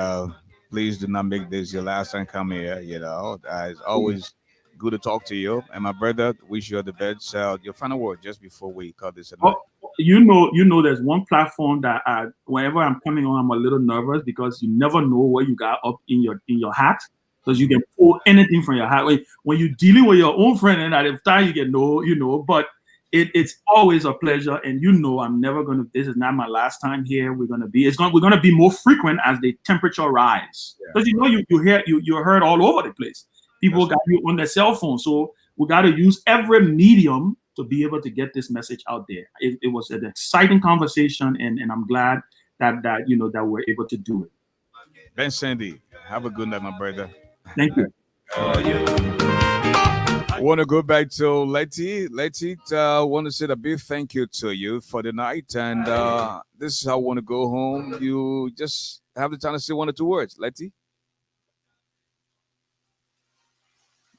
please do not make this your last time coming here. You know, it's always good to talk to you. And my brother, wish you all the best. Your final word just before we cut this. You know, there's one platform that whenever I'm coming on, I'm a little nervous because you never know what you got up in your hat. Because you can pull anything from your hat. When you're dealing with your own friend, and at the time you get but it's always a pleasure. And I'm never gonna. This is not my last time here. We're gonna be more frequent as the temperature rise. Because you're heard all over the place. People got you on their cell phone, so we got to use every medium to be able to get this message out there. It was an exciting conversation, and I'm glad that we're able to do it. Ben Sandy, have a good night, my brother. Thank you. I want to go back to Letty. Letty, want to say a big thank you to you for the night. And this is how I want to go home. You just have the time to say one or two words. Letty?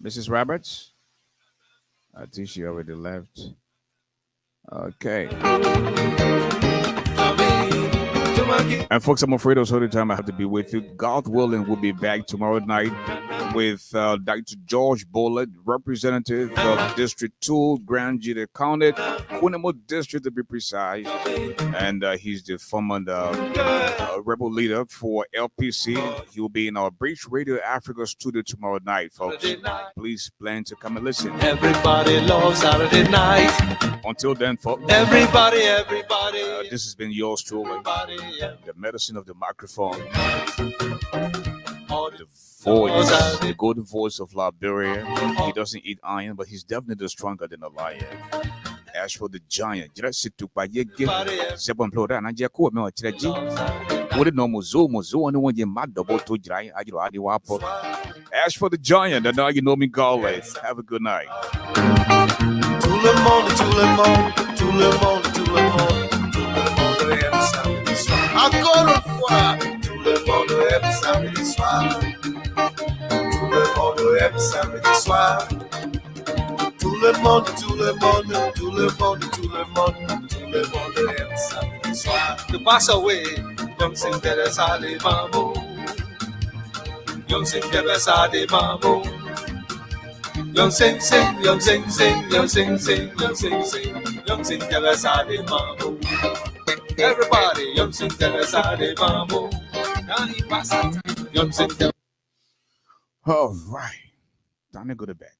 Mrs. Roberts? I think she already left. Okay. And folks, I'm afraid of all the time I have to be with you. God willing, we'll be back tomorrow night with Dr. George Bullitt, representative of District 2, Grand Judy County, Quinemo District to be precise. And he's the former rebel leader for LPC. He will be in our Breach Radio Africa studio tomorrow night, folks. Please plan to come and listen. Everybody loves Saturday night. Until then, folks. Everybody. This has been yours truly. The medicine of the microphone. The voice, the golden voice of Liberia. He doesn't eat iron, but he's definitely stronger than a lion. ASHFORD the giant. ASHFORD the giant. And now you know me, Garley. Have a good night. Encore une fois, tout le monde aime samedi soir. Tout le monde aime samedi soir. Tout le monde aime samedi soir. To pass away, young sing Teresa de Mambo. Young sing Teresa de Mambo. Young sing, young sing, young sing, young sing, young sing Teresa de Mambo. Everybody, young sing Teresa de Mambo. Young sing. All right. Time to go to bed.